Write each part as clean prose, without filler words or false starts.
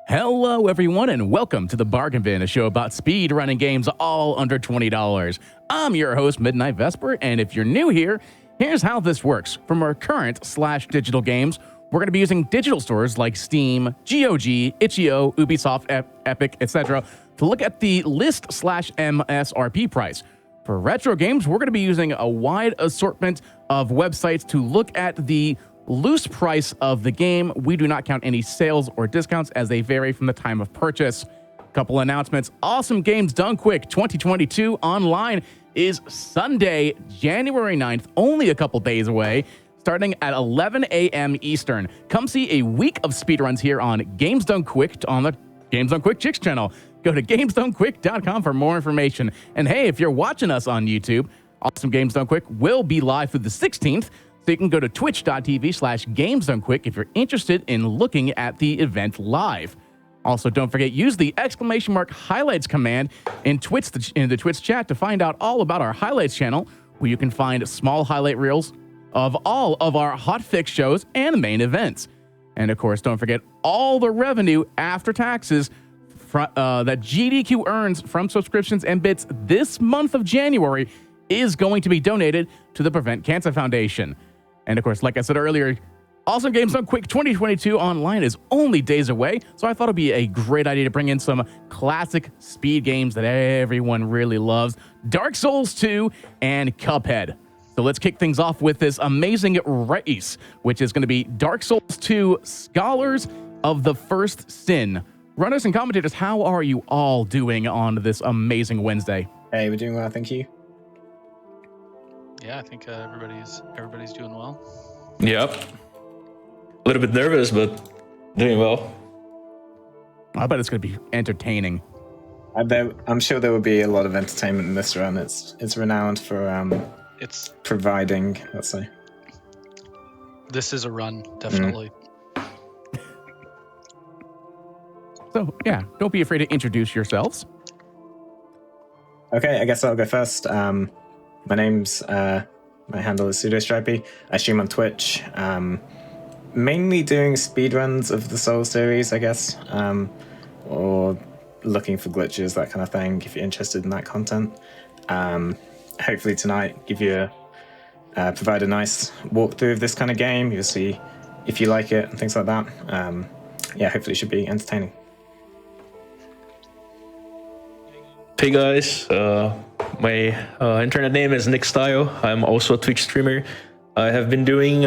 Hello, everyone, and welcome to the Bargain Bin, a show about speed running games all under $20. I'm your host, Midnight Vesper, and if you're new here, here's how this works. From our current/digital games, we're going to be using digital stores like Steam, GOG, Itch.io, Ubisoft, Epic, etc. to look at the list/MSRP price. For retro games, we're going to be using a wide assortment of websites to look at the loose price of the game. We do not count any sales or discounts as they vary from the time of purchase. Couple announcements. Awesome Games Done Quick 2022 online is Sunday, January 9th, only a couple days away, starting at 11 a.m. Eastern. Come see a week of speedruns here on Games Done Quick on the Games Done Quick Chicks channel. Go to gamesdonequick.com for more information. And hey, if you're watching us on YouTube, Awesome Games Done Quick will be live through the 16th. So you can go to twitch.tv/GamesDoneQuick if you're interested in looking at the event live. Also, don't forget, use the !highlights command in the Twitch chat to find out all about our highlights channel, where you can find small highlight reels of all of our hotfix shows and main events. And of course, don't forget, all the revenue after taxes that GDQ earns from subscriptions and bits this month of January is going to be donated to the Prevent Cancer Foundation. And of course, like I said earlier, Awesome Games Done Quick 2022 online is only days away, so I thought it'd be a great idea to bring in some classic speed games that everyone really loves, Dark Souls 2 and Cuphead. So let's kick things off with this amazing race, which is going to be Dark Souls 2 Scholars of the First Sin. Runners and commentators, how are you all doing on this amazing Wednesday? Hey, we're doing well, thank you. Yeah, I think everybody's doing well. Yep. A little bit nervous, but doing well. I bet it's going to be entertaining. I'm sure there will be a lot of entertainment in this run. It's renowned for It's providing, let's say. This is a run, definitely. So yeah, don't be afraid to introduce yourselves. Okay, I guess I'll go first. My name's my handle is pseudostripey. I stream on Twitch, mainly doing speedruns of the Soul series, I guess, or looking for glitches, that kind of thing. If you're interested in that content, hopefully tonight provide a nice walkthrough of this kind of game. You'll see if you like it and things like that. Yeah, hopefully it should be entertaining. Hey guys, my internet name is Nick Style. I'm also a Twitch streamer. I have been doing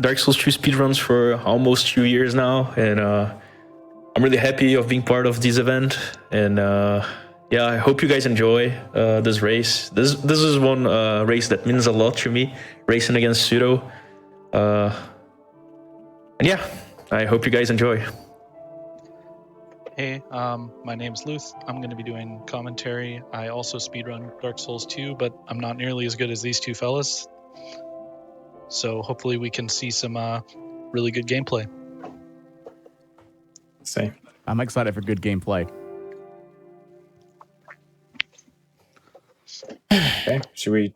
Dark Souls 2 speedruns for almost 2 years now, and I'm really happy of being part of this event. And yeah, I hope you guys enjoy this race. This is one race that means a lot to me, racing against Pseudo. And yeah, I hope you guys enjoy. Hey, my name's Luth. I'm going to be doing commentary. I also speedrun Dark Souls 2, but I'm not nearly as good as these two fellas. So hopefully we can see some really good gameplay. So I'm excited for good gameplay. okay, should we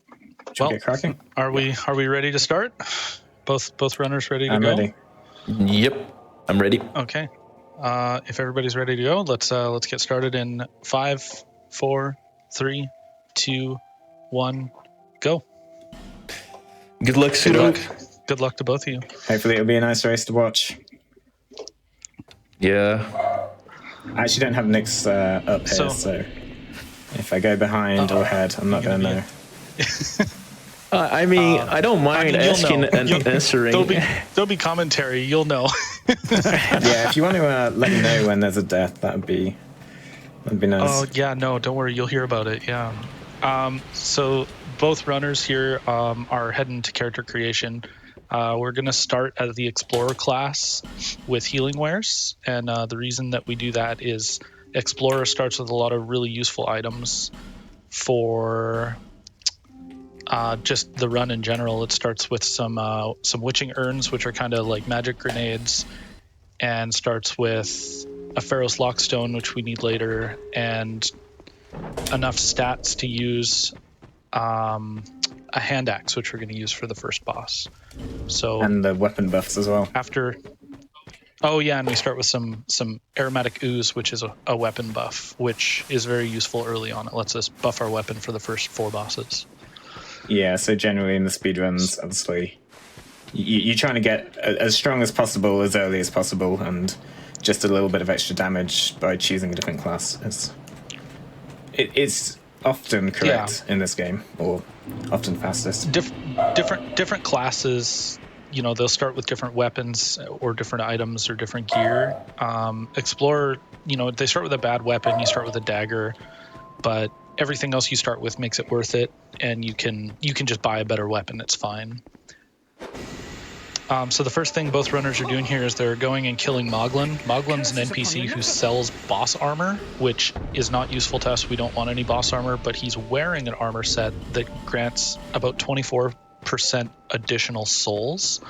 get cracking? Are we ready to start? Both runners ready to I'm go? ready. Yep, I'm ready. Okay. If everybody's ready to go, let's get started in 5, 4, 3, 2, 1, go. Good luck, Pseudo. Good luck to both of you. Hopefully it'll be a nice race to watch. Yeah. I actually don't have Nick's up here, so if I go behind or ahead, I'm not going to know. I mean, I don't mind asking and answering. There'll be commentary. You'll know. Yeah, if you want to let me know when there's a death, that'd be nice. Oh yeah, no, don't worry. You'll hear about it. Yeah. So both runners here are heading to character creation. We're gonna start at the Explorer class with healing wares, and the reason that we do that is Explorer starts with a lot of really useful items for just the run in general. It starts with some witching urns, which are kind of like magic grenades, and starts with a Pharaoh's Lockstone, which we need later, and enough stats to use a hand axe, which we're going to use for the first boss. So and the weapon buffs as well. After Oh yeah, and we start with some aromatic ooze, which is a weapon buff, which is very useful early on. It lets us buff our weapon for the first 4 bosses. Yeah, so generally in the speedruns, obviously, you're trying to get as strong as possible, as early as possible, and just a little bit of extra damage by choosing a different class. It's often correct in this game, or often fastest. Different classes, they'll start with different weapons or different items or different gear. Explorer, they start with a bad weapon, you start with a dagger, but everything else you start with makes it worth it, and you can just buy a better weapon. It's fine. So the first thing both runners are doing here is they're going and killing Moglin. Moglin's an NPC who sells boss armor, which is not useful to us. We don't want any boss armor, but he's wearing an armor set that grants about 24% additional souls.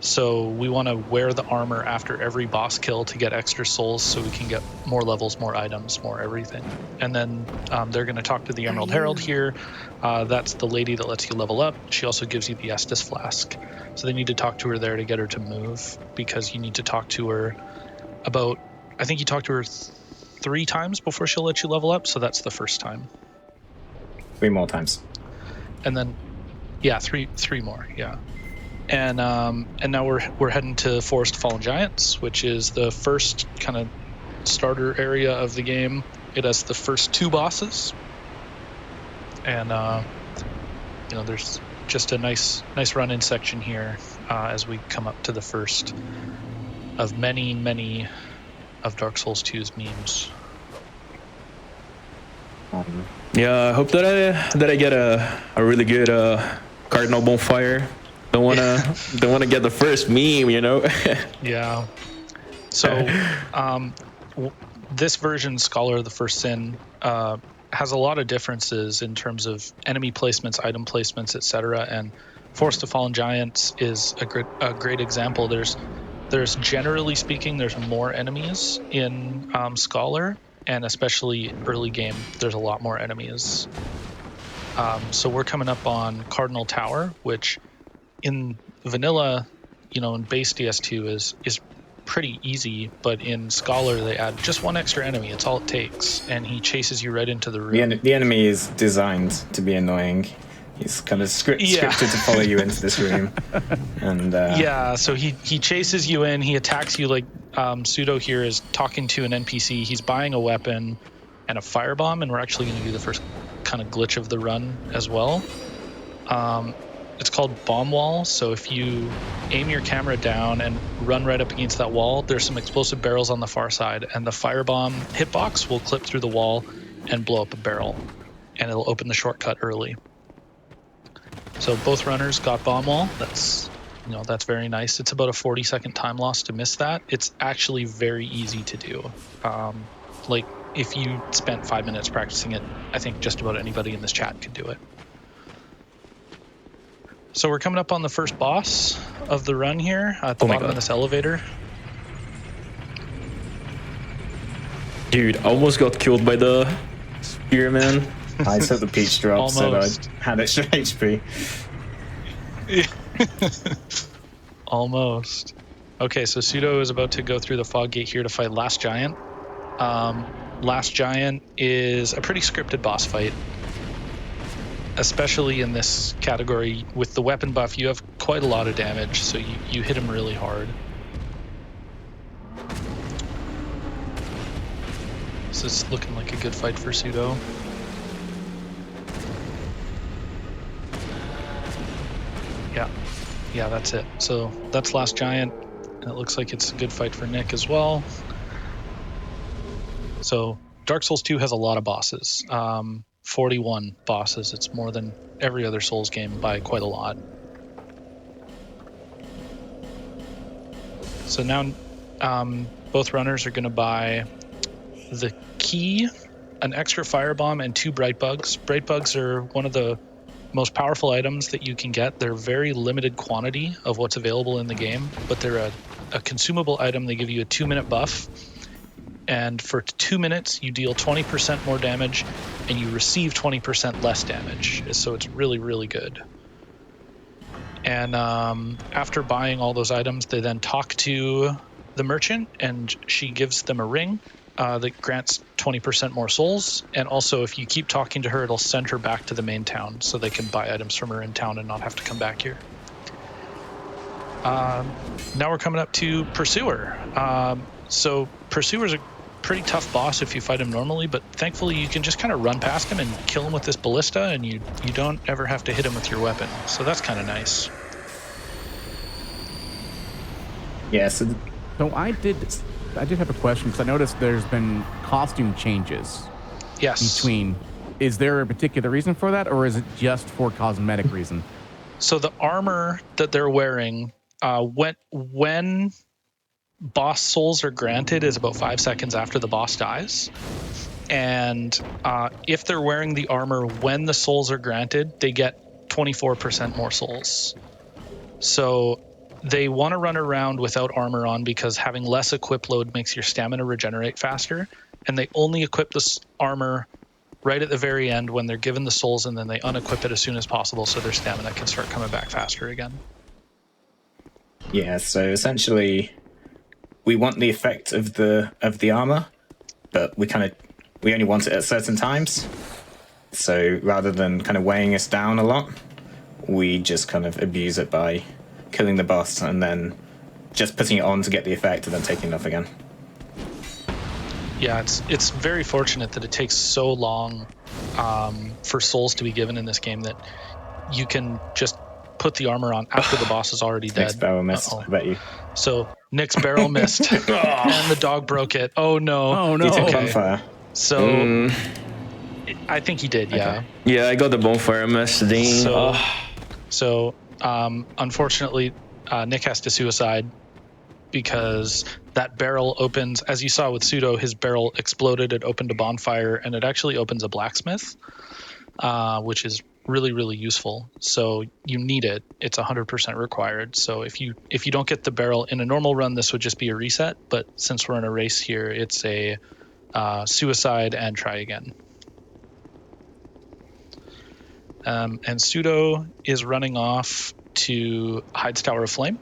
So we want to wear the armor after every boss kill to get extra souls so we can get more levels, more items, more everything. And then they're going to talk to the Emerald Herald here. That's the lady that lets you level up. She also gives you the Estus Flask. So they need to talk to her there to get her to move, because you need to talk to her about, I think you talk to her 3 times before she'll let you level up. So that's the first time. 3 more times. And then, yeah, three more, yeah. And now we're heading to Forest of Fallen Giants, which is the first kind of starter area of the game. It has the first 2 bosses, and there's just a nice run-in section here as we come up to the first of many of Dark Souls 2's memes. Yeah, I hope that I get a really good Cardinal Bonfire. Don't wanna get the first meme, Yeah. So this version, Scholar of the First Sin, has a lot of differences in terms of enemy placements, item placements, etc. And Forest of Fallen Giants is a great example. There's generally speaking, there's more enemies in Scholar, and especially early game, there's a lot more enemies. So we're coming up on Cardinal Tower, which in vanilla, in base DS2 is pretty easy, but in Scholar they add just 1 extra enemy. It's all it takes, and he chases you right into the room. The enemy is designed to be annoying. He's kind of scripted to follow you into this room, and so he chases you in. He attacks you like Pseudo here is talking to an NPC. He's buying a weapon and a firebomb, and we're actually going to do the first kind of glitch of the run as well. It's called Bomb Wall. So if you aim your camera down and run right up against that wall, there's some explosive barrels on the far side, and the firebomb hitbox will clip through the wall and blow up a barrel, and it'll open the shortcut early. So both runners got Bomb Wall. That's very nice. It's about a 40-second time loss to miss that. It's actually very easy to do. Like if you spent 5 minutes practicing it, I think just about anybody in this chat could do it. So we're coming up on the first boss of the run here at the bottom of this elevator. Dude, almost got killed by the spearman. I took the peach drop, so I had extra HP. Almost. Okay, so Pseudo is about to go through the fog gate here to fight Last Giant. Last Giant is a pretty scripted boss fight. Especially in this category, with the weapon buff, you have quite a lot of damage, so you hit him really hard. So it's looking like a good fight for Pseudo. Yeah, that's it. So that's Last Giant, and it looks like it's a good fight for Nick as well. So Dark Souls 2 has a lot of bosses. 41 bosses. It's more than every other Souls game by quite a lot. So now both runners are going to buy the key, an extra firebomb, and 2 bright bugs. Bright bugs are one of the most powerful items that you can get. They're very limited quantity of what's available in the game, but they're a consumable item. They give you a 2-minute buff. And for 2 minutes, you deal 20% more damage, and you receive 20% less damage. So it's really, really good. And after buying all those items, they then talk to the merchant, and she gives them a ring that grants 20% more souls. And also, if you keep talking to her, it'll send her back to the main town so they can buy items from her in town and not have to come back here. Now we're coming up to Pursuer. So Pursuer's a pretty tough boss if you fight him normally, but thankfully you can just kind of run past him and kill him with this ballista, and you don't ever have to hit him with your weapon. So that's kind of nice. Yeah, so I did have a question, because I noticed there's been costume changes. Yes. Between, is there a particular reason for that, or is it just for cosmetic reason? So the armor that they're wearing, when boss souls are granted, is about 5 seconds after the boss dies. And if they're wearing the armor when the souls are granted, they get 24% more souls. So they want to run around without armor on, because having less equip load makes your stamina regenerate faster. And they only equip this armor right at the very end when they're given the souls, and then they unequip it as soon as possible so their stamina can start coming back faster again. yeah, so essentially, we want the effect of the armor, but we only want it at certain times. So rather than kind of weighing us down a lot, we just kind of abuse it by killing the boss and then just putting it on to get the effect and then taking it off again. Yeah, it's very fortunate that it takes so long for souls to be given in this game that you can just put the armor on after the boss is already dead. Nick's barrel missed, I bet you. So Nick's barrel missed, and the dog broke it. Oh no! Oh no! He took Okay. bonfire. So I think he did. Yeah. Okay. Yeah, I got the bonfire mess. Dang. So unfortunately, Nick has to suicide, because that barrel opens, as you saw with Pseudo, his barrel exploded, it opened a bonfire, and it actually opens a blacksmith, which is really, really useful. So you need it. It's 100% required. So if you don't get the barrel in a normal run, this would just be a reset. But since we're in a race here, it's a suicide and try again. And Pseudo is running off to Hyde's Tower of Flame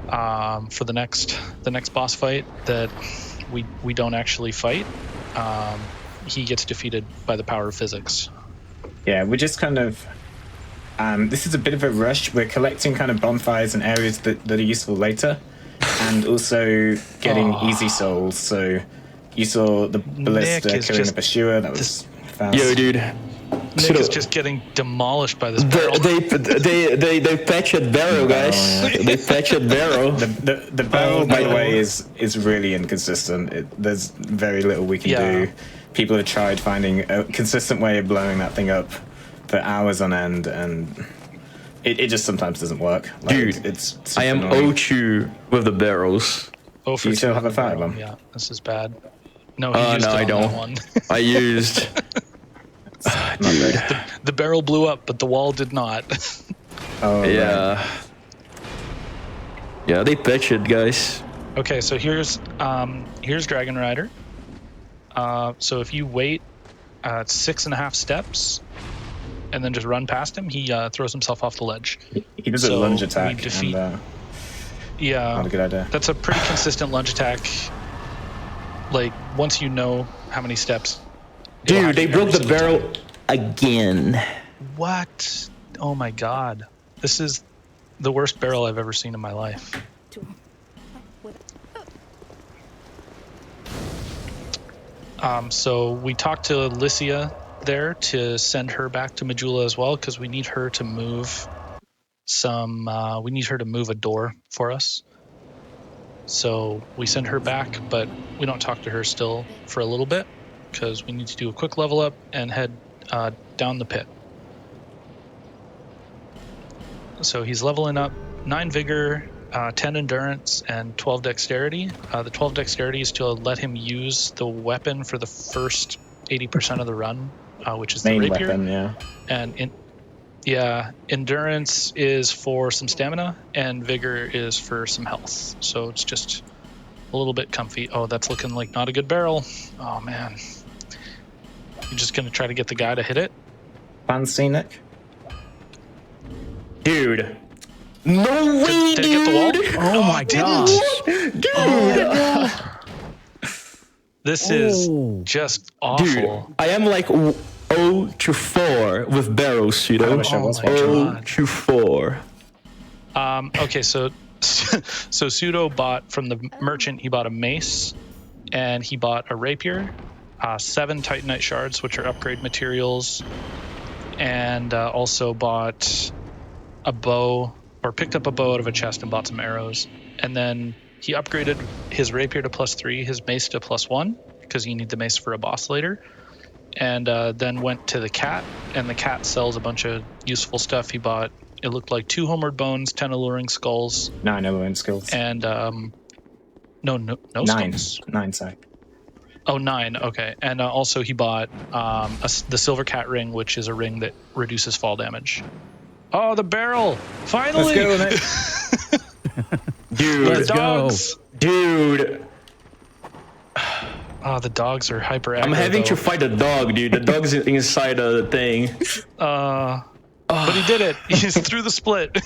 for the next boss fight that we don't actually fight. He gets defeated by the power of physics. Yeah, we're just kind of... this is a bit of a rush. We're collecting kind of bonfires and areas that are useful later, and also getting easy souls. So you saw the ballista killing the pursuer. That was fast. Yo, dude. Nick is just getting demolished by this barrel. They patched barrel, guys. They patched barrel. The barrel, by the way, is really inconsistent. There's very little we can do. People have tried finding a consistent way of blowing that thing up for hours on end, and it just sometimes doesn't work. Like, dude, I am O2 with the barrels. Oh, do you still have a firebomb? Yeah, this is bad. No, he used no, it on I don't. That one. I used. Dude. The barrel blew up, but the wall did not. Oh, yeah. Right. Yeah, they patched it, guys. Okay, so here's Dragon Rider. So if you wait 6.5 steps and then just run past him, he throws himself off the ledge. He does a lunge attack. Yeah, not a good idea. That's a pretty consistent lunge attack. Like, once you know how many steps. Dude, they broke the barrel again. What? Oh my god. This is the worst barrel I've ever seen in my life. So we talked to Lycia there to send her back to Majula as well, because we need her to move we need her to move a door for us. So we send her back, but we don't talk to her still for a little bit, because we need to do a quick level up and head down the pit. So he's leveling up 9 vigor, 10 endurance, and 12 dexterity. The 12 dexterity is to let him use the weapon for the first 80% of the run, which is the main rapier. Weapon, yeah. And endurance is for some stamina, and vigor is for some health. So it's just a little bit comfy. Oh, that's looking like not a good barrel. Oh man. You're just gonna try to get the guy to hit it? Fancy, Nick? Dude, No way, Did it get the wall? dude! Oh my gosh. Dude! This is Oh. just Dude, awful. I am like 0-4 with barrels, pseudo. I wish I Oh was my watching. God. 0-4. Okay, so Pseudo bought from the merchant. He bought a mace, and he bought a rapier, 7 Titanite shards, which are upgrade materials, and also bought a bow, or picked up a bow out of a chest and bought some arrows. And then he upgraded his rapier to +3, his mace to +1, because you need the mace for a boss later. And then went to the cat, and the cat sells a bunch of useful stuff. He bought, it looked like 2 homeward bones, 10 alluring skulls, 9 alluring skills. and no 9. skulls. 9, sorry. Oh, 9. Okay. And also he bought the silver cat ring, which is a ring that reduces fall damage. Oh, the barrel! Finally! Let's go, Nick. Dude, The Let's go. dogs! dude, Oh, the dogs are hyper aggro. I'm having though. to fight a dog, dude. The dog's inside the thing. But he did it. He's through the split.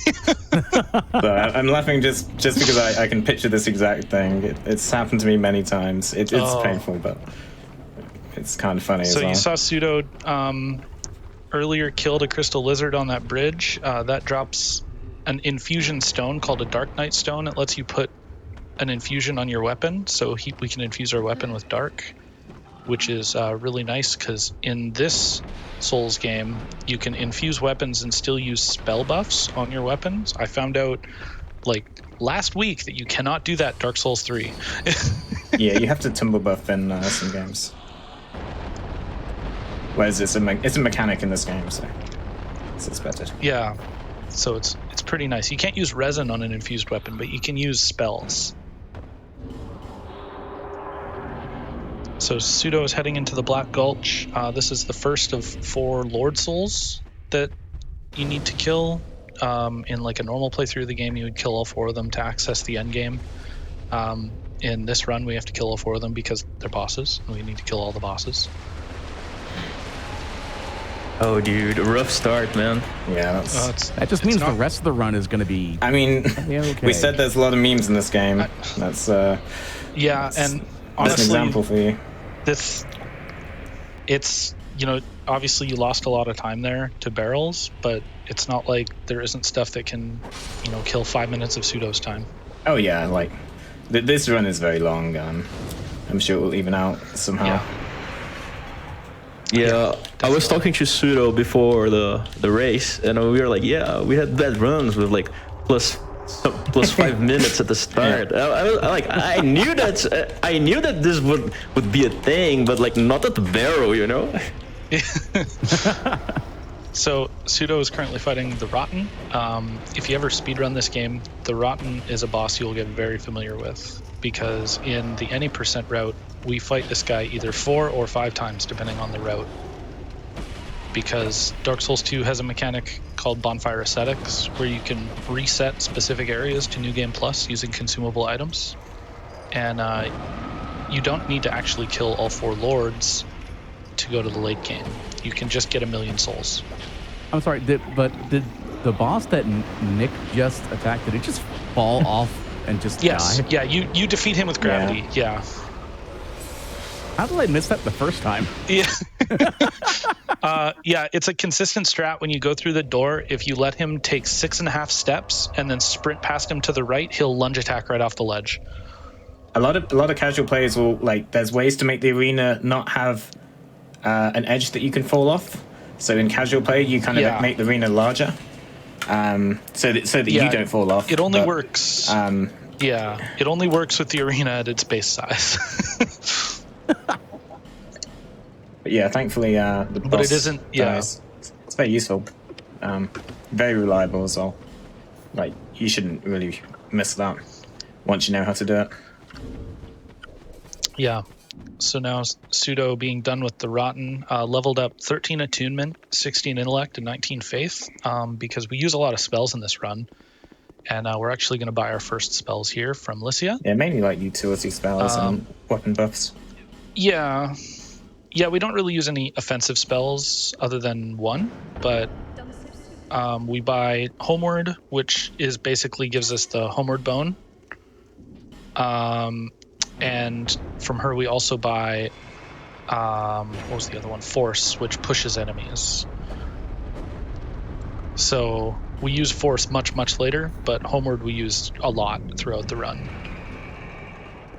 So I'm laughing just because I can picture this exact thing. It's happened to me many times. It's painful, but it's kind of funny as So well. you saw Pseudo earlier killed a crystal lizard on that bridge. That drops an infusion stone called a Dark Knight stone. It lets you put an infusion on your weapon, so we can infuse our weapon with dark, which is really nice because in this Souls game, you can infuse weapons and still use spell buffs on your weapons. I found out like last week that you cannot do that Dark Souls 3. Yeah, you have to tumble buff in some games. Whereas it's a mechanic in this game, so it's expected. Yeah, so it's pretty nice. You can't use resin on an infused weapon, but you can use spells. So Pseudo is heading into the Black Gulch. This is the first of 4 Lord Souls that you need to kill. In like a normal playthrough of the game, you would kill all 4 of them to access the end game. In this run, we have to kill all 4 of them because they're bosses, and we need to kill all the bosses. Oh, dude, rough start, man. Yeah, that's. That just means not- the rest of the run is going to be. I mean, Yeah, okay. we said there's a lot of memes in this game. That's Yeah, That's- and that's an honestly, example for you. it's obviously you lost a lot of time there to barrels, but it's not like there isn't stuff that can kill 5 minutes of Pseudo's time. Oh yeah, like this run is very long. I'm sure it will even out somehow. Yeah, I was talking to Pseudo before the race, and we were like, yeah, we had bad runs with like plus 5 minutes at the start. I knew that this would be a thing, but like not at the barrel, you know. So Pseudo is currently fighting the Rotten. If you ever speedrun this game, the Rotten is a boss you'll get very familiar with, because in the any percent route, we fight this guy either 4 or 5 times, depending on the route. Because Dark Souls 2 has a mechanic called Bonfire Ascetics, where you can reset specific areas to New Game Plus using consumable items. And you don't need to actually kill all 4 lords to go to the late game. You can just get 1,000,000 souls. I'm sorry, did the boss that Nick just attacked, did it just fall off and just Yes, die? yeah, you defeat him with gravity. Yeah. How did I miss that the first time? Yeah. Yeah, it's a consistent strat when you go through the door. If you let him take 6.5 steps and then sprint past him to the right, he'll lunge attack right off the ledge. A lot of casual players will there's ways to make the arena not have an edge that you can fall off. So in casual play, you kind of make the arena larger, so that you don't fall off. It only works. It only works with the arena at its base size. But yeah, thankfully the boss But it isn't. Yeah. dies. It's very useful, very reliable as well. Like you shouldn't really miss that once you know how to do it. Yeah. So now Pseudo, being done with the Rotten, leveled up 13 attunement, 16 intellect, and 19 faith, because we use a lot of spells in this run. And we're actually going to buy our first spells here from Lycia. Yeah, mainly like utility spells and weapon buffs. Yeah. Yeah, we don't really use any offensive spells other than one, but We buy Homeward, which is basically gives us the Homeward Bone. And from her, we also buy, what was the other one? Force, which pushes enemies. So we use Force much later, but Homeward we use a lot throughout the run.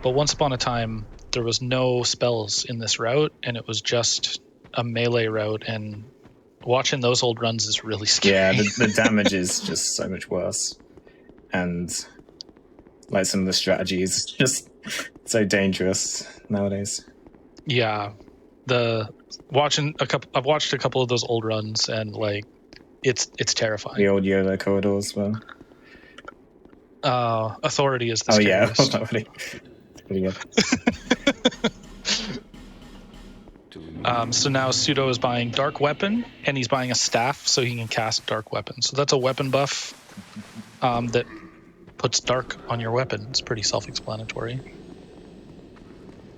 But once upon a time, there was no spells in this route, and it was just a melee route, and watching those old runs is really scary. Yeah, the damage is just so much worse. And like some of the strategies just so dangerous nowadays. Yeah. I've watched a couple of those old runs, and like it's terrifying. The old YOLO corridors, well. Authority is the scariest. scariest. Yeah, pretty good. So now Pseudo is buying Dark Weapon, and he's buying a staff so he can cast Dark Weapon. So that's a weapon buff that puts dark on your weapon. It's pretty self-explanatory.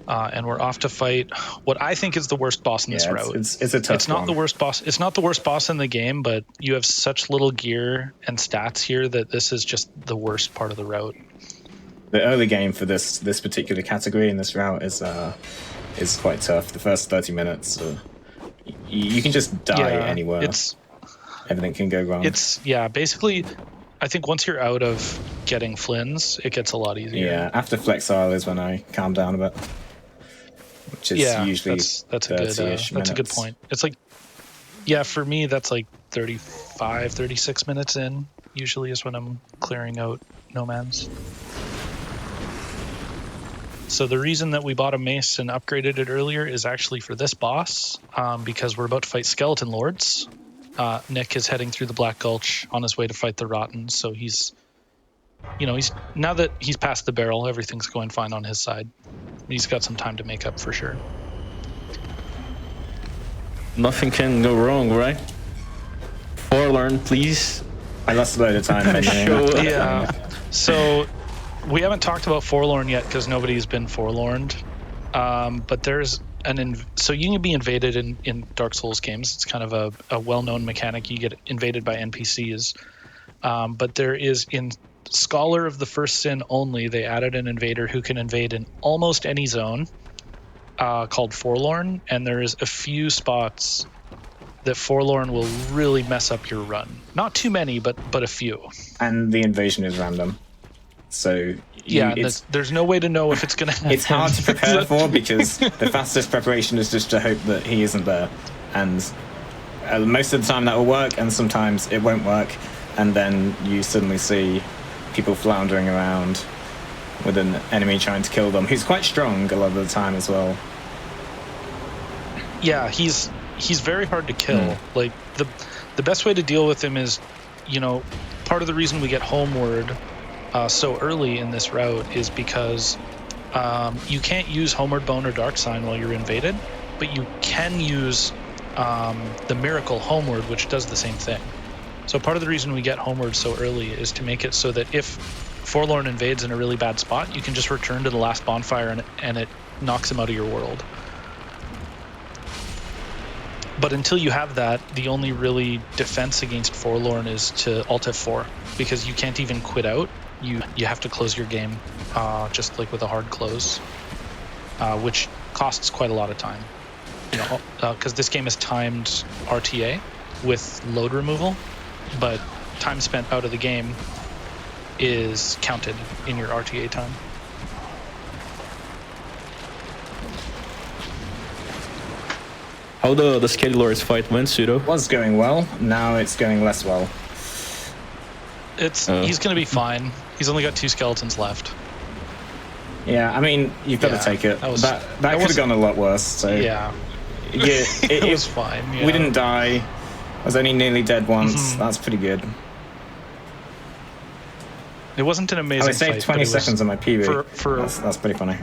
And we're off to fight what I think is the worst boss in this route. It's a tough It's not one. the worst boss. It's not the worst boss in the game, but you have such little gear and stats here that this is just the worst part of the route. The early game for this particular category in this route is quite tough. The first 30 minutes, you can just die anywhere. Everything can go wrong. Basically, I think once you're out of getting Flynn's, it gets a lot easier. Yeah, after Flexile is when I calm down a bit, which is usually that's a good point. It's like, for me, that's like 35, 36 minutes in, usually is when I'm clearing out nomads. So the reason that we bought a mace and upgraded it earlier is actually for this boss, because we're about to fight skeleton lords. Nick is heading through the Black Gulch on his way to fight the Rotten, so he's now that he's past the barrel, everything's going fine on his side. He's got some time to make up for sure. Nothing can go wrong, right? Forlorn, please. I lost a load of time. Yeah. So we haven't talked about Forlorn yet because nobody's been forlorned. But there's so you can be invaded in Dark Souls games. It's kind of a well-known mechanic. You get invaded by NPCs. But there is in Scholar of the First Sin only, they added an invader who can invade in almost any zone, called Forlorn, and there is a few spots that Forlorn will really mess up your run. Not too many, but a few. And the invasion is random, so there's no way to know if it's going to happen. It's hard to prepare for because the fastest preparation is just to hope that he isn't there, and most of the time that will work, and sometimes it won't work, and then you suddenly see people floundering around with an enemy trying to kill them, who's quite strong a lot of the time as well. Yeah, he's very hard to kill. Like the best way to deal with him is, part of the reason we get Homeward so early in this route is because you can't use Homeward Bone or Dark Sign while you're invaded, but you can use the Miracle Homeward, which does the same thing. So part of the reason we get Homeward so early is to make it so that if Forlorn invades in a really bad spot, you can just return to the last bonfire and it knocks him out of your world. But until you have that, the only really defense against Forlorn is to Alt F4, because you can't even quit out. You have to close your game, just like with a hard close, which costs quite a lot of time. Because this game is timed RTA with load removal, but time spent out of the game is counted in your RTA time. How the Scalelor's fight went, Pseudo? Was going well, now it's going less well. He's going to be fine. He's only got 2 skeletons left. Yeah, I mean, you've got to take it. That could have gone a lot worse. So it was fine. Yeah. We didn't die. I was only nearly dead once. That's pretty good. It wasn't an amazing fight. I saved 20 seconds on my PB. That's pretty funny.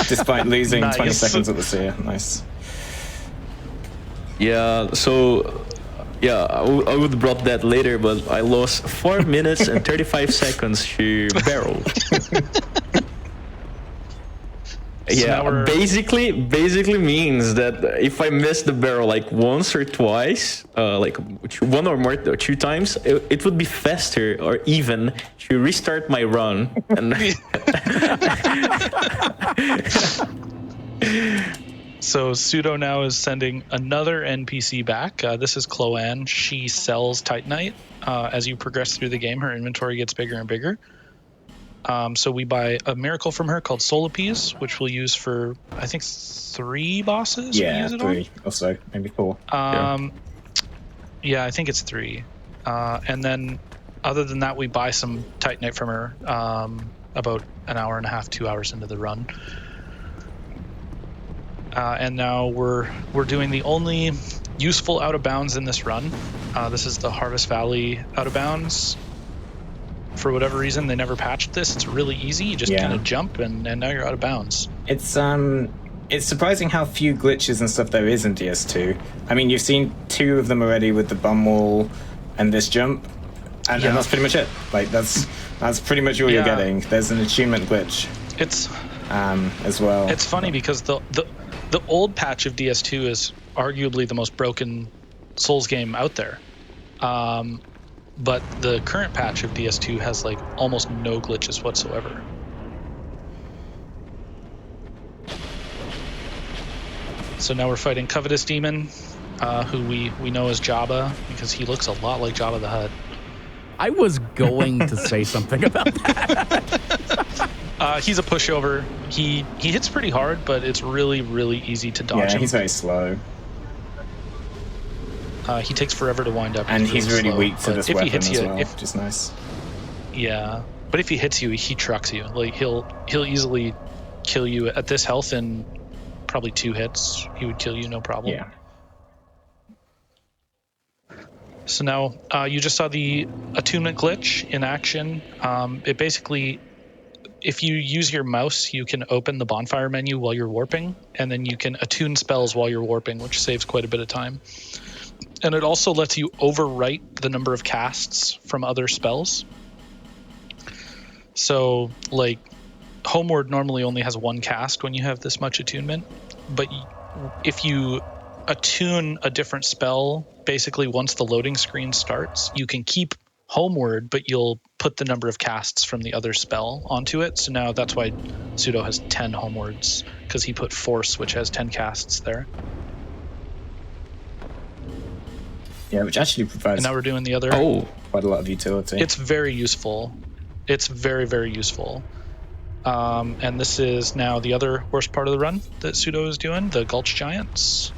Despite losing 20 seconds at the seer. Nice. Yeah, so... Yeah, I would have brought that later, but I lost 4 minutes and 35 seconds to barrel. now basically means that if I miss the barrel like once or twice, like one or more, 2 times, it would be faster or even to restart my run. And So Pseudo now is sending another NPC back. This is Chloanne. She sells Titanite. As you progress through the game, her inventory gets bigger and bigger. So we buy a miracle from her called Solapes, which we'll use for, I think, 3 bosses. Yeah, we use it 3 or so, maybe 4. Yeah, I think it's 3. And then other than that, we buy some Titanite from her about an hour and a half, 2 hours into the run. And now we're doing the only useful out of bounds in this run. This is the Harvest Valley out of bounds. For whatever reason, they never patched this. It's really easy. You just kind of jump, and now you're out of bounds. It's surprising how few glitches and stuff there is in DS2. I mean, you've seen 2 of them already with the bum wall and this jump, and that's pretty much it. Like that's pretty much all you're getting. There's an achievement glitch. It's as well. It's funny because the old patch of DS2 is arguably the most broken Souls game out there. But the current patch of DS2 has like almost no glitches whatsoever. So now we're fighting Covetous Demon, who we know as Jabba because he looks a lot like Jabba the Hutt. I was going to say something about that. He's a pushover. He hits pretty hard, but it's really, really easy to dodge him. He's very slow. He takes forever to wind up. And he's really slow, weak to this weapon as well, if, which is nice. Yeah, but if he hits you, he trucks you. Like he'll easily kill you at this health in probably 2 hits. He would kill you, no problem. Yeah. So now you just saw the attunement glitch in action. It basically, if you use your mouse, you can open the bonfire menu while you're warping, and then you can attune spells while you're warping, which saves quite a bit of time. And it also lets you overwrite the number of casts from other spells. So, like, Homeward normally only has 1 cast when you have this much attunement, but if you attune a different spell, basically once the loading screen starts, you can keep Homeward, but you'll put the number of casts from the other spell onto it. So now that's why Pseudo has 10 Homewards, because he put Force, which has 10 casts there. Yeah, which actually provides and now we're doing the other. Quite a lot of utility. It's very useful. It's very, very useful. And this is now the other worst part of the run that Pseudo is doing, the Gulch Giants.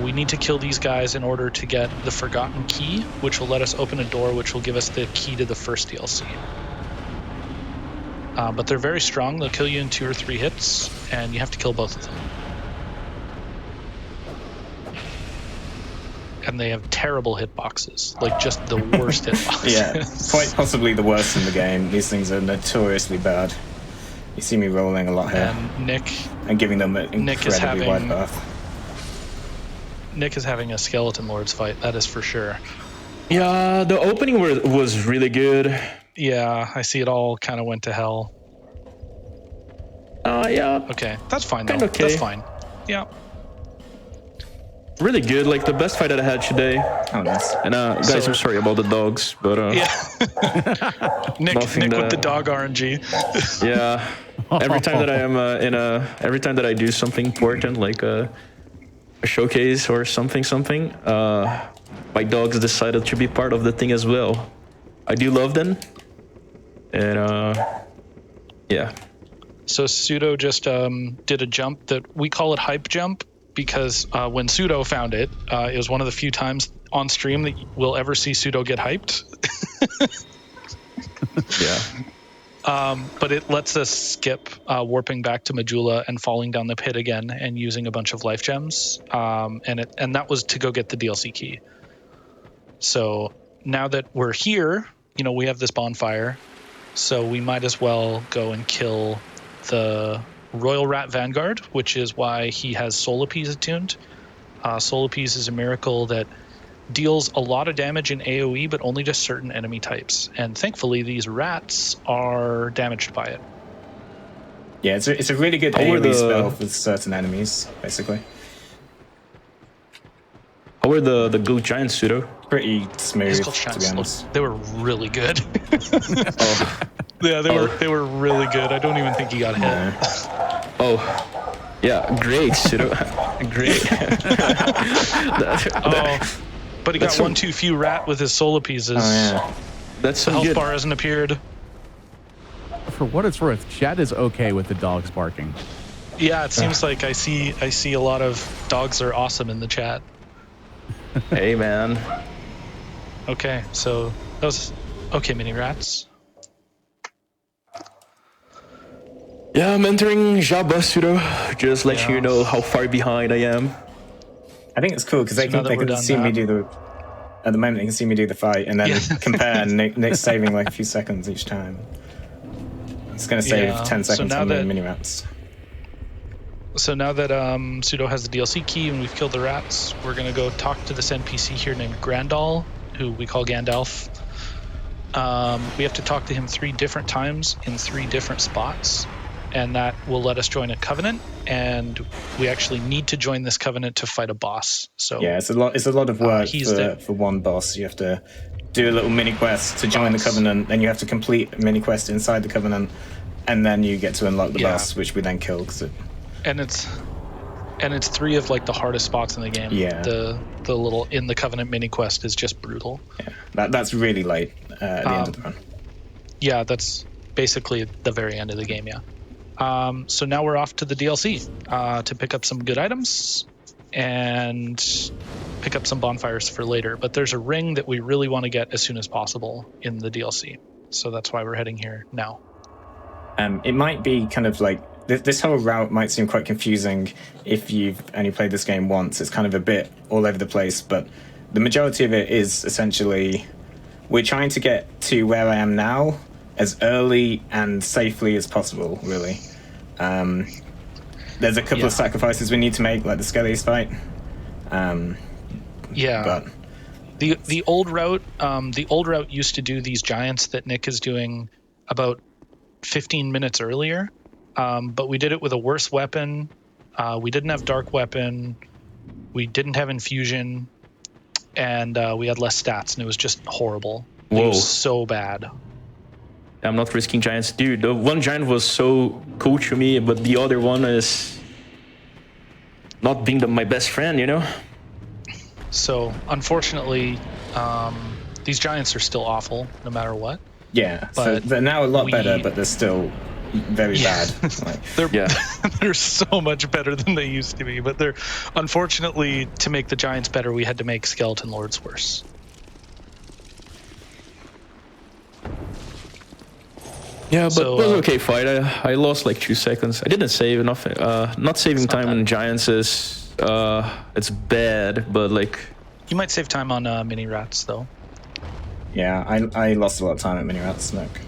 We need to kill these guys in order to get the Forgotten Key, which will let us open a door, which will give us the key to the first DLC. But they're very strong. They'll kill you in 2 or 3 hits, and you have to kill both of them. And they have terrible hitboxes, like just the worst hitboxes. Yeah, quite possibly the worst in the game. These things are notoriously bad. You see me rolling a lot here. And Nick... And giving them an incredibly wide path. Nick is having a Skeleton Lords fight, that is for sure. Yeah, the opening was really good. Yeah, I see it all kind of went to hell. Yeah. Okay, that's fine though. Okay. That's fine. Yeah. Really good, like the best fight that I had today. Oh, nice. And guys, I'm sorry about the dogs, but Nick with the dog RNG. Yeah. Every time that I am every time that I do something important, like a showcase or something, my dogs decided to be part of the thing as well. I do love them, and yeah. So Pseudo just did a jump that we call it hype jump, because when Pseudo found it, it was one of the few times on stream that we'll ever see Pseudo get hyped. Yeah. But it lets us skip warping back to Majula and falling down the pit again and using a bunch of life gems. And that was to go get the DLC key. So now that we're here, we have this bonfire, so we might as well go and kill the Royal Rat Vanguard, which is why he has Solapes attuned. Solapes is a miracle that deals a lot of damage in AoE, but only to certain enemy types. And thankfully, these rats are damaged by it. Yeah, it's a really good How were AoE the- spell for certain enemies, basically. How are the goat giants, Pseudo? Pretty His smooth, Gold to be Giants honest. they were really good. Oh, Yeah, Oh. they were really good. I don't even think he got hit. No. oh, yeah, great, Pseudo. Great. Oh, but he got That's one too few rat with his solar pieces. Oh, yeah. That's some Health good. bar hasn't appeared. For what it's worth, Chad is okay with the dogs barking. Yeah, it seems like I see a lot of dogs are awesome in the chat. Hey, man. Okay, so that was okay, mini rats. Yeah, I'm entering Jabba, Pseudo. Just let Yeah. you know how far behind I am. I think it's cool because So now that they we're can done see me that- do the. At the moment, they can see me do the fight and then Yeah. compare. And Nick's saving like a few seconds each time. It's going to save Yeah, 10 so seconds now on the that- mini rats. So now that Pseudo has the DLC key and we've killed the rats, we're gonna go talk to this NPC here named Grandal, who we call Gandalf. We have to talk to him 3 different times in 3 different spots, and that will let us join a covenant. And we actually need to join this covenant to fight a boss. So Yeah, it's a lot. It's a lot of work he's the- for one boss. You have to do a little mini quest to join the Boss. covenant. Then you have to complete a mini quest inside the covenant, and then you get to unlock the Yeah. boss, which we then kill. and it's 3 of like the hardest spots in the game. Yeah. The little in the covenant mini quest is just brutal. That's really late at the end of the run. Yeah, that's basically the very end of the game. Yeah. So now we're off to the DLC to pick up some good items and pick up some bonfires for later. But there's a ring that we really want to get as soon as possible in the DLC. So that's why we're heading here now. It might be kind of like this whole route might seem quite confusing if you've only played this game once. It's kind of a bit all over the place, but the majority of it is essentially we're trying to get to where I am now as early and safely as possible, really. There's a couple of sacrifices we need to make, like the Skellies fight. Yeah. But The old route used to do these giants that Nick is doing about 15 minutes earlier, but we did it with a worse weapon. We didn't have dark weapon. We didn't have infusion, and we had less stats, and it was just horrible. It Whoa. was so bad. I'm not risking giants. Dude, the one giant was so cool to me, but the other one is not being my best friend, you know? So unfortunately, these giants are still awful no matter what. yeah, so But they're now a lot we- better, but they're still very Yeah. bad. Like, They're Yeah. they're so much better than they used to be, but they're unfortunately to make the giants better, we had to make skeleton lords worse. Yeah, but So, it was okay fight. I lost like 2 seconds. I didn't save enough. Not saving time bad. on giants is it's bad, but like You might save time on mini rats though. yeah, I lost a lot of time at mini rats. Look,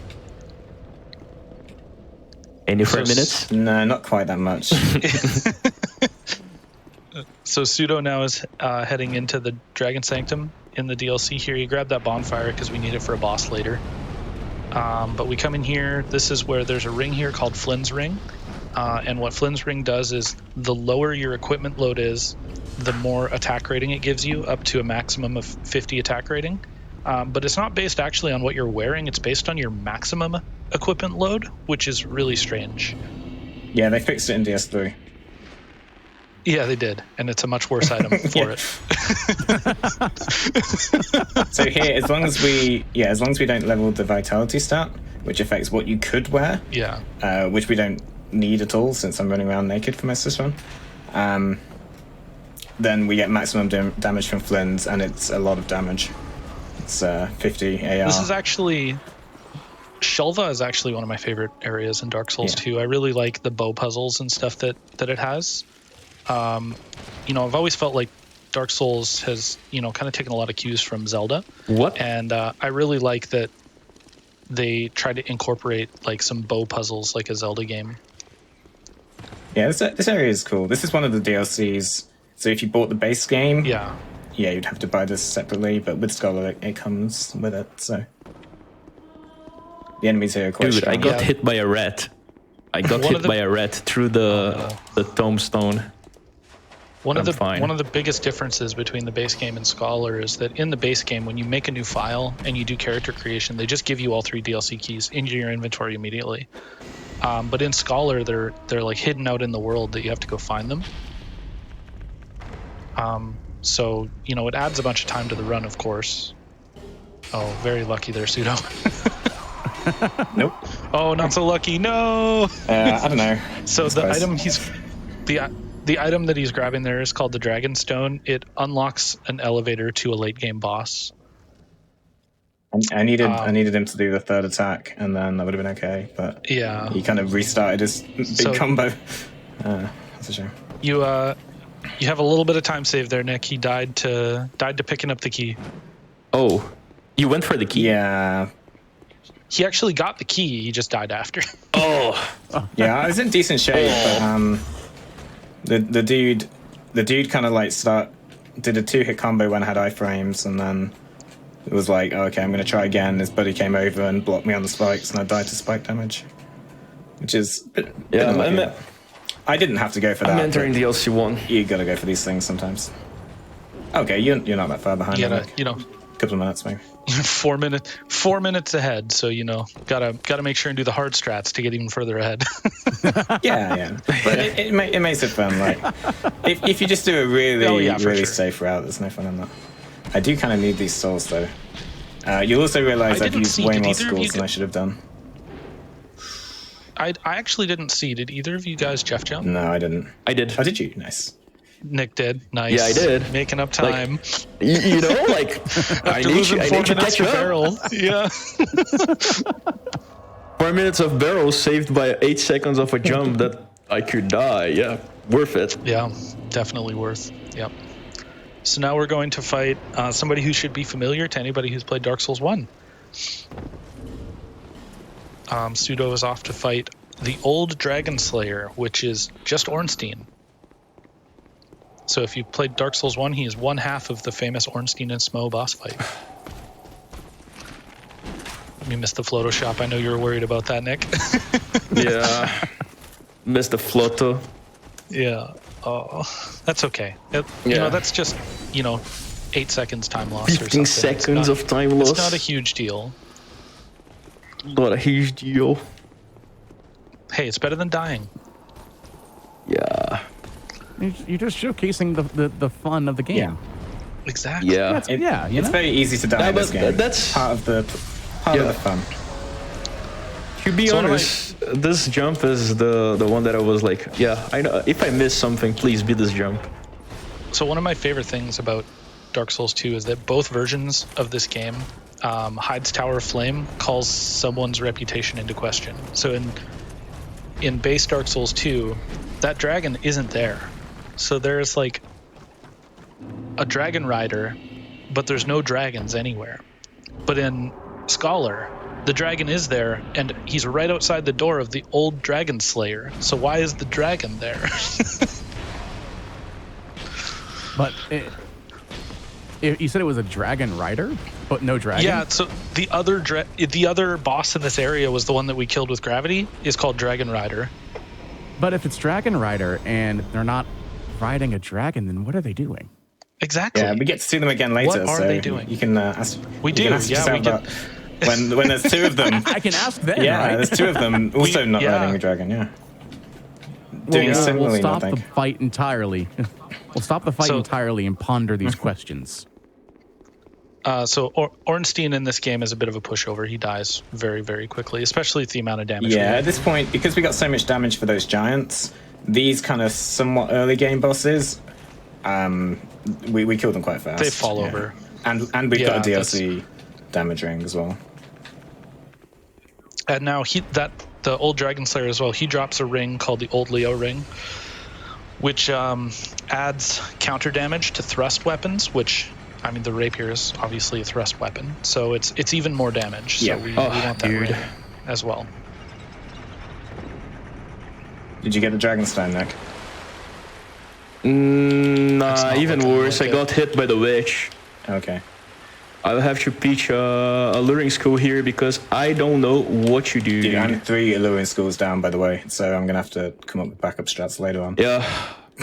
any for So minutes. no, not quite that much. So Pseudo now is heading into the Dragon Sanctum in the DLC here. You grab that bonfire because we need it for a boss later. But we come in here. This is where there's a ring here called Flynn's Ring. And what Flynn's Ring does is the lower your equipment load is, the more attack rating it gives you, up to a maximum of 50 attack rating. But it's not based actually on what you're wearing. It's based on your maximum equipment load, which is really strange. Yeah, they fixed it in DS3. Yeah, they did. And it's a much worse item for it. So here, as long as we don't level the vitality stat, which affects what you could wear, Yeah. which we don't need at all since I'm running around naked for most of this one, then we get maximum damage from Flynn's, and it's a lot of damage. It's 50 AR. This is actually... Shelva is actually one of my favorite areas in Dark Souls Yeah. 2. I really like the bow puzzles and stuff that it has. I've always felt like Dark Souls has, kind of taken a lot of cues from Zelda. What? And I really like that they try to incorporate like some bow puzzles like a Zelda game. Yeah, this area is cool. This is one of the DLCs. So if you bought the base game, Yeah. you'd have to buy this separately, but with Scholar it comes with it. So the enemies here are quite Dude, I strong. got Yeah. hit by a rat. I got hit by a rat through the tombstone. One of the biggest differences between the base game and Scholar is that in the base game, when you make a new file and you do character creation, they just give you all 3 DLC keys into your inventory immediately. But in Scholar, they're like hidden out in the world that you have to go find them. So it adds a bunch of time to the run, of course. Oh, very lucky there, Pseudo. Nope. Oh, not so lucky. No. I don't know. So the item that he's grabbing there is called the Dragon Stone. It unlocks an elevator to a late game boss. I needed him to do the 3rd attack, and then that would have been okay. But yeah, he kind of restarted his big combo. That's a shame. You have a little bit of time save there, Nick. He died to picking up the key. Oh, you went for the key? Yeah. He actually got the key. He just died after. Oh. Yeah, I was in decent shape, but the dude kind of like did a 2-hit combo when I had iframes, and then it was like, oh, okay, I'm going to try again. His buddy came over and blocked me on the spikes, and I died to spike damage, which is I didn't have to go for that. I'm entering DLC 1. You got to go for these things sometimes. Okay, you're not that far behind. Yeah, couple of minutes maybe. 4 minutes ahead, so gotta make sure and do the hard strats to get even further ahead. yeah, but it makes it fun. Like if you just do a really safe route, there's no fun in that. I do kind of need these souls though. You'll also realize I've used way more schools than I should have done. I actually didn't see. Did either of you guys Jeff jump? No, I didn't. I did. Oh, did you? Nice. Nick did. Nice. Yeah, I did. Making up time. I need to catch up. Barrel. Yeah. 4 minutes of barrel saved by 8 seconds of a jump that I could die. Yeah, worth it. Yeah, definitely worth. Yep. So now we're going to fight somebody who should be familiar to anybody who's played Dark Souls 1. Pseudo is off to fight the old Dragon Slayer, which is just Ornstein. So if you played Dark Souls 1, he is one half of the famous Ornstein and Smo boss fight. You missed the Photoshop. I know you were worried about that, Nick. Yeah. Missed the Floto. Yeah. Oh, that's okay. That's just, 8 seconds time loss or something. 15 seconds of time loss. It's not a huge deal. Not a huge deal. Hey, it's better than dying. Yeah. You're just showcasing the fun of the game. Yeah. Exactly. Yeah. It's very easy to die in this game. That's part of the fun. To be honest, this jump is the one that I was like, yeah, I know. If I miss something, please be this jump. So one of my favorite things about Dark Souls 2 is that both versions of this game, Hyde's Tower of Flame calls someone's reputation into question. So in base Dark Souls 2, that dragon isn't there. So there's like a dragon rider, but there's no dragons anywhere. But in Scholar, the dragon is there, and he's right outside the door of the old Dragon Slayer. So why is the dragon there? But you said it was a dragon rider, but no dragon? Yeah, so the other boss in this area was the one that we killed with gravity, is called Dragon Rider. But if it's Dragon Rider and they're not riding a dragon, then what are they doing? Exactly. Yeah, we get to see them again later. What are so they doing? You can ask. We do. Yeah, we get. When there's 2 of them. I can ask them. Yeah, right? there's 2 of them also not riding a dragon. Yeah. Doing similarly. We'll stop the fight entirely. We'll stop the fight entirely and ponder these questions. So Ornstein in this game is a bit of a pushover. He dies very, very quickly, especially with the amount of damage. Yeah, at this point, because we got so much damage for those giants, these kind of somewhat early game bosses, we killed them quite fast. They fall over. And we've got a DLC damage ring as well. And now the old Dragon Slayer as well, he drops a ring called the Old Leo Ring, which adds counter damage to thrust weapons, which... I mean, the rapier is obviously a thrust weapon, so it's even more damage. So we want that ring as well. Did you get the Dragonstone, Nick? Nah, even worse. I got hit by the witch. Okay. I'll have to pitch a luring school here because I don't know what you do. Dude, I'm 3 alluring schools down, by the way, so I'm gonna have to come up with backup strats later on. Yeah,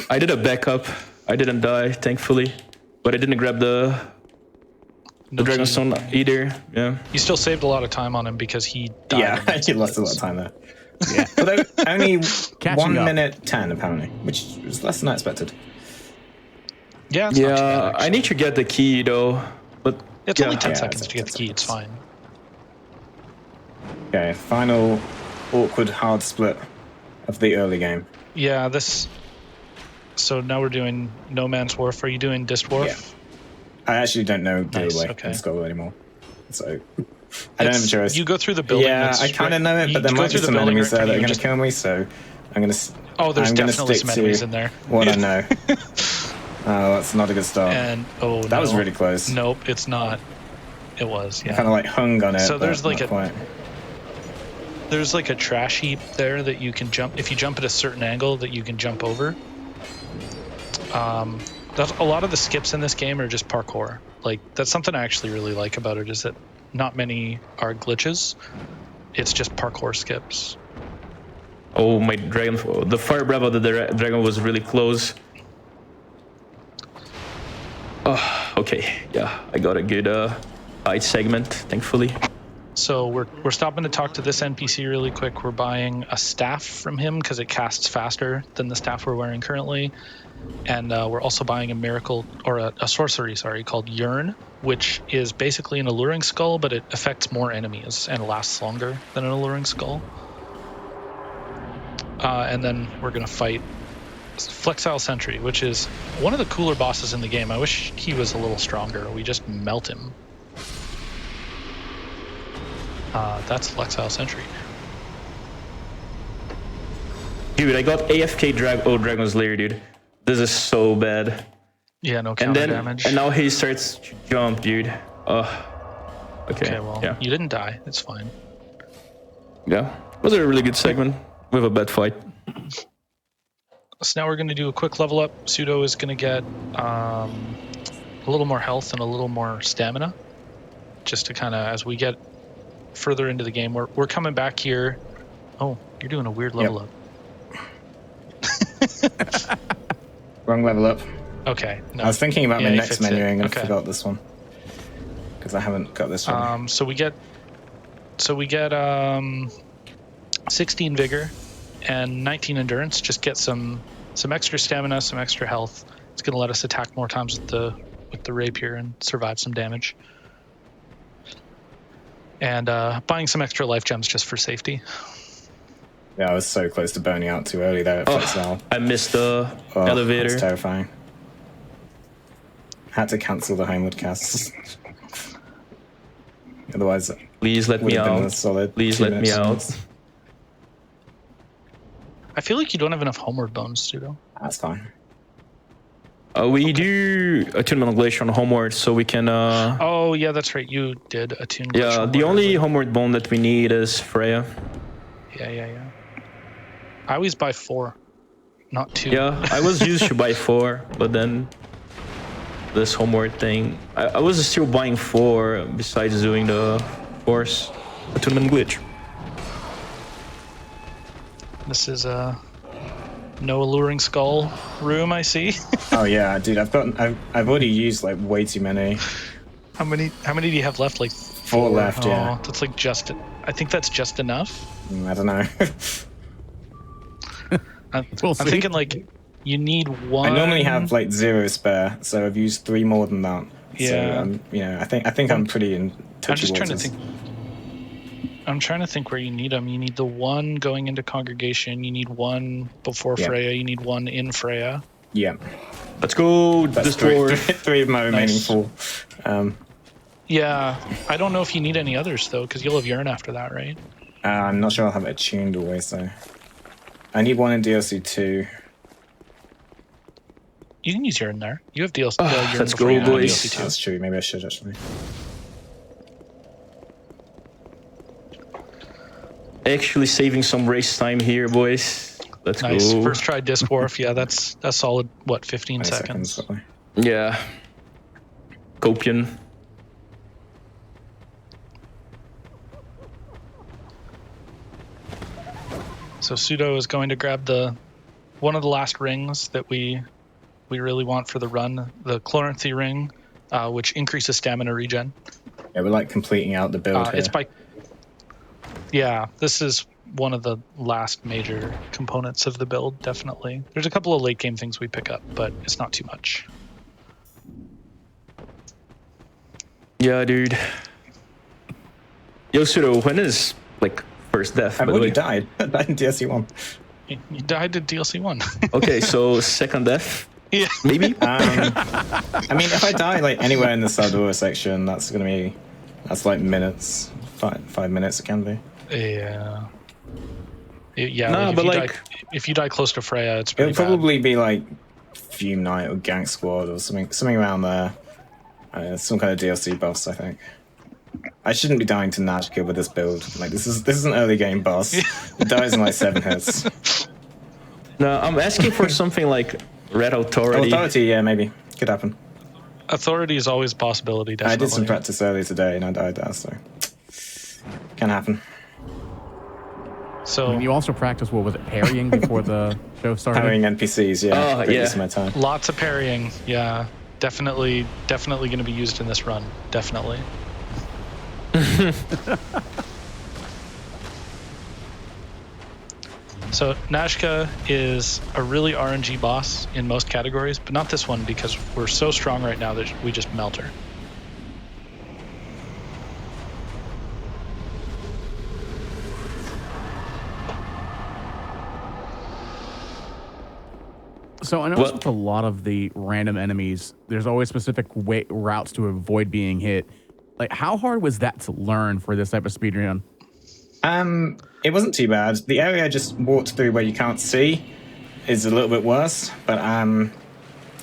I did a backup. I didn't die, thankfully, but I didn't grab the Dragonstone either. Yeah. You still saved a lot of time on him because he died. Yeah, I actually lost a lot of time there. Yeah, although only 1 minute 10 apparently, which was less than I expected. Yeah, it's not too bad, I need to get the key though, but it's only 10 seconds to get the key. 10 It's seconds. fine. Okay, final awkward hard split of the early game. Yeah, this. So now we're doing No Man's Wharf. Are you doing Distwharf? Yeah. I actually don't know the Nice, way okay. in Skull anymore, so I don't have a choice. You go through the building. Yeah, that's I kind of right- know it, you but there go might be through the some building enemies right there that are in going front to of kill me, so I'm going to. Oh, there's I'm gonna definitely stick some enemies to in there. what I know. Oh, that's not a good start. And That was really close. Nope, it's not. It was. Yeah. Kind of like hung on it. So there's but like not quite. There's like a trash heap there that you can jump. If you jump at a certain angle, that you can jump over. That's a lot of the skips in this game are just parkour. Like that's something I actually really like about it is that not many are glitches. It's just parkour skips. oh, my dragon, the fire breath of the dragon was really close. Oh, okay, yeah, I got a good fight segment, thankfully. So we're stopping to talk to this NPC really quick. We're buying a staff from him because it casts faster than the staff we're wearing currently. And we're also buying a miracle or a sorcery, called Yearn, which is basically an alluring skull, but it affects more enemies and lasts longer than an alluring skull. And then we're gonna fight Flexile Sentry, which is one of the cooler bosses in the game. I wish he was a little stronger. We just melt him. That's Flexile Sentry. Dude, I got AFK Dragon's Lair, dude. This is so bad. Yeah, no And counter then, damage. and now he starts to jump, dude. Okay. Okay, well, yeah. you didn't die. It's fine. Yeah. It was a really good segment with a bad fight. So now we're going to do a quick level up. Pseudo is going to get a little more health and a little more stamina. Just to kind of, as we get further into the game, we're coming back here. Oh, you're doing a weird level up. Wrong level up. Okay. No. I was thinking about my you next fixed it. menuing and Okay. forgot this one because I haven't got this one. So we get 16 vigor and 19 endurance. Just get some extra stamina, some extra health. It's going to let us attack more times with the rapier and survive some damage. And buying some extra life gems just for safety. Yeah, I was so close to burning out too early there at Flexile. I missed the Oh, elevator. that's terrifying. Had to cancel the homeward cast. Otherwise, it Please let would me have been a out. solid Please 2 let me minutes. out. I feel like you don't have enough homeward bones, Pseudo. That's fine. We do attunement glitch on homeward, so we can. Oh, yeah, that's right. You did attune glitch. Yeah, the only homeward bone that we need is Freya. Yeah. I always buy 4, not 2. Yeah, I was used to buy 4, but then this homeward thing, I was still buying 4 besides doing the force attunement glitch. This is no alluring skull room, I see. Oh yeah, dude, I've already used like way too many. How many do you have left? Like 4 left, yeah. Oh, that's like I think that's just enough. I don't know. We'll I'm see. thinking like you need 1. I normally have like 0 spare, so I've used 3 more than that. Yeah. So I think I'm pretty in touchy I'm just trying to waters. think. I'm trying to think where you need them. You need the 1 going into congregation. You need 1 before Yeah. Freya. You need 1 in Freya. Yeah, Let's go, that's destroy. three of my remaining Nice. 4. Yeah, I don't know if you need any others though, because you'll have Yearn after that, right? I'm not sure I'll have it tuned always though. I need 1 in DLC 2. You can use Yearn there. You have DLC. Yearn let's before go, you have boys. DLC 2. That's true. Maybe I should actually. Actually saving some race time here, boys. Let's Nice. go. First try Disc Dwarf. Yeah, that's solid. What, 15 20 seconds? probably. Yeah. Copian. So Pseudo is going to grab one of the last rings that we really want for the run, the Chloranthy ring, which increases stamina regen. Yeah, we're like completing out the build here. This is one of the last major components of the build, definitely. There's a couple of late game things we pick up, but it's not too much. Yeah, dude. Yo, Pseudo, when is like first death? I've already died. I died in DLC 1. You died in DLC 1. Okay, so second death? Yeah. Maybe? I mean, if I die like anywhere in the Saldora section, that's like minutes. 5 minutes it can be. Yeah. Yeah, Nah, if you die close to Freya, it's It'll pretty probably be like Fume Knight or Gang Squad or something around there. Some kind of DLC boss, I think. I shouldn't be dying to Najka with this build. Like this is an early game boss. It dies in like 7 hits. No, I'm asking for something like Red Authority. Authority, yeah, maybe. Could happen. Authority is always a possibility, definitely. I did some practice earlier today and I died there, so can happen. So Oh. You also practice, what was it, parrying before the show started? Parrying NPCs, yeah. Oh, Great yeah. use of my time. lots of parrying, yeah. Definitely going to be used in this run, definitely. So Nashka is a really RNG boss in most categories, but not this one because we're so strong right now that we just melt her. So I noticed with a lot of the random enemies, there's always specific routes to avoid being hit. Like, how hard was that to learn for this type of speedrun? It wasn't too bad. The area I just walked through where you can't see is a little bit worse, but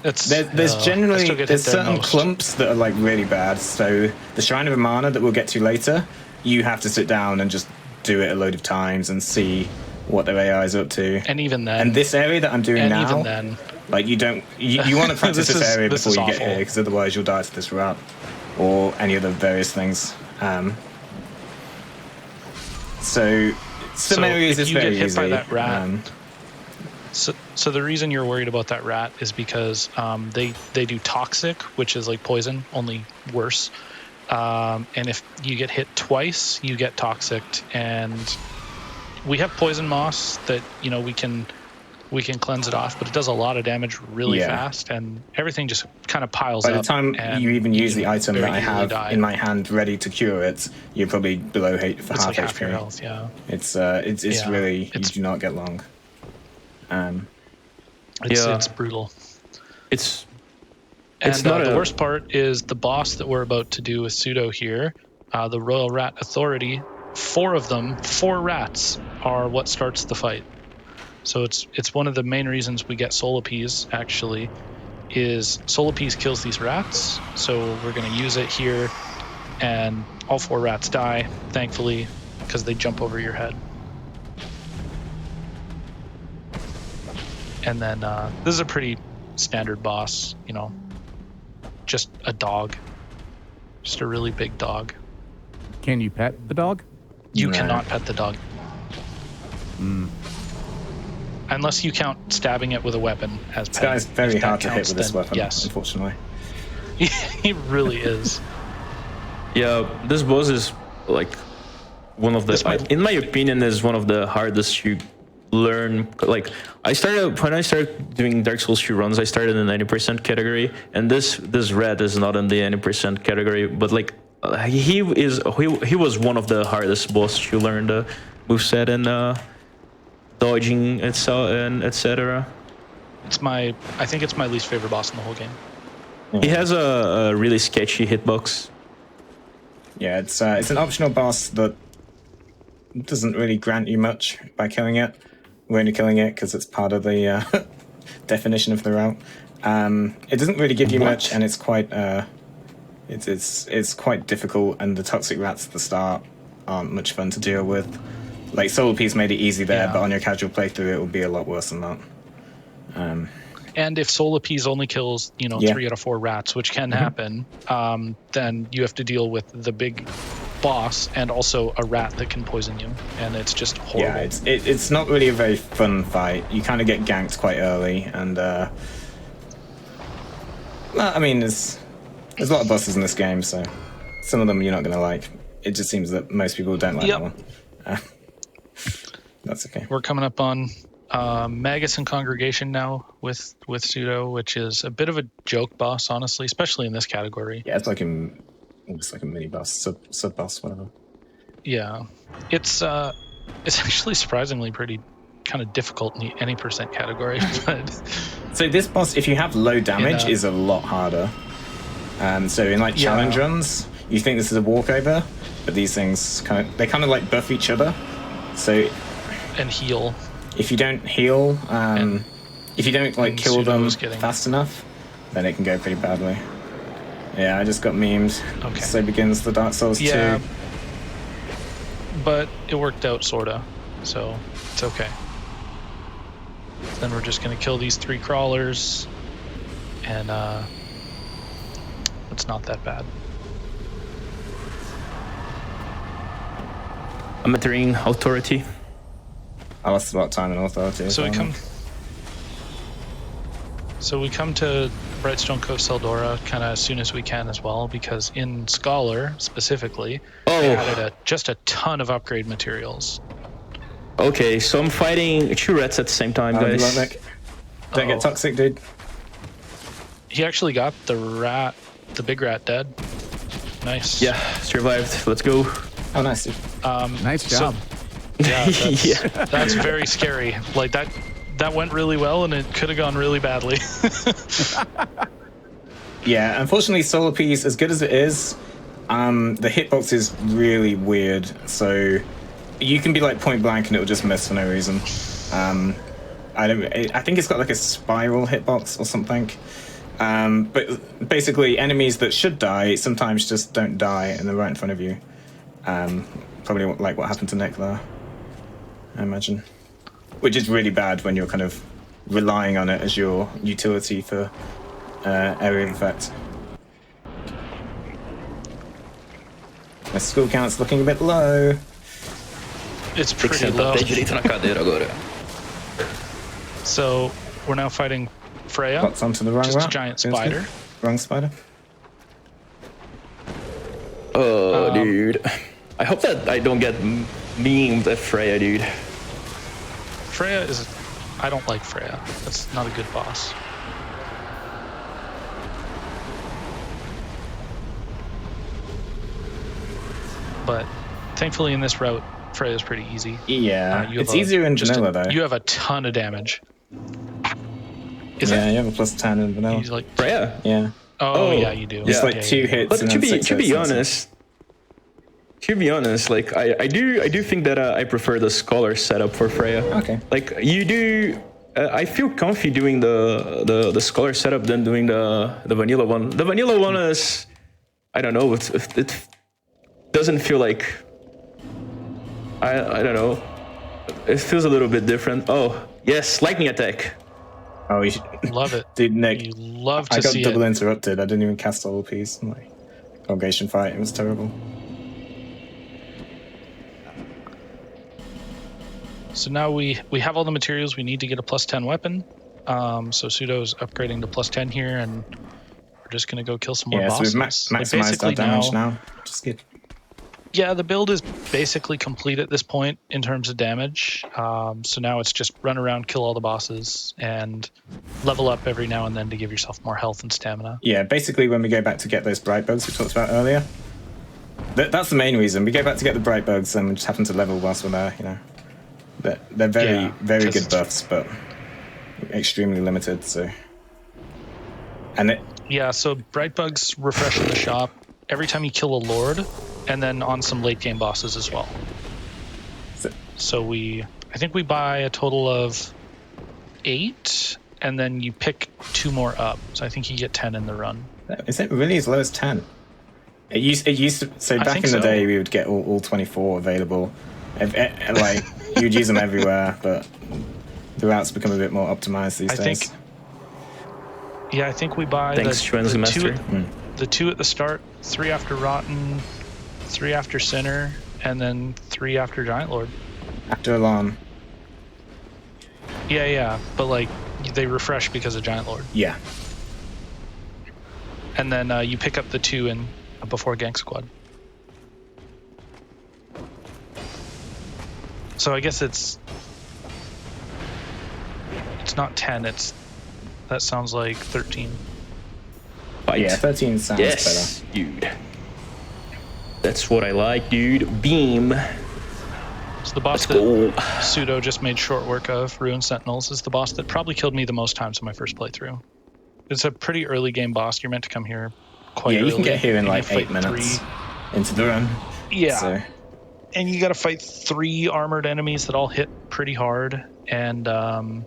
there's certain clumps that are like really bad. So the Shrine of Amana that we'll get to later, you have to sit down and just do it a load of times and see what their AI is up to. And even then, and this area that I'm doing now, even then, like you want to practice this area before you get here, because otherwise you'll die to this route or any of the various things. So some areas is very easy. If you get hit by that rat, so the reason you're worried about that rat is because they do toxic, which is like poison, only worse. And if you get hit twice, you get toxic. And we have poison moss that we can cleanse it off, but it does a lot of damage really fast, and everything just kind of piles up. By the time you even use the item that I have in my hand ready to cure it, you're probably below half like half HP. your health, yeah. It's really you do not get long. It's brutal. The worst part is the boss that we're about to do with Pseudo here, the Royal Rat Authority. 4 rats are what starts the fight. So it's one of the main reasons we get Solapes, actually, is Solapes kills these rats. So we're going to use it here, and all 4 rats die, thankfully, because they jump over your head. And then this is a pretty standard boss, just a dog. Just a really big dog. Can you pet the dog? You cannot pet the dog. Unless you count stabbing it with a weapon as this guy's very hard to hit with this weapon, yes. Unfortunately. He really is. Yeah, this boss is like one of the, in my opinion, is one of the hardest to learn. Like when I started doing Dark Souls 2 runs, I started in the 90% category, and this red is not in the 90% category, but like he was one of the hardest boss to learn the moveset and dodging itself and etc. I think it's my least favorite boss in the whole game. He has a really sketchy hitbox. Yeah, it's an optional boss that doesn't really grant you much by killing it. We're only killing it because it's part of the definition of the route. It doesn't really give you much, and it's quite it's quite difficult. And the toxic rats at the start aren't much fun to deal with. Like Solapes made it easy there, but on your casual playthrough, it will be a lot worse than that. And if Solapes only kills 3 out of 4 rats, which can happen, then you have to deal with the big boss and also a rat that can poison you, and it's just horrible. Yeah, it's not really a very fun fight. You kind of get ganked quite early, and well, I mean, there's a lot of bosses in this game, so some of them you're not going to like. It just seems that most people don't like that one. That's okay. We're coming up on Magus and Congregation now with Pseudo, which is a bit of a joke boss, honestly, especially in this category. Yeah, it's like a mini boss, sub boss, whatever. Yeah, it's actually surprisingly pretty kind of difficult in any percent category. But so this boss, if you have low damage, is a lot harder. So in like challenge runs, you think this is a walkover, but these things kind of like buff each other. So and heal. If you don't heal, if you don't like kill them fast enough, then it can go pretty badly. Yeah, I just got memed. Okay. So begins the Dark Souls 2. But it worked out sorta, so it's okay. Then we're just gonna kill these 3 crawlers, and it's not that bad. I'm entering Authority. I lost a lot of time in Authority. So we come to Brightstone Cove Seldora kind of as soon as we can as well, because in Scholar specifically, they added just a ton of upgrade materials. Okay, so I'm fighting 2 rats at the same time, guys. Don't get toxic, dude. He actually got the big rat dead. Nice. Yeah, survived. Let's go. Oh, nice, dude. Nice job. That's very scary. Like that went really well, and it could have gone really badly. Yeah, unfortunately, Solar Piece, as good as it is, the hitbox is really weird. So you can be like point blank, and it'll just miss for no reason. I think it's got like a spiral hitbox or something. But basically, enemies that should die sometimes just don't die, and they're right in front of you. Probably like what happened to Nick there, I imagine. Which is really bad when you're kind of relying on it as your utility for area of effect. My skill count's looking a bit low. It's pretty low. So we're now fighting Freya. Bots onto the wrong just route. a giant spider. Wrong spider. Oh, dude. I hope that I don't get memed at Freya, dude. Freya is... I don't like Freya. That's not a good boss. But thankfully in this route, Freya's pretty easy. Yeah, it's easier in vanilla though. You have a ton of damage. You have a plus 10 in vanilla. He's like Freya? Yeah. Oh, yeah, you do. It's like 2 hits. But and to then be honest, like I do think that I prefer the Scholar setup for Freya. Okay. Like you do, I feel comfy doing the Scholar setup than doing the vanilla one. The vanilla one is, I don't know, it doesn't feel like, I don't know, it feels a little bit different. Oh yes, lightning attack. Oh, you should love it, dude. Nick, you love to see I got double interrupted. I didn't even cast the whole piece. Like congregation fight, it was terrible. So now we have all the materials we need to get a plus 10 weapon. So Pseudo's upgrading to plus 10 here, and we're just gonna go kill some more bosses. So we've maximized our damage now. Just good. Yeah, the build is basically complete at this point in terms of damage. So now it's just run around, kill all the bosses, and level up every now and then to give yourself more health and stamina. Yeah, basically when we go back to get those bright bugs we talked about earlier, that's the main reason. We go back to get the bright bugs and we just happen to level whilst we're there, you know. They're very good buffs, but extremely limited, so... Yeah, so bright bugs refresh in the shop every time you kill a lord, and then on some late game bosses as well. So I think we buy a total of 8, and then you pick 2 more up. So I think you get 10 in the run. Is it really as low as 10? It used to. So back in the day, we would get all 24 available. Like you'd use them everywhere, but the routes become a bit more optimized these days. I think we buy the 2 at the start, 3 after Rotten, 3 after Sinner, and then 3 after Giant Lord. After alarm. Yeah, but like they refresh because of Giant Lord, Yeah. and then you pick up the 2 in before Gang Squad. So I guess it's not 10. That sounds like 13. Fight. Yeah, 13 sounds Yes, better. dude. That's what I like, dude. Beam. So the boss Let's go. that Pseudo just made short work of, Ruin Sentinels, is the boss that probably killed me the most times in my first playthrough. It's a pretty early game boss. You're meant to come here quite early. Yeah, you can get here in and you like 8 fight minutes into the run. Yeah. So. And you got to fight 3 armored enemies that all hit pretty hard. And I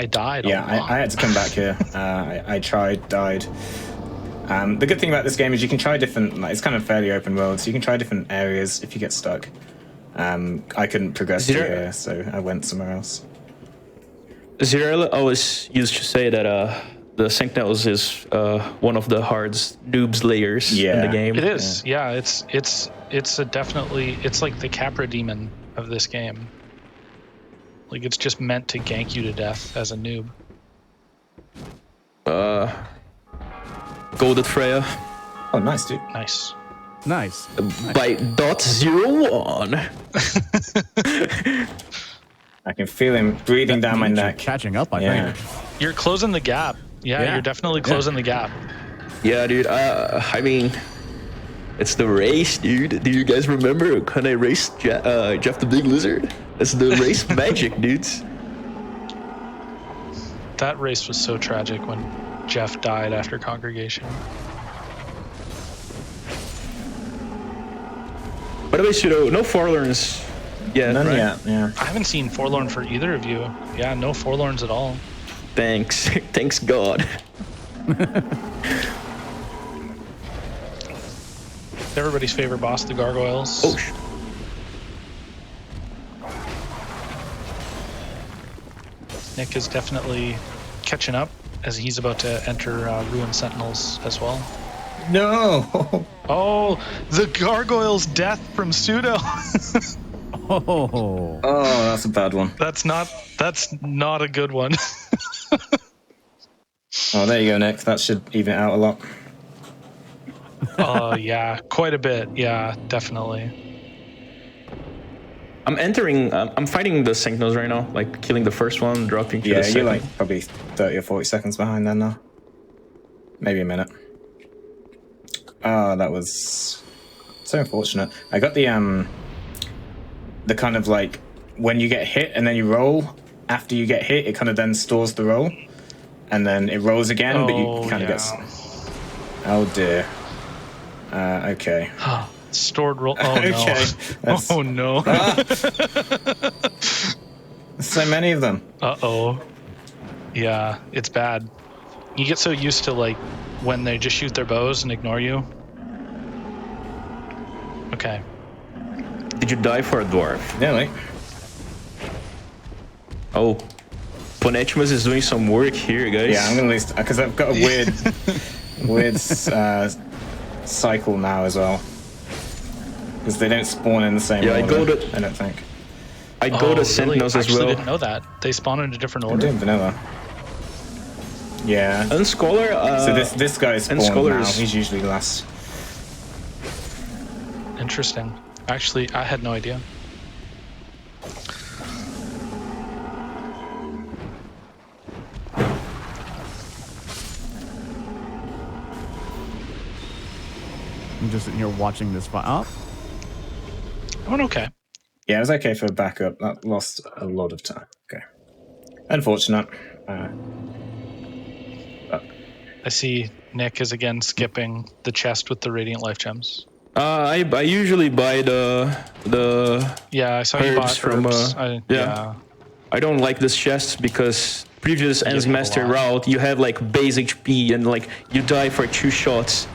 died a lot. I had to come back here. I tried, died. The good thing about this game is you can try different, like, it's kind of fairly open world, so you can try different areas if you get stuck. I couldn't progress through here, so I went somewhere else. Zero always used to say that the Sentinels is one of the hardest noobs layers in the game. It is. Yeah, it's a definitely, it's like the Capra demon of this game. Like, it's just meant to gank you to death as a noob. Golded Freya Oh, nice, dude. Nice. Nice. by .01. I can feel him breathing down my neck. Catching up, I Yeah. think. You're closing the gap. Yeah, you're definitely closing the gap. Yeah, dude. I mean, it's the race, dude. Do you guys remember when I raced Jeff the Big Lizard? It's the race magic, dudes. That race was so tragic when Jeff died after Congregation. By the way, Pseudo, no Forlorns yet, None right? yet, yeah. I haven't seen Forlorn for either of you. Yeah, no Forlorns at all. Thanks. Thanks God. Everybody's favorite boss, the Gargoyles. Oh, Nick is definitely catching up as he's about to enter Ruin Sentinels as well. No! Oh, the Gargoyle's death from Pseudo. Oh. Oh, that's a bad one. That's not a good one. Oh, there you go, Nick. That should even it out a lot. Oh, yeah, quite a bit. Yeah, definitely. I'm fighting the Sentinels right now, like killing the first one, dropping to Yeah, the second. you're like probably 30 or 40 seconds behind then now. Maybe a minute. Oh, that was so unfortunate. I got the kind of like when you get hit and then you roll, after you get hit, it kind of then stores the roll. And then it rolls again, but you kind of get... Oh, dear. Okay. Stored roll. Oh, no. Okay. That's- Oh, no. So many of them. Uh-oh. Yeah, it's bad. You get so used to, like, when they just shoot their bows and ignore you. Okay. Did you die for a dwarf? Nearly. Oh, Ponetimus is doing some work here, guys. Yeah, I'm gonna lose because I've got a weird cycle now as well. Because they don't spawn in the same Yeah, order. I don't think. I go to Sentinels I as actually well. didn't know that. They spawn in a different I'm order. doing vanilla. Yeah. And Scholar. So this guy spawned Scholar now. is- He's usually last. Interesting. Actually, I had no idea. I'm just sitting here watching this fight. Oh, I went okay. Yeah, it was okay for backup. That lost a lot of time. Okay. Unfortunate. I see Nick is again skipping the chest with the Radiant Life Gems. I usually buy the Yeah, I saw you bought herbs from herbs. yeah. I don't like this chest because previous Ends you a Master lot. route you have like base HP and like you die for 2 shots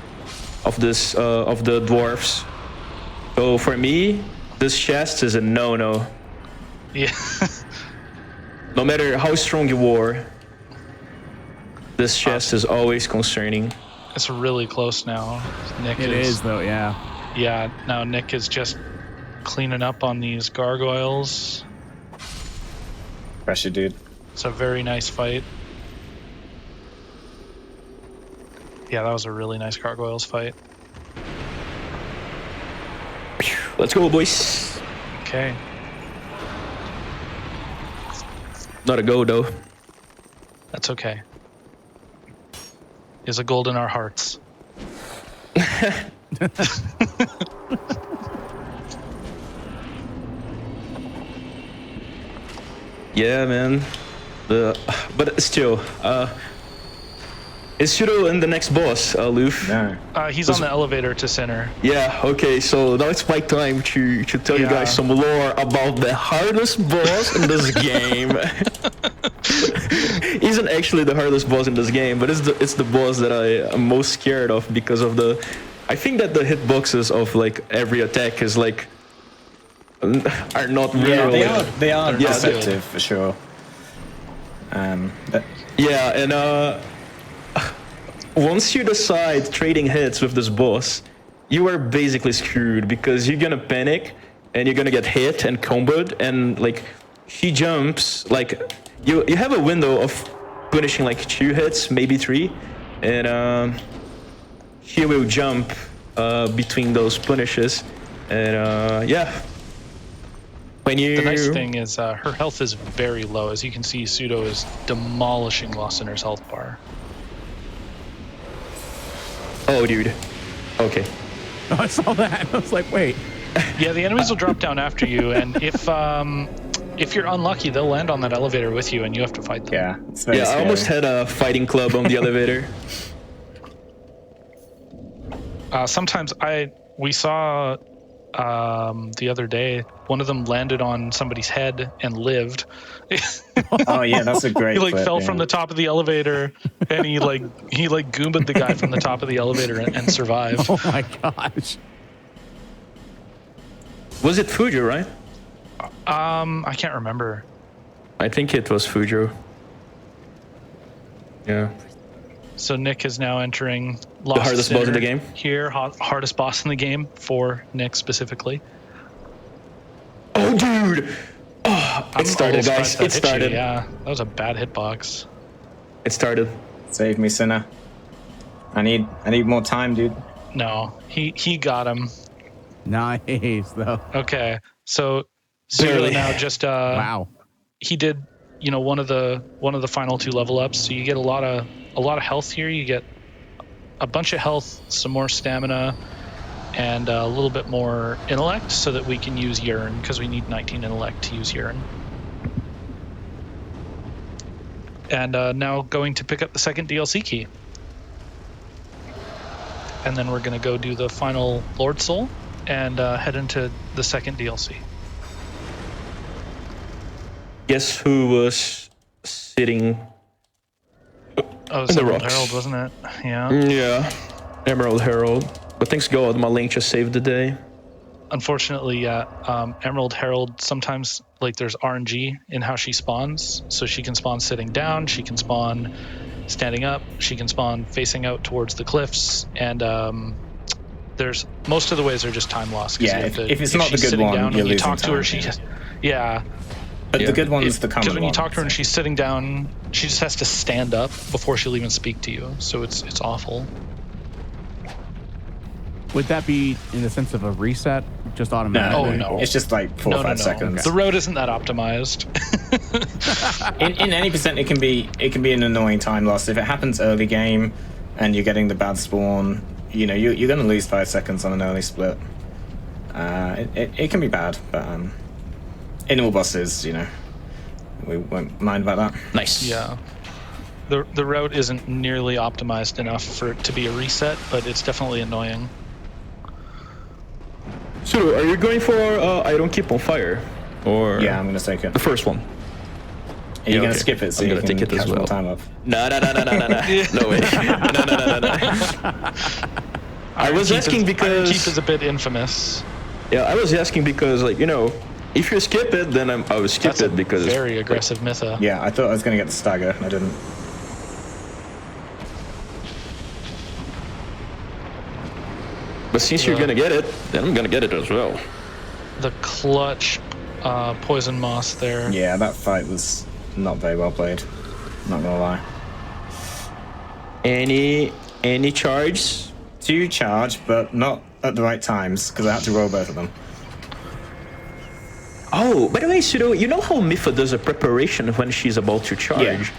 of this of the dwarfs. So for me, this chest is a no-no. Yeah. No matter how strong you are, this chest is always concerning. It's really close now. Nick It is though, yeah. Yeah, now Nick is just cleaning up on these gargoyles. Pressure, dude. It's a very nice fight. Yeah, that was a really nice gargoyles fight. Let's go, boys. Okay. Not a go though. That's okay. Is a gold in our hearts. Yeah, man. But still, is Shiro in the next boss, Luf? No. He's on the elevator to center. Yeah, okay, so now it's my time to tell you guys some lore about the hardest boss in this game. Isn't actually the hardest boss in this game, but it's the boss that I am most scared of because of I think that the hitboxes of like every attack is like are not real. Yeah, they are They're not deceptive for sure. Yeah, and once you decide trading hits with this boss, you are basically screwed because you're gonna panic and you're gonna get hit and comboed, and like she jumps like you have a window of punishing like 2 hits, maybe 3, and she will jump between those punishes, and yeah. When you... The nice thing is her health is very low. As you can see, Pseudo is demolishing Lost-Center's health bar. Oh, dude. Okay. Oh, I saw that. I was like, wait. Yeah, the enemies will drop down after you, and if you're unlucky, they'll land on that elevator with you, and you have to fight them. Yeah, it's very Yeah, scary. I almost had a fighting club on the elevator. Sometimes we saw the other day, one of them landed on somebody's head and lived. Oh yeah, that's a great. He like clip, fell yeah. from the top of the elevator, and he goomba'd the guy from the top of the elevator and survived. Oh my gosh. Was it Fujo, right? I can't remember. I think it was Fujo. Yeah. So Nick is now entering The hardest boss in the game? Here, hardest boss in the game for Nick specifically. Oh, dude! Oh, it started, guys. It started. Yeah, that was a bad hitbox. It started. Save me, Sinner. I need more time, dude. No, he got him. Nice though. Okay, so Pseudo Barely. now just Wow. he did one of the final 2 level ups, so you get a lot of health here. You get a bunch of health, some more stamina, and a little bit more intellect, so that we can use Urine, because we need 19 intellect to use Urine. And now going to pick up the second DLC key, and then we're going to go do the final Lord Soul and head into the second DLC. Guess who was sitting... Oh, it was the Emerald rocks. Herald, wasn't it? Yeah. Yeah. Emerald Herald. But thanks God, my link just saved the day. Unfortunately, yeah, Emerald Herald, sometimes like there's RNG in how she spawns. So she can spawn sitting down, she can spawn standing up, she can spawn facing out towards the cliffs, and there's most of the ways are just time loss. 'Cause Yeah, you have if it's if not the she's good sitting one, down you're and you losing talk to her, time, she yeah. But yeah. the good one's the common Because when you one, talk to her and so. she's sitting down, she just has to stand up before she'll even speak to you. So it's awful. Would that be in the sense of a reset, just automatically? Oh, no. It's just like 4 or 5 seconds. The road isn't that optimized. In any percent, it can be an annoying time loss if it happens early game, and you're getting the bad spawn. You know, you're going to lose 5 seconds on an early split. It can be bad, but in all bosses, you know, we won't mind about that. Nice. Yeah. The route isn't nearly optimized enough for it to be a reset, but it's definitely annoying. So, are you going for I Don't Keep on Fire? Or Yeah, I'm going to take it. the first one? Are you going okay. to skip it so I'm you gonna can take it as catch more well. time up? No. No way. No. I was asking Keep because... is a bit infamous. Yeah, I was asking because, like, you know, if you skip it, then I would skip That's a it because... very aggressive Mytha. Yeah, I thought I was going to get the stagger, and I didn't. But since you're gonna get it, then I'm gonna get it as well. The clutch poison moss there. Yeah, that fight was not very well played. Not gonna lie. Any charge? 2 charge, but not at the right times because I had to roll both of them. Oh, by the way, Pseudo, you know how Mifa does a preparation when she's about to charge?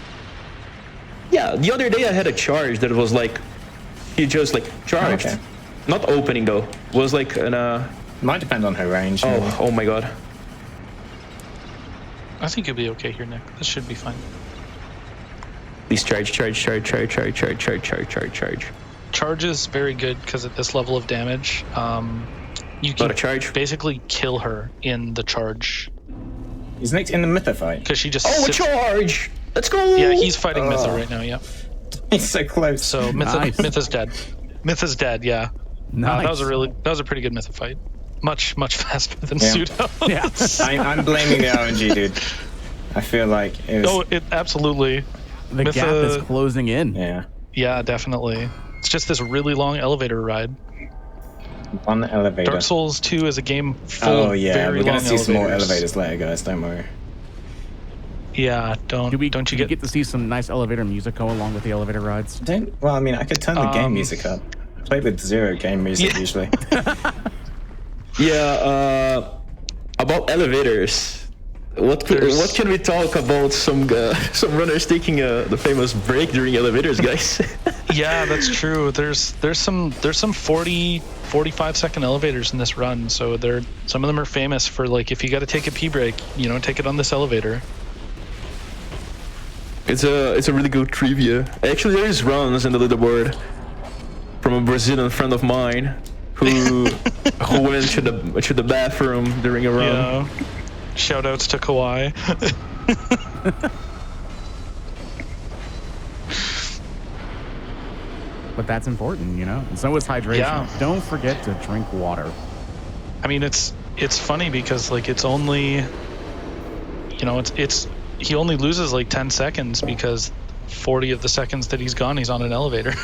Yeah, the other day I had a charge that was like, he just like charged. Okay. Not opening though. Was like an Might depend on her range. maybe. oh my god. I think you'll be okay here, Nick. This should be fine. Please charge. Charge is very good because at this level of damage, you Not a can charge. basically kill her in the charge Is Nick in the Mytho fight? because she just Oh, a sits. charge! Let's go! Yeah, he's fighting Mytha right now. Yeah. He's so close. So Mytha, Nice. Mytha's dead. Mytha's dead. Yeah. Nice. That was a pretty good Mytha fight. Much faster than Yeah. Pseudo. Yeah. I'm blaming the RNG, dude. I feel like it was. Oh, it absolutely. The Mytha- gap is closing in. Yeah. Yeah, definitely. It's just this really long elevator ride. One elevator. Dark Souls 2 is a game full Oh of yeah, very we're gonna long see some more elevators. elevators later, guys. Don't worry. Yeah, don't you Do we get to see some nice elevator music go along with the elevator rides? Well, I mean, I could turn the game music up. I play with 0 game music Yeah. usually. Yeah, about elevators. What can we talk about some runners taking the famous break during elevators, guys? Yeah, that's true. There's some 45 second elevators in this run, so some of them are famous for like if you got to take a pee break, take it on this elevator. It's a really good trivia. Actually, there is runs in the leaderboard from a Brazilian friend of mine who went to the bathroom during a run. Yeah. Shout outs to Kawhi. But that's important, And so is hydration. Yeah. Don't forget to drink water. I mean, it's funny because like it's only, it's he only loses like 10 seconds because 40 of the seconds that he's gone, he's on an elevator.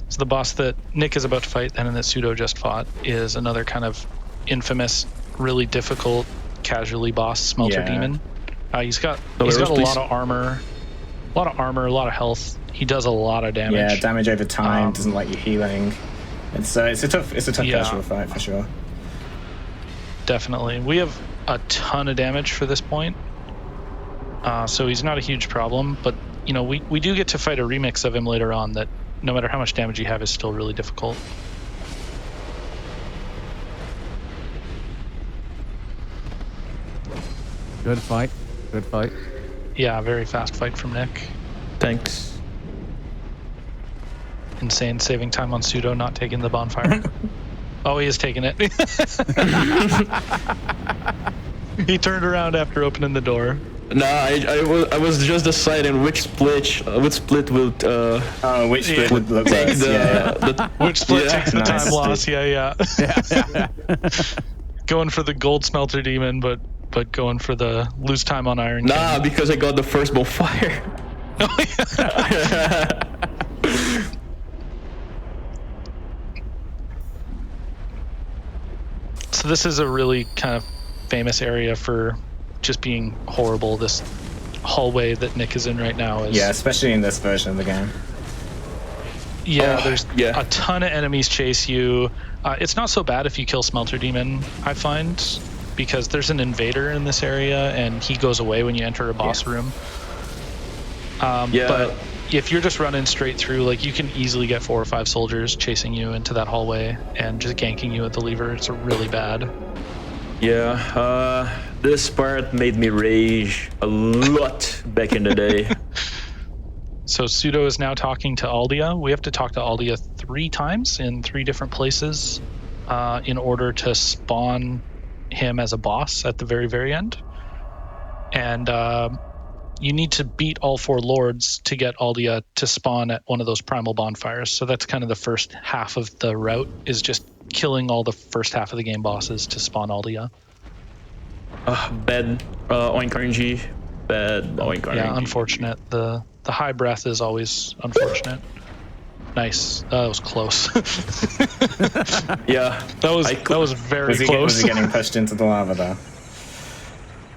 So the boss that Nick is about to fight and that Pseudo just fought is another kind of infamous, really difficult, casually boss Smelter Yeah. Demon. He's got Arrows, a please. lot of armor, a lot of health. He does a lot of damage. Yeah, damage over time, doesn't like you healing. It's a tough Yeah. casual fight for sure. Definitely. We have a ton of damage for this point. So he's not a huge problem, but we do get to fight a remix of him later on that no matter how much damage you have is still really difficult. Good fight. Good fight. Yeah, very fast fight from Nick. Thanks. Insane saving time on Pseudo not taking the bonfire. Oh, he is taking it. He turned around after opening the door. Nah, I was just deciding which split will Oh, which split would look take worse? Yeah. Which split Yeah. takes the Nice. time loss. Yeah. Going for the gold smelter demon, but going for the lose time on Iron King. Nah, because I got the first bonfire. So this is a really kind of famous area for just being horrible. This hallway that Nick is in right now is Yeah, especially in this version of the game. there's a ton of enemies chase you. It's not so bad if you kill Smelter Demon, I find, because there's an invader in this area and he goes away when you enter a boss room. But if you're just running straight through, like you can easily get 4 or 5 soldiers chasing you into that hallway and just ganking you at the lever. It's really bad. Yeah, this part made me rage a lot back in the day. So Pseudo is now talking to Aldia. We have to talk to Aldia 3 times in 3 different places in order to spawn him as a boss at the very, very end. And you need to beat all 4 lords to get Aldia to spawn at one of those primal bonfires. So that's kind of the first half of the route, is just killing all the first half of the game bosses to spawn Aldia. Bad Oink RNG. Bad Oink RNG. Yeah, unfortunate. The high breath is always unfortunate. Nice. That was close. Yeah. That was very close. Was he getting pushed into the lava there?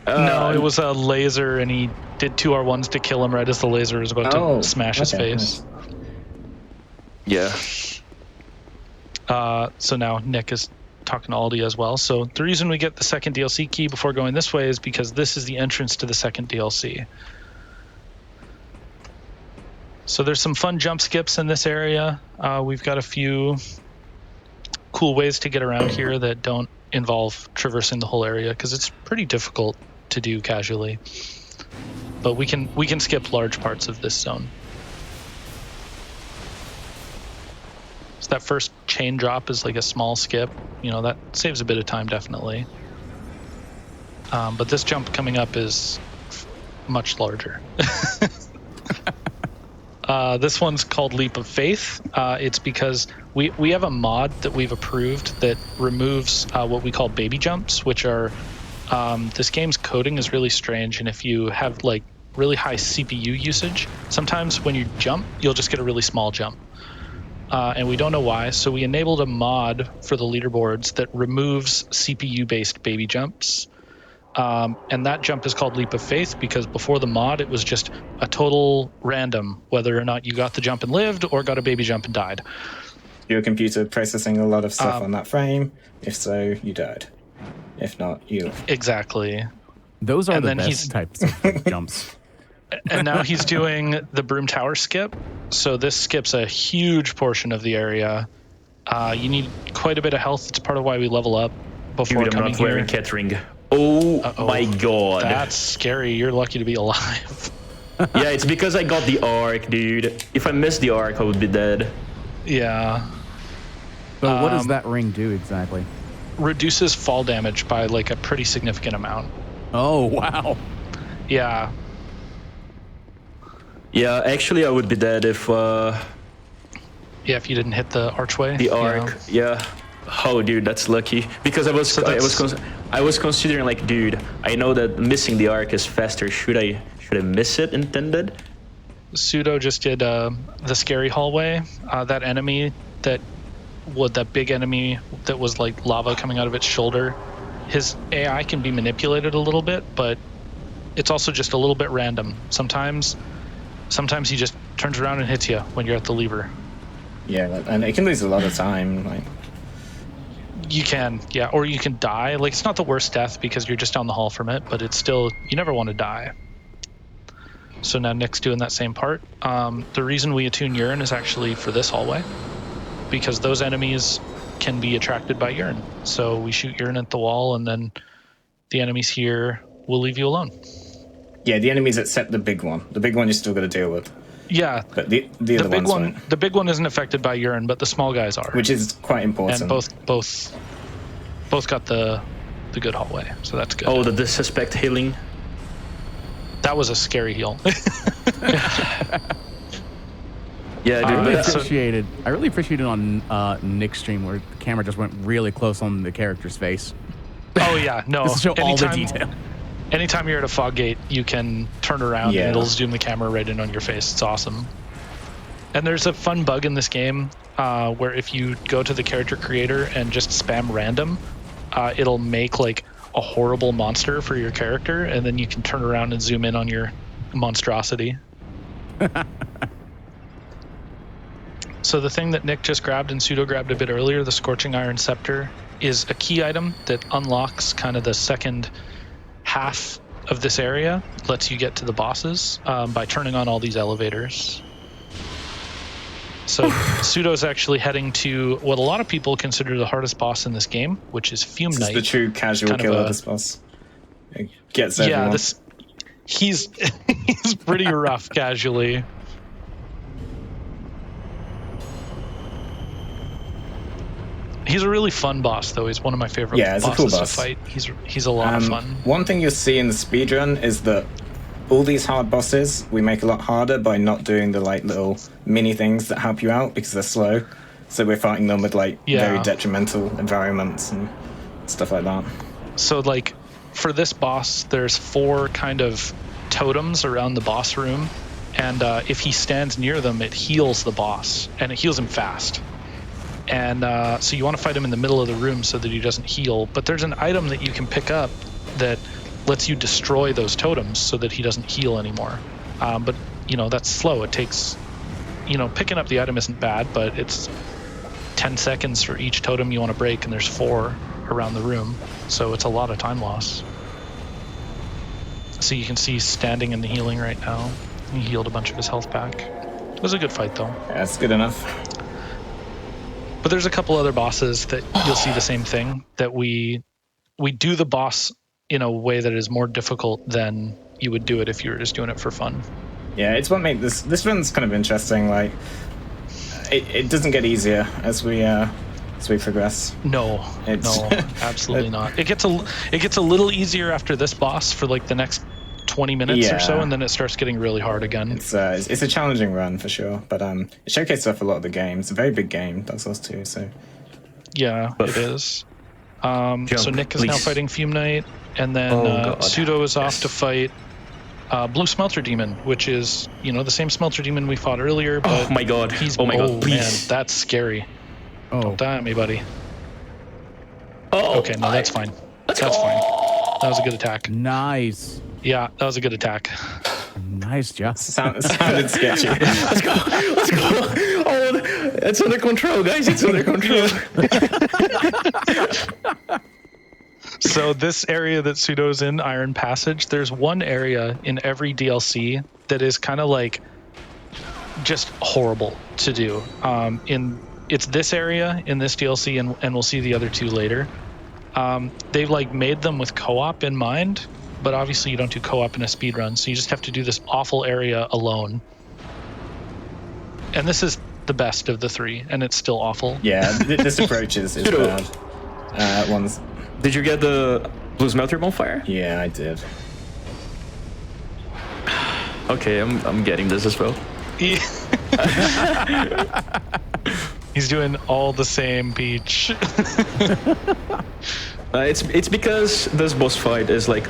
No, it was a laser, and he did 2 R1s to kill him right as the laser was about to smash his face. Nice. Yeah. So now Nick is talking to Aldi as well. So the reason we get the second DLC key before going this way is because this is the entrance to the second DLC. So there's some fun jump skips in this area. We've got a few cool ways to get around here that don't involve traversing the whole area, because it's pretty difficult to do casually. But we can skip large parts of this zone. So that first chain drop is like a small skip. You know, that saves a bit of time, definitely. But this jump coming up is much larger. This one's called Leap of Faith. It's because we have a mod that we've approved that removes what we call baby jumps, which are this game's coding is really strange, and if you have like really high CPU usage, sometimes when you jump, you'll just get a really small jump. And we don't know why, so we enabled a mod for the leaderboards that removes CPU-based baby jumps. And that jump is called Leap of Faith because before the mod, it was just a total random, whether or not you got the jump and lived or got a baby jump and died. Your computer processing a lot of stuff on that frame. If so, you died. If not, you lived. Exactly. Those are the best types of jumps. And now he's doing the Broom Tower skip. So this skips a huge portion of the area. You need quite a bit of health. It's part of why we level up before Dude, I'm coming not here. wearing cat ring. Oh my god. That's scary. You're lucky to be alive. Yeah, it's because I got the arc, dude. If I missed the arc, I would be dead. Yeah. So what does that ring do exactly? Reduces fall damage by like a pretty significant amount. Oh, wow. Yeah. Yeah, actually I would be dead if Yeah, if you didn't hit the archway. the arc. Yeah. Oh, dude, that's lucky. Because I was considering like, dude, I know that missing the arc is faster. Should I miss it intended? Pseudo just did the scary hallway. That enemy that big enemy that was like lava coming out of its shoulder. His AI can be manipulated a little bit, but it's also just a little bit random. Sometimes he just turns around and hits you when you're at the lever. Yeah, and it can lose a lot of time. Like, you can, yeah, or you can die. Like, it's not the worst death because you're just down the hall from it, but it's still, you never want to die. So now Nick's doing that same part. The reason we attune urine is actually for this hallway, because those enemies can be attracted by urine. So we shoot urine at the wall, and then the enemies here will leave you alone. yeah, the enemies except the big one. The big one you still got to deal with. Yeah, But the other big ones one, won't. the big one isn't affected by urine, but the small guys are. Which is quite important. And both got the good hallway, so that's good. Oh, the disrespect healing. That was a scary heal. Yeah, dude. I really appreciated on Nick's stream where the camera just went really close on the character's face. Oh yeah, no. Just to show all the detail. Anytime you're at a fog gate, you can turn around and it'll zoom the camera right in on your face. It's awesome. And there's a fun bug in this game where if you go to the character creator and just spam random, it'll make like a horrible monster for your character, and then you can turn around and zoom in on your monstrosity. So the thing that Nick just grabbed and Pseudo grabbed a bit earlier, the Scorching Iron Scepter, is a key item that unlocks kind of the second half of this area, lets you get to the bosses by turning on all these elevators. So Pseudo's actually heading to what a lot of people consider the hardest boss in this game, which is Fume This Knight. is the true casual killer, this boss. It gets everyone. Yeah, he's pretty rough casually. He's a really fun boss, though. He's one of my favorite it's bosses a cool boss. to fight. He's a lot of fun. One thing you'll see in the speedrun is that all these hard bosses we make a lot harder by not doing the like little mini things that help you out because they're slow. So we're fighting them with like very detrimental environments and stuff like that. So like for this boss, there's 4 kind of totems around the boss room, and if he stands near them, it heals the boss, and it heals him fast. And so you want to fight him in the middle of the room so that he doesn't heal. But there's an item that you can pick up that lets you destroy those totems so that he doesn't heal anymore. But, that's slow. It takes, picking up the item isn't bad, but it's 10 seconds for each totem you want to break, and there's 4 around the room. So it's a lot of time loss. So you can see he's standing in the healing right now. He healed a bunch of his health back. It was a good fight, though. Yeah, that's good enough. But there's a couple other bosses that you'll see the same thing, that we do the boss in a way that is more difficult than you would do it if you were just doing it for fun. Yeah, it's what made this run's kind of interesting. Like, it doesn't get easier as we progress. No, absolutely not. It gets a little easier after this boss for like the next 20 minutes or so, and then it starts getting really hard again. It's a challenging run for sure, but it showcases off a lot of the game. It's a very big game, Dark Souls 2, so... Yeah, it is. So Nick is now fighting Fume Knight, and then Pseudo is off to fight Blue Smelter Demon, which is, the same Smelter Demon we fought earlier, but oh my god, please. Man, that's scary. Oh. Don't die on me, buddy. Oh, okay, no, that's fine. That's fine. That was a good attack. Nice. Yeah, that was a good attack. Nice job. Sounded sketchy. Let's go. Oh, it's under control, guys. It's under control. So this area that Pseudo's in, Iron Passage, there's one area in every DLC that is kind of like just horrible to do. It's this area in this DLC, and we'll see the other 2 later. They've like made them with co-op in mind, but obviously you don't do co-op in a speedrun, so you just have to do this awful area alone. And this is the best of the 3, and it's still awful. Yeah, this approach is bad. Did you get the Blue Smelter bonfire? Yeah, I did. Okay, I'm getting this as well. He's doing all the same beach. It's because this boss fight is like,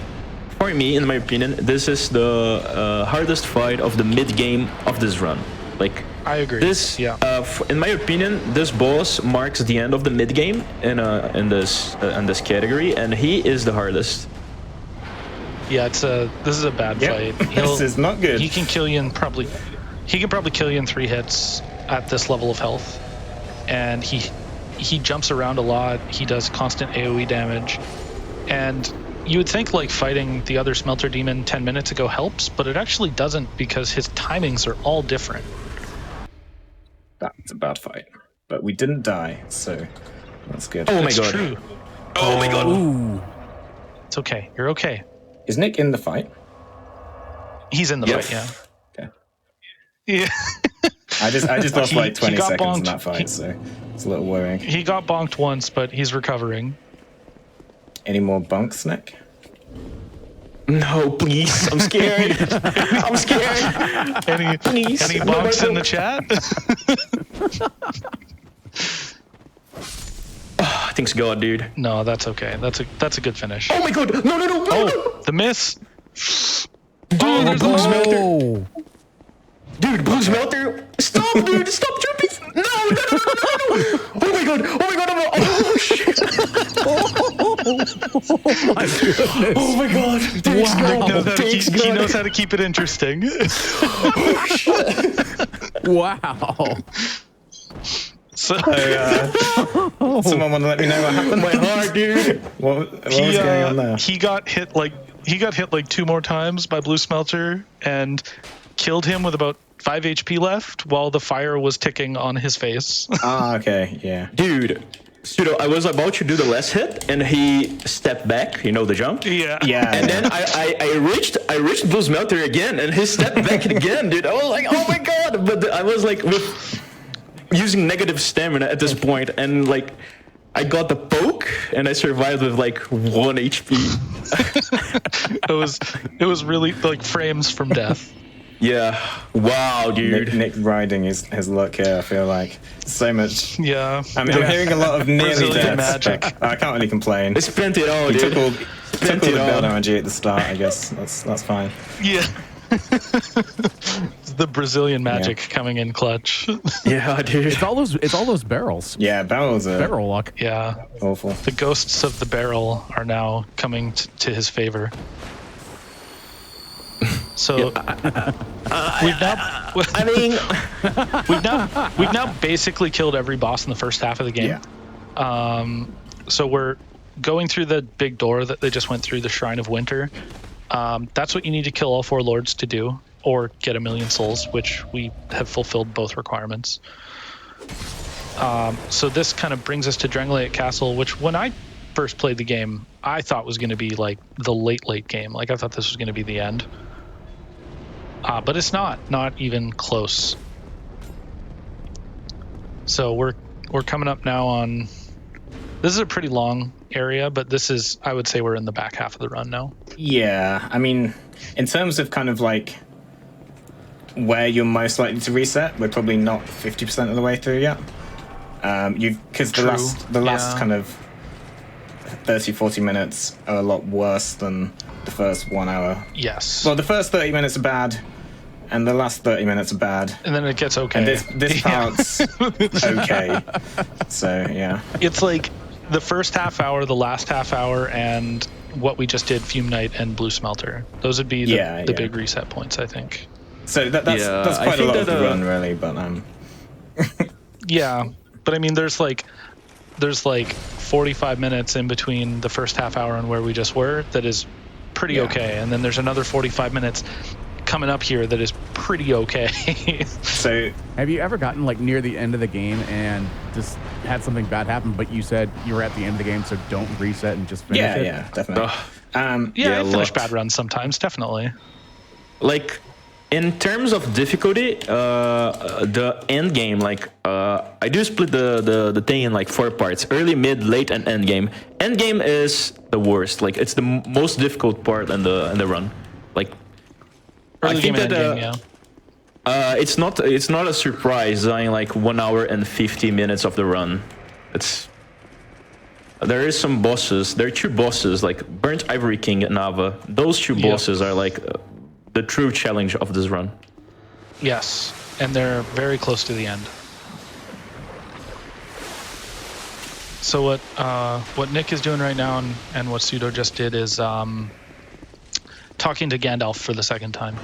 for me, in my opinion, this is the hardest fight of the mid game of this run. Like, I agree. This, in my opinion, this boss marks the end of the mid game in this category, and he is the hardest. Yeah, this is a bad fight. This is not good. He can kill you in probably 3 hits at this level of health, and he jumps around a lot. He does constant AoE damage, and you would think like fighting the other Smelter Demon 10 minutes ago helps, but it actually doesn't, because his timings are all different. That's a bad fight, but we didn't die, so that's good. Oh my god! True. Oh my god! Ooh. It's okay. You're okay. Is Nick in the fight? He's in the fight. Yeah. Okay. Yeah. I just lost like 20 got seconds bonked. in that fight, so it's a little worrying. He got bonked once, but he's recovering. Any more bunks, Nick? No, please. I'm scared. I'm scared. Any bonks in the chat? Oh, thanks God, dude. No, that's okay. That's a good finish. Oh my god! No! Oh, the miss. Dude, there's Blue the Smelter. Oh. Dude, Blue Smelter. Stop, dude. Stop jumping. No. Oh my god. Oh shit. Oh my goodness. Oh my god. Thanks God. Thanks He God. knows how to keep it interesting. Wow. So Someone want to let me know what happened? My heart, dude. What was going on there? he got hit like 2 more times by Blue Smelter and killed him with about 5 HP left while the fire was ticking on his face. Ah, okay, yeah. Dude, Pseudo, I was about to do the last hit, and he stepped back. You know the jump. Yeah. And And then I reached Blue Smelter again, and he stepped back again, dude. I was like, oh my god! But I was like using negative stamina at this point, and like I got the poke, and I survived with like 1 HP. It was really like frames from death. Yeah. Wow, dude. Nick riding his luck here, I feel like. So much. Yeah. I'm hearing a lot of nearly Brazilian deaths, magic. but I can't really complain. I spent it all, He dude. took all Took all the build energy at the start, I guess. That's fine. Yeah. The Brazilian magic coming in clutch. Yeah, dude. It's all those barrels. Yeah, barrels are Barrel luck. Yeah. awful. The ghosts of the barrel are now coming to his favor. So we've now basically killed every boss in the first half of the game. Yeah. So we're going through the big door that they just went through, the Shrine of Winter. That's what you need to kill all 4 lords to do, or get 1,000,000 souls, which we have fulfilled both requirements. So this kind of brings us to Drangleic Castle, which when I first played the game, I thought was going to be like the late game. Like I thought this was going to be the end. But it's not even close. So we're coming up now on, this is a pretty long area, but this is, I would say we're in the back half of the run now. Yeah, I mean, in terms of kind of like where you're most likely to reset, we're probably not 50% of the way through yet. Because the last kind of 30-40 minutes are a lot worse than the first 1 hour. Yes. Well, the first 30 minutes are bad, and the last 30 minutes are bad. And then it gets okay. And this part's okay. So, yeah. It's like the first half hour, the last half hour, and what we just did, Fume Knight and Blue Smelter. Those would be the big reset points, I think. So that's quite a lot of the run, really, but yeah, but I mean, there's like 45 minutes in between the first half hour and where we just were that is pretty okay, and then there's another 45 minutes coming up here that is pretty okay. So have you ever gotten like near the end of the game and just had something bad happen, but you said you were at the end of the game, so don't reset and just finish it? Yeah, definitely. I finish bad runs sometimes, definitely. Like, in terms of difficulty, the end game, like, I do split the thing in like 4 parts: early, mid, late, and end game. End game is the worst. Like, it's the most difficult part in the run. Like, early I think game that and end game, it's not a surprise dying like 1 hour and 50 minutes of the run. There is some bosses. There are 2 bosses, like Burnt Ivory King and Nava. Those 2 bosses are like the true challenge of this run. Yes, and they're very close to the end. So what Nick is doing right now and what Pseudo just did is talking to Gandalf for the second time.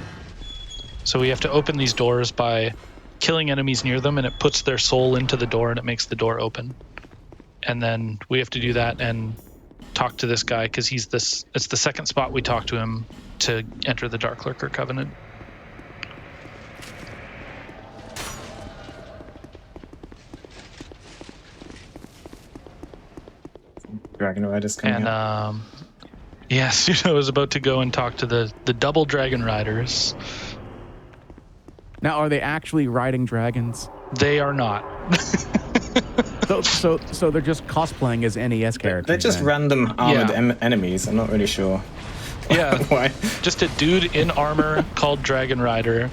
So we have to open these doors by killing enemies near them, and it puts their soul into the door and it makes the door open. And then we have to do that and talk to this guy because it's the second spot we talk to him to enter the Dark Lurker Covenant. Dragon Riders coming up. Yes, Pseudo is about to go and talk to the double Dragon Riders. Now, are they actually riding dragons? They are not. So they're just cosplaying as NES characters. They're just random armored enemies. I'm not really sure. Yeah. Why? Just a dude in armor called Dragon Rider,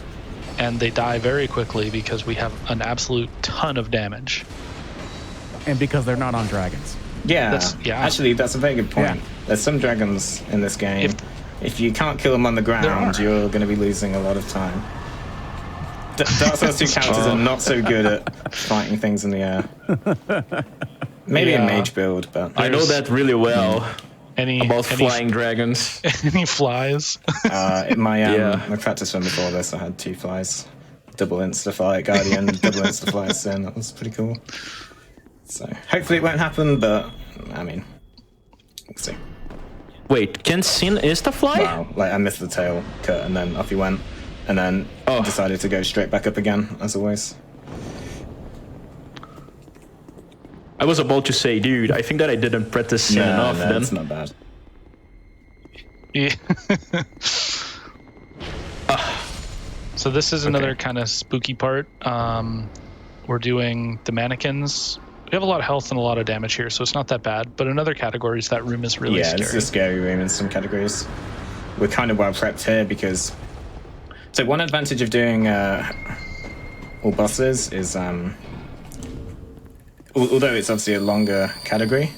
and they die very quickly because we have an absolute ton of damage. And because they're not on dragons. Yeah. Actually, that's a very good point. Yeah. There's some dragons in this game. If you can't kill them on the ground, you're going to be losing a lot of time. Dark Souls 2 characters are not so good at fighting things in the air. Maybe a mage build, but I know that really well. About flying dragons. Any flies? My practice run before this, I had 2 flies. Double Insta-Flight Guardian, double Insta-Flight Sin. That was pretty cool. So hopefully it won't happen, but I mean, we'll see. Wait, can Sin Insta-Fly? Wow, like I missed the tail cut and then off he went. And then decided to go straight back up again, as always. I was about to say, dude, I think that I didn't practice Sin enough then. That's not bad. Yeah. So this is another kind of spooky part. We're doing the mannequins. We have a lot of health and a lot of damage here, so it's not that bad. But in other categories, that room is really scary. Yeah, it's a scary room in some categories. We're kind of well prepped here because... So one advantage of doing all bosses is, although it's obviously a longer category,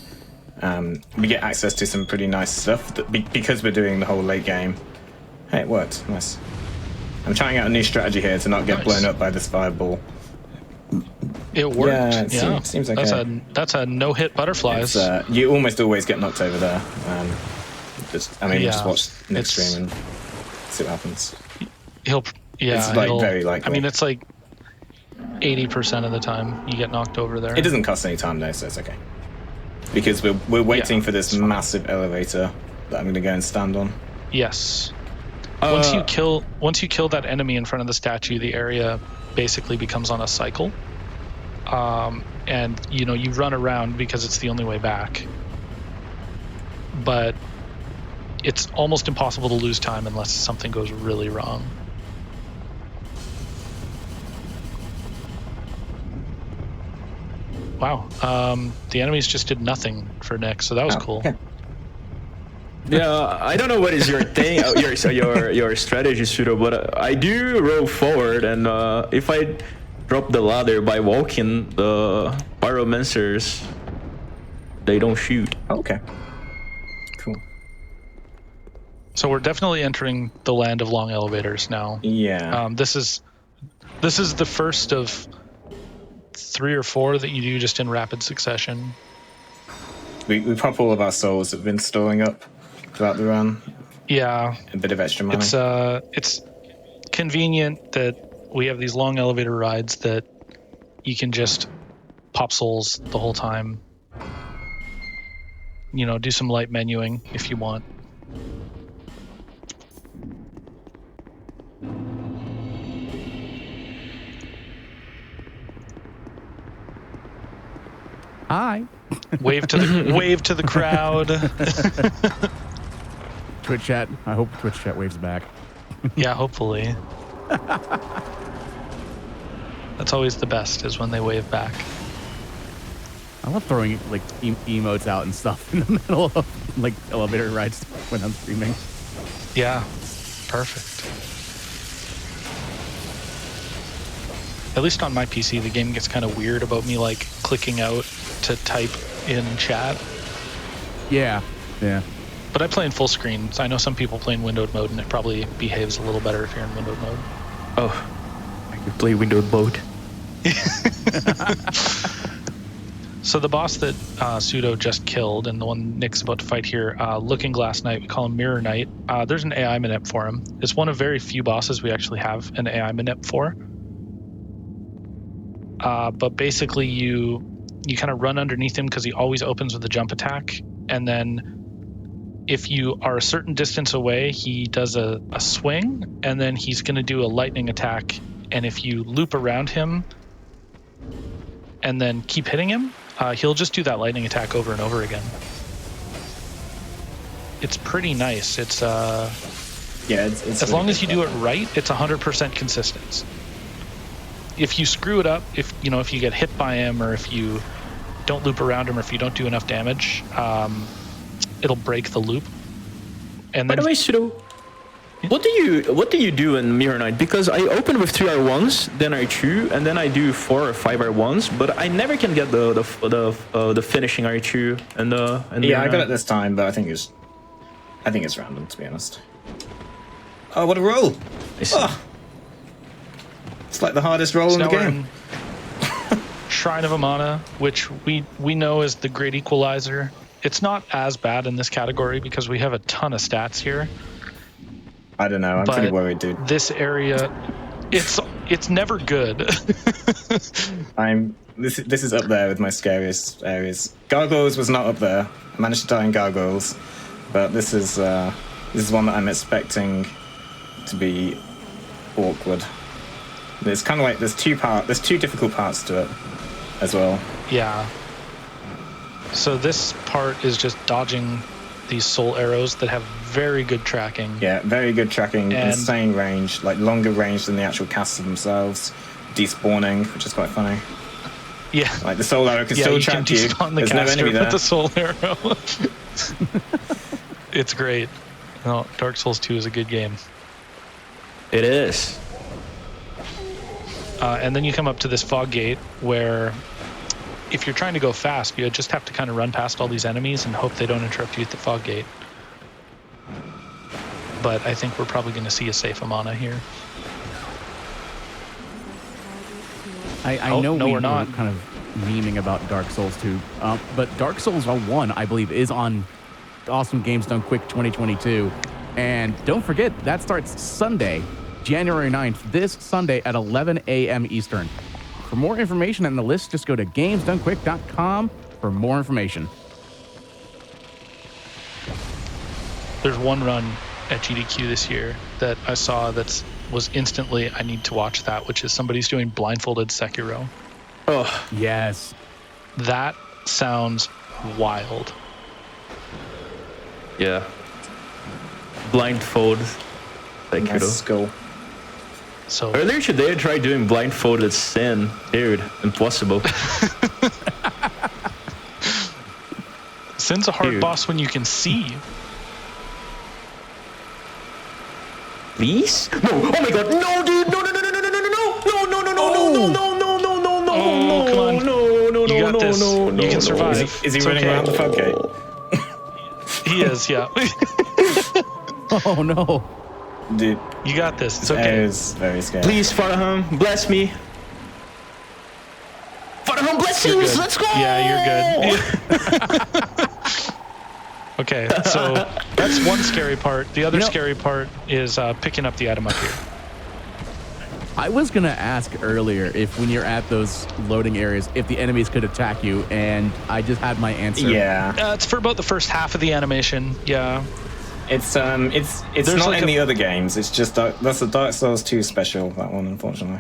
we get access to some pretty nice stuff because we're doing the whole late game. Hey, it worked. Nice. I'm trying out a new strategy here to not get blown up by this fireball. It worked. Yeah, it seems okay. That's a no-hit butterflies. You almost always get knocked over there. Just watch Nick's stream and see what happens. It's very likely. I mean, it's like 80% of the time you get knocked over there. It doesn't cost any time though, so it's okay. Because we're waiting for this massive elevator that I'm going to go and stand on. Yes. Once you kill that enemy in front of the statue, the area basically becomes on a cycle. And you run around because it's the only way back. But it's almost impossible to lose time unless something goes really wrong. Wow. The enemies just did nothing for Nick, so that was cool. Okay. Yeah, I don't know what is your thing, your strategy, Pseudo, but I do roll forward, and if I drop the ladder by walking, the pyromancers, they don't shoot. Okay. Cool. So we're definitely entering the land of long elevators now. Yeah. This is the first of 3 or 4 that you do just in rapid succession. We pop all of our souls that have been storing up throughout the run. Yeah. A bit of extra money. It's convenient that we have these long elevator rides that you can just pop souls the whole time. Do some light menuing if you want. Hi. Wave to the crowd. Twitch chat. I hope Twitch chat waves back. Yeah, hopefully. That's always the best, is when they wave back. I love throwing like emotes out and stuff in the middle of like elevator rides when I'm streaming. Yeah, perfect. At least on my PC, the game gets kind of weird about me like clicking out to type in chat. Yeah. But I play in full screen, so I know some people play in windowed mode, and it probably behaves a little better if you're in windowed mode. Oh, I could play windowed mode. So the boss that Pseudo just killed, and the one Nick's about to fight here, Looking Glass Knight, we call him Mirror Knight. There's an AI manip for him. It's one of very few bosses we actually have an AI manip for. But basically you kind of run underneath him because he always opens with a jump attack, and then if you are a certain distance away, he does a swing, and then he's going to do a lightning attack, and if you loop around him and then keep hitting him, he'll just do that lightning attack over and over again. It's pretty nice. It's it's as long as you do it right, it's 100% consistent. If you screw it up, if you get hit by him, or if you don't loop around him, or if you don't do enough damage, it'll break the loop. And by then, the way, Pseudo, what do you do in Mirror Knight? Because I open with 3 R1s, then R2, and then I do 4 or 5 R1s, but I never can get the finishing R2 and the. I got it this time, but I think it's random, to be honest. Oh, what a roll! Oh. It's like the hardest roll in the game. Shrine of Amana, which we know is the great equalizer. It's not as bad in this category because we have a ton of stats here. I don't know. I'm pretty worried, dude. This area, it's never good. This is up there with my scariest areas. Gargoyles was not up there. I managed to die in gargoyles, but this is one that I'm expecting to be awkward. It's kind of like there's two difficult parts to it as well. Yeah. So this part is just dodging these soul arrows that have very good tracking. Yeah, very good tracking, insane range, like longer range than the actual casts themselves. Despawning, which is quite funny. Yeah. Like the soul arrow can still track you. There's no enemy there. With the soul arrow. It's great. No, Dark Souls 2 is a good game. It is. And then you come up to this fog gate where if you're trying to go fast, you just have to kind of run past all these enemies and hope they don't interrupt you at the fog gate. But I think we're probably going to see a safe Amana here. I know no, we we're not. were kind of memeing about Dark Souls 2, but Dark Souls 1, I believe, is on Awesome Games Done Quick 2022. And don't forget, that starts Sunday, January 9th, this Sunday at 11 a.m. Eastern. For more information on the list, just go to gamesdonequick.com for more information. There's one run at GDQ this year that I saw that was instantly, I need to watch that, which is somebody's doing blindfolded Sekiro. Oh, Yes. That sounds wild. yeah. Blindfold. Thank you. Nice skill. So Earlier today, I tried doing blindfolded Sin. Dude, impossible. Sin's a hard Dude. boss when you can see. Please? No! Oh my god! No, dude! No! No! No! No! No! No! No! No! No! No! No! No! No! No! No! No! Oh, come on. No! You got this. You can no. survive. Is he It's running okay. around the fog gate? He is, yeah. Oh, no. Dude, You got this. It's it okay. is very scary. Please, Farham, bless me. Farham, blessings! Good. Let's go! Yeah, you're good. Okay, so that's one scary part. The other scary part is picking up the item up here. I was going to ask earlier if when you're at those loading areas, if the enemies could attack you, and I just had my answer. Yeah, It's for about the first half of the animation. Yeah. it's There's not like in a- the other games. It's just that's a Dark Souls 2 special. That one, unfortunately.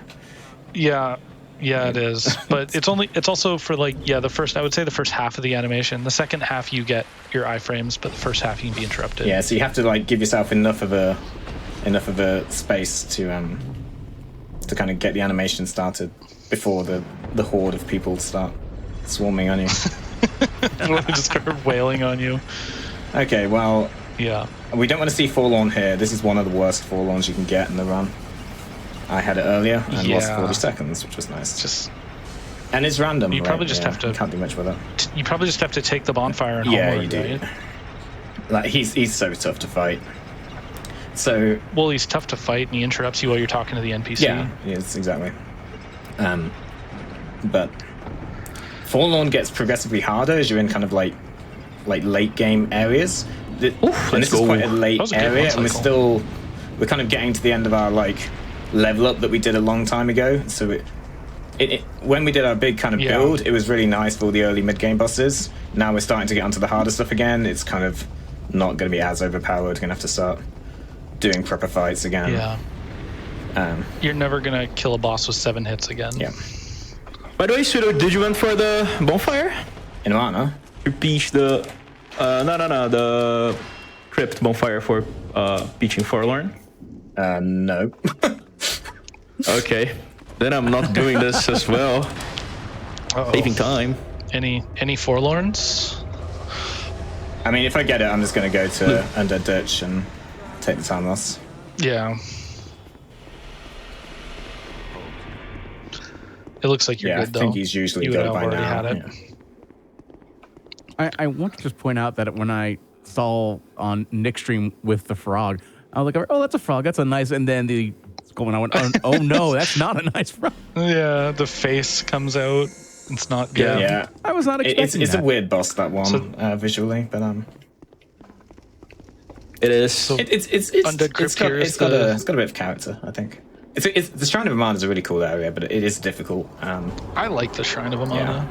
Yeah, it is. But it's also for the first, I would say the first half of the animation. The second half you get your iframes, but the first half you can be interrupted. Yeah, so you have to like give yourself enough of a space to kind of get the animation started before the horde of people start swarming on you. Just start wailing on you. Okay, well, Yeah. we don't want to see Forlorn here. This is one of the worst Forlorns you can get in the run. I had it earlier and lost Yeah. 40 seconds, which was nice. Just And it's random. You probably just have to- You can't do much with it. you probably just have to take the bonfire and Yeah, homeward, you do. right? Like he's so tough to fight. So Well, he's tough to fight and he interrupts you while you're talking to the NPC. yeah, yes, exactly. But Forlorn gets progressively harder as you're in kind of like late game areas. And let's this is go. quite a late That was a good area, one and cycle. we're kind of getting to the end of our like level up that we did a long time ago. So when we did our big kind of Yeah. build, it was really nice for all the early mid game bosses. Now we're starting to get onto the harder stuff again. It's kind of not going to be as overpowered. We're going to have to start doing proper fights again. Yeah. You're never going to kill a boss with 7 hits again. Yeah. By the way, Pseudo, did you went for the bonfire? In Lana, You peach the... no, the crypt bonfire for peaching Forlorn? no. Okay. Then I'm not doing this as well. Uh-oh. Saving time. Any forlorns? I mean, if I get it, I'm just going to go to Under Ditch and take the time loss. Yeah. It looks like you're Yeah, good, though. I think he's usually You good have by already now. had it. Yeah. I want to just point out that when I saw on Nick's stream with the frog, I was like, oh, that's a frog. That's a nice. And then the going, I went, oh no, that's not a nice frog. Yeah, the face comes out. It's not good. Yeah. I was not expecting It's that. a weird boss, that one, So- visually, but It is. it's Undead Crypt here is it's got a bit of character, I think. It's the Shrine of Amana is a really cool area, but it is difficult. I like the Shrine of Amana.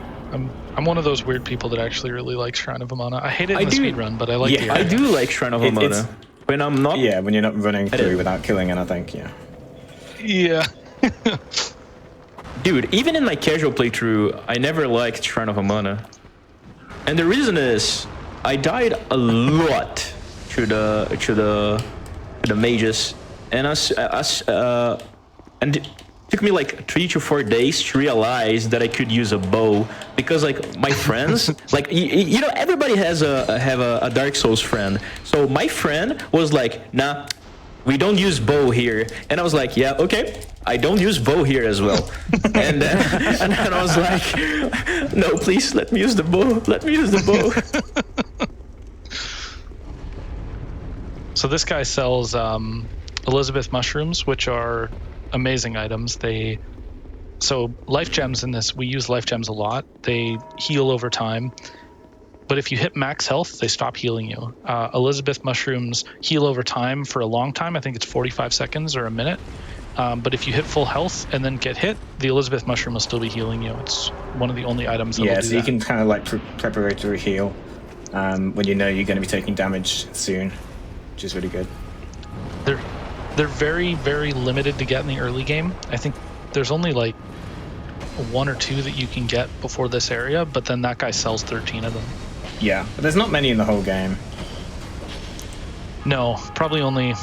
I'm one of those weird people that actually really likes Shrine of Amana. I hate it in the speed run, but I like the Yeah. I area. do like Shrine of it's- Amana. When I'm not... Yeah, when you're not running did. through without killing anything, yeah. Yeah. Dude, even in my casual playthrough, I never liked Shrine of Amana. And the reason is, I died a lot to the mages, and and it took me like 3 to 4 days to realize that I could use a bow, because like my friends, like you know, everybody has a Dark Souls friend. So my friend was like, nah, we don't use bow here, and I was like, yeah, okay. I don't use bow here as well. and then I was like, no, please let me use the bow. Let me use the bow. So this guy sells Elizabeth mushrooms, which are amazing items. So life gems in this, we use life gems a lot. They heal over time. But if you hit max health, they stop healing you. Elizabeth mushrooms heal over time for a long time. I think it's 45 seconds or a minute. But if you hit full health and then get hit, the Elizabeth mushroom will still be healing you. It's one of the only items that will do so that. you can kind of like preparatory heal when you know you're going to be taking damage soon, which is really good. They're very, very limited to get in the early game. I think there's only like 1 or 2 that you can get before this area, but then that guy sells 13 of them. Yeah, but there's not many in the whole game. No, probably only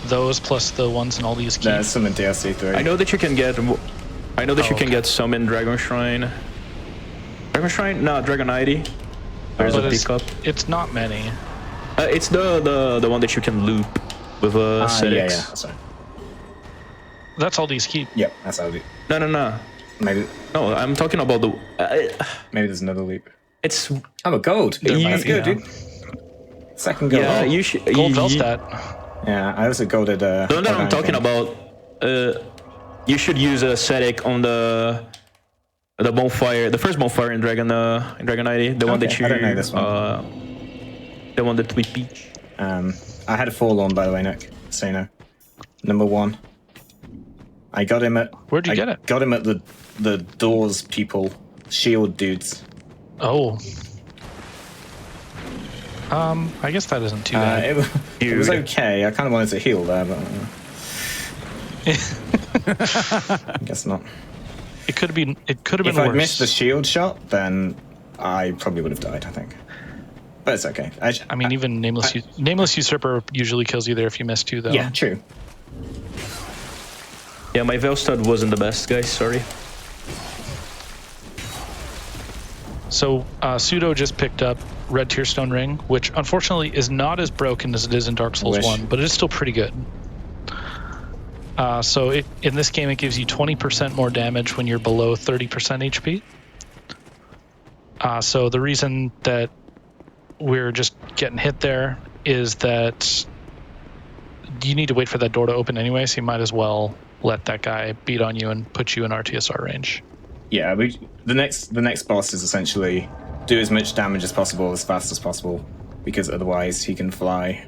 those plus the ones in all these keys. There's some in DLC 3. I know that you can get. Can get some in Dragon Shrine. Dragon Shrine? No, Dragon ID. There's a pickup. It's not many. It's the one that you can loop with yeah, settings. sorry. That's all these keep. Yep, that's how I do. No. Maybe No, I'm talking about the. maybe there's another loop. It's Oh, a gold. That's good, dude. Second gold. yeah. You should. Gold Velstadt. Yeah, I also golded. No, I'm talking about. You should use a static on the bonfire, the first bonfire in Dragon ID, the one that you. I don't know this one. The one that we peach. I had a forlorn, by the way, Nick. So you know, number 1. I got him at. Where'd you get it? Got him at the doors people, shield dudes. Oh. I guess that isn't too bad. It was okay. I kind of wanted to heal there, but I guess not. It could have been. It could have been If I'd worse. missed the shield shot, then I probably would have died, I think. But it's okay. I mean, even Nameless Usurper usually kills you there if you miss 2, though. Yeah, true. Yeah, my Velstad wasn't the best, guys. Sorry. So Pseudo just picked up Red Tearstone Ring, which unfortunately is not as broken as it is in Dark Souls 1, but it is still pretty good. So in this game, it gives you 20% more damage when you're below 30% HP. So the reason that we're just getting hit there is that you need to wait for that door to open anyway, so you might as well let that guy beat on you and put you in RTSR range. Yeah, the next boss is essentially do as much damage as possible as fast as possible, because otherwise he can fly,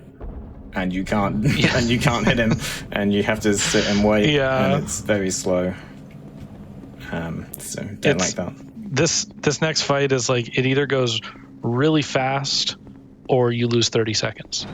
and you can't and you can't hit him, and you have to sit and wait. Yeah, and it's very slow. So don't like that. This next fight is like it either goes really fast or you lose 30 seconds.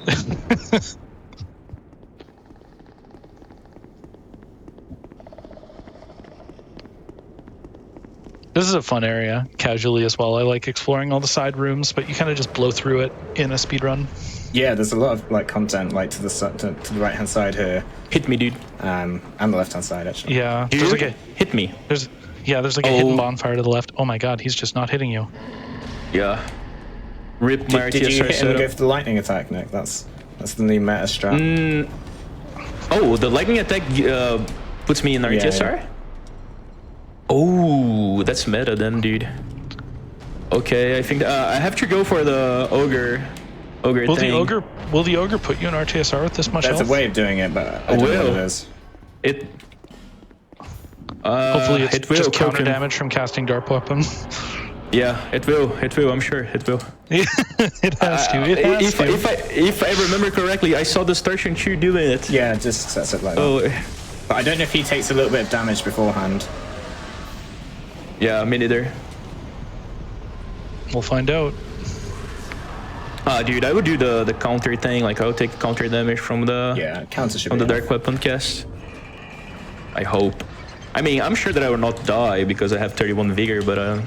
This is a fun area, casually as well. I like exploring all the side rooms, but you kind of just blow through it in a speedrun. Yeah, there's a lot of like content like to the right hand side here. Hit me, dude. And the left hand side actually. Yeah, Dude, there's like a hit me. there's like a hidden bonfire to the left. Oh my god, he's just not hitting you. Yeah. Rip my Did you RTSR hit him and go setup. for the lightning attack, Nick? That's the new meta strat. Oh, the lightning attack puts me in RTSR? yeah. Oh, that's meta then, dude. Okay, I think I have to go for the ogre Will thing. the ogre put you in RTSR with this much That's health? a way of doing it, but I don't know what it is. It. Hopefully it's it will, just counter Koken. damage from casting Dark Weapon. Yeah, it will. I'm sure it will. It has to. It has to. If I remember correctly, I saw the Starshine Chu doing it. Yeah, it just sets it like that. Oh, But I don't know if he takes a little bit of damage beforehand. yeah, me neither. We'll find out. Dude, I would do the counter thing. Like I would take counter damage from the Counter should from be the enough. Dark Weapon cast. I hope. I mean, I'm sure that I will not die because I have 31 vigor, but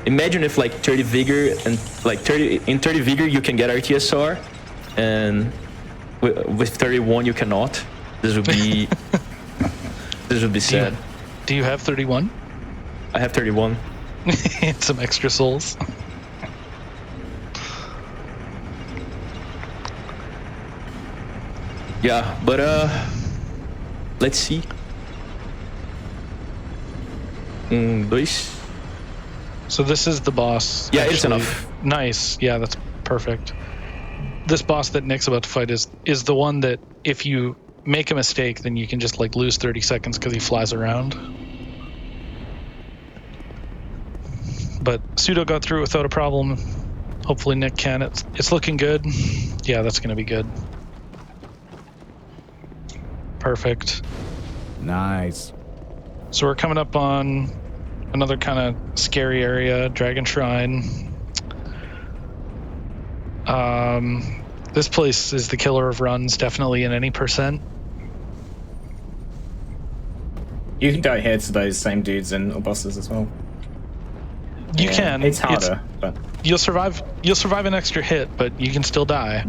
imagine if like 30 vigor and like 30 vigor you can get RTSR, and with 31 you cannot. This would be sad. Do you have 31? I have 31. And some extra souls. Yeah, but Let's see. 1, 2. So this is the boss. Yeah, it's actually. enough. Nice. Yeah, that's perfect. This boss that Nick's about to fight is the one that if you make a mistake, then you can just like lose 30 seconds because he flies around. But Pseudo got through it without a problem. Hopefully Nick can. It's looking good. Yeah, that's going to be good. Perfect. Nice. So we're coming up on another kind of scary area, Dragon Shrine. This place is the killer of runs, definitely in any percent. You can die here to those same dudes and or bosses as well. You Yeah, can. It's harder, but You'll survive an extra hit, but you can still die.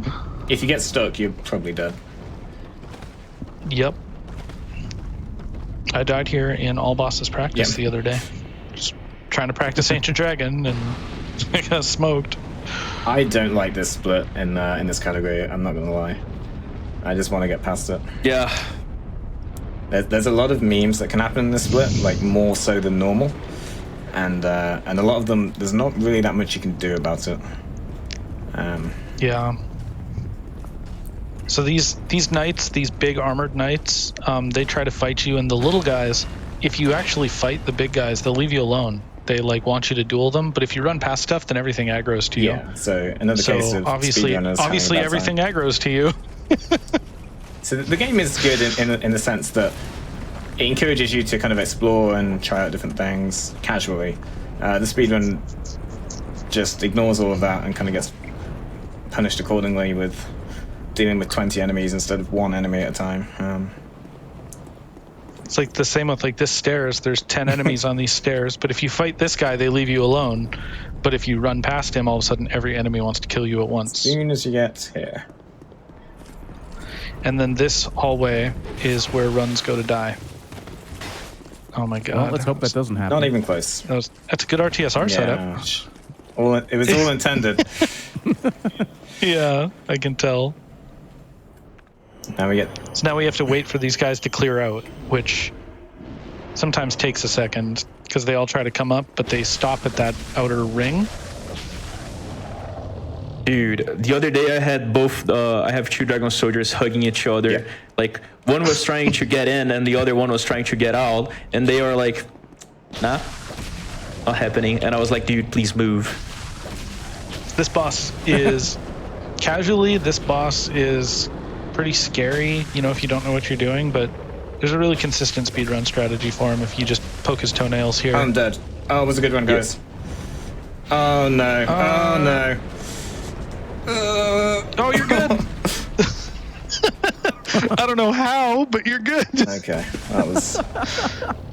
if you get stuck, you're probably dead. Yep. I died here in all bosses practice the other day. Just trying to practice Ancient Dragon and I got smoked. I don't like this split in this category. I'm not gonna lie. I just want to get past it. Yeah. There's a lot of memes that can happen in this split, like more so than normal, and a lot of them there's not really that much you can do about it. Yeah. So these knights, these big armored knights, they try to fight you, and the little guys, if you actually fight the big guys, they'll leave you alone. They like want you to duel them, but if you run past stuff, then everything aggroes to you. Yeah. So another case of obviously everything aggroes to you. So the game is good in the sense that it encourages you to kind of explore and try out different things casually. The speedrun just ignores all of that and kind of gets punished accordingly with dealing with 20 enemies instead of one enemy at a time. It's like the same with like this stairs. There's 10 enemies on these stairs, but if you fight this guy, they leave you alone. But if you run past him, all of a sudden every enemy wants to kill you at once. As soon as you get here. And then this hallway is where runs go to die. Oh my god. Well, let's hope that doesn't happen. Not even close. That's a good RTSR setup. It was all intended. Yeah, I can tell. Now we get... So now we have to wait for these guys to clear out, which sometimes takes a second because they all try to come up, but they stop at that outer ring. Dude, the other day I had I have 2 dragon soldiers hugging each other. Yeah. Like, one was trying to get in and the other one was trying to get out. And they were like, nah, not happening. And I was like, dude, please move. This boss is, casually, this boss is pretty scary, you know, if you don't know what you're doing, but there's a really consistent speedrun strategy for him if you just poke his toenails here. I'm dead. Oh, it was a good one, guys. Yeah. Oh, no. Oh, no. Oh, you're good. I don't know how, but you're good. Okay, that was...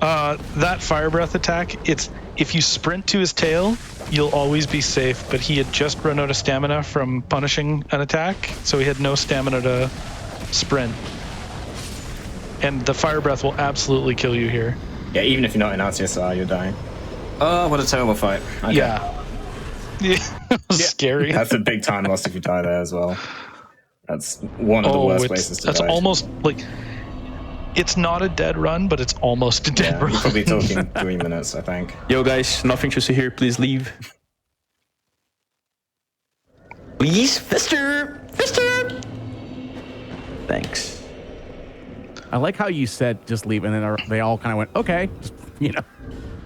That fire breath attack, it's if you sprint to his tail, you'll always be safe, but he had just run out of stamina from punishing an attack, so he had no stamina to sprint. And the fire breath will absolutely kill you here. Yeah, even if you're not in RTSR, you're dying. Oh, what a terrible fight. Okay. Yeah. Yeah, it was scary. That's a big time loss if you die there as well. That's one of the worst places to die. That's almost like... It's not a dead run, but it's almost a dead run. You're probably talking 3 minutes, I think. Yo, guys, nothing to see here. Please leave. Please, Fister! Fister! Thanks. I like how you said just leave, and then they all kind of went, okay, just, you know.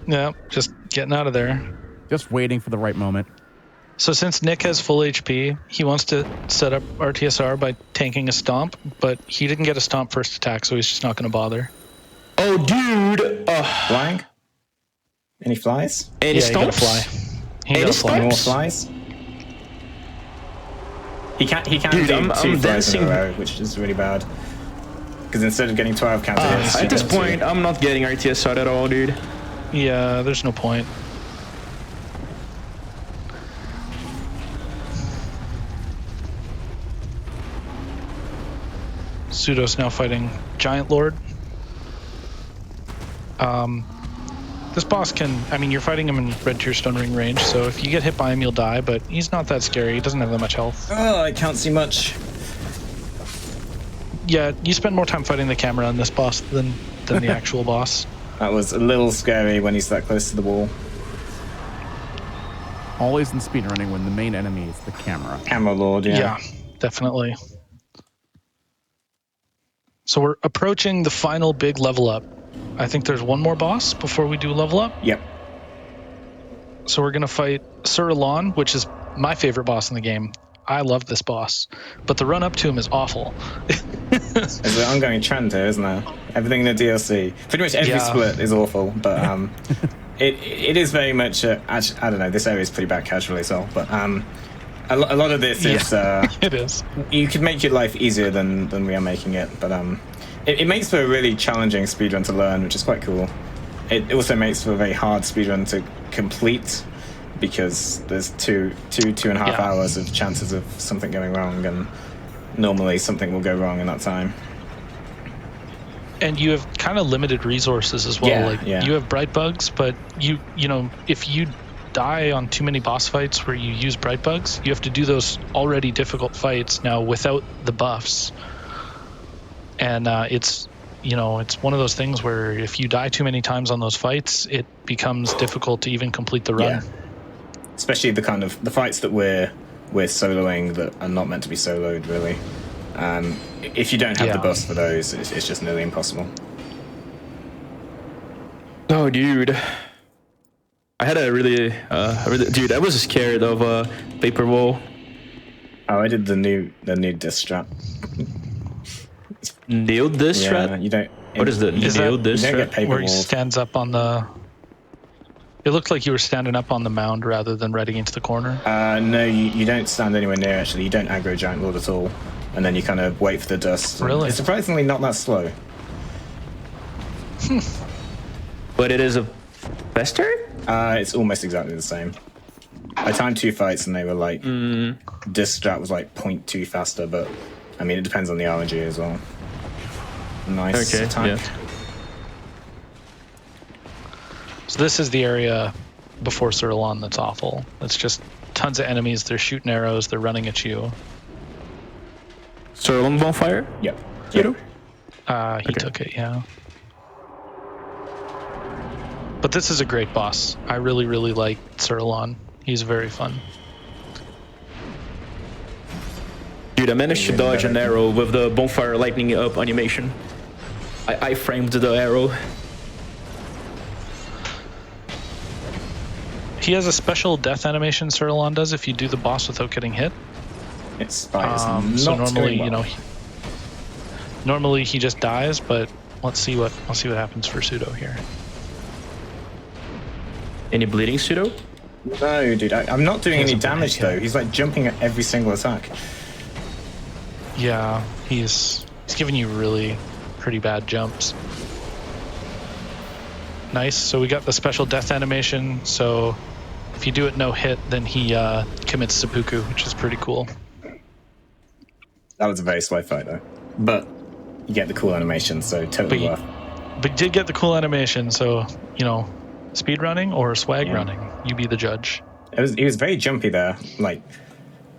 Yeah, just getting out of there. Just waiting for the right moment. So since Nick has full HP, he wants to set up RTSR by tanking a stomp, but he didn't get a stomp first attack, so he's just not going to bother. Oh, dude! Flying? Any flies? Any Yeah, he got to stomps? fly. He got to More fly. flies? He can't Dude, do 2 I'm flies dancing. in a row, which is really bad. Because instead of getting 12 counter hits, At you this get 2. point, I'm not getting RTSR at all, dude. Yeah, there's no point. Pseudo's now fighting Giant Lord. This boss can, I mean, you're fighting him in Red Tier Stone Ring range, so if you get hit by him, you'll die, but he's not that scary. He doesn't have that much health. Oh, I can't see much. Yeah, you spend more time fighting the camera on this boss than the actual boss. That was a little scary when he's that close to the wall. Always in speedrunning when the main enemy is the camera. Camera Lord, yeah. Yeah, definitely. So we're approaching the final big level up. I think there's one more boss before we do level up. Yep. So we're going to fight Sir Elon, which is my favorite boss in the game. I love this boss, but the run up to him is awful. There's an ongoing trend here, isn't there? Everything in the DLC, pretty much every split is awful, but it is very much. I don't know. This area is pretty bad casually as well, but a lot of this is. It is. You could make your life easier than we are making it, but it makes for a really challenging speedrun to learn, which is quite cool. It also makes for a very hard speedrun to complete, because there's two and a half hours of chances of something going wrong, and normally something will go wrong in that time. And you have kind of limited resources as well. You have bright bugs, but you know, if you die on too many boss fights where you use bright bugs, you have to do those already difficult fights now without the buffs. And it's one of those things where if you die too many times on those fights, it becomes difficult to even complete the run. Yeah. Especially the fights that we're soloing that are not meant to be soloed, really. If you don't have the buffs for those, it's just nearly impossible. Oh, dude. I had a really, dude, I was scared of Paper Wall. Oh, I did the new diss strat. Nailed this strat? You don't. What is the nailed this strat? Where he stands up on the... It looked like you were standing up on the mound rather than running into the corner. No, you don't stand anywhere near, actually. You don't aggro Giant Lord at all. And then you kind of wait for the dust. Really? It's surprisingly not that slow. But it is a faster? It's almost exactly the same. I timed 2 fights and they were like... This strat was like 0.2 faster, but... I mean, it depends on the RNG as well. Nice time. Yeah. So this is the area before Sir Elon that's awful. It's just tons of enemies. They're shooting arrows. They're running at you. Sir Elon's on fire? Yep. He took it, yeah. But this is a great boss. I really, really like Sir Elon. He's very fun. Dude, I managed to dodge an arrow with the bonfire lightning up animation. I framed the arrow. He has a special death animation, Sir Elon does, if you do the boss without getting hit. It's so normally, normally he just dies, but let's see what happens for Pseudo here. Any bleeding, Pseudo? No, dude, I'm not doing any damage though. He's like jumping at every single attack. Yeah, he's giving you really pretty bad jumps. Nice. So we got the special death animation. So if you do it no hit, then he commits seppuku, which is pretty cool. That was a very slow fight though, but you get the cool animation, so totally worth. But you did get the cool animation, so speed running or swag running, you be the judge. He was very jumpy there. Like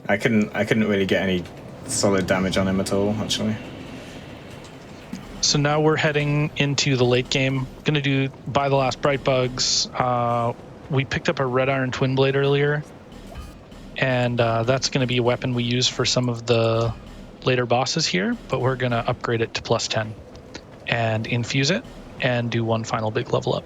I couldn't really get any solid damage on him at all, actually. So now we're heading into the late game. Gonna do buy the last bright bugs. We picked up a red iron twin blade earlier, and that's gonna be a weapon we use for some of the later bosses here, but we're gonna upgrade it to +10 and infuse it and do one final big level up.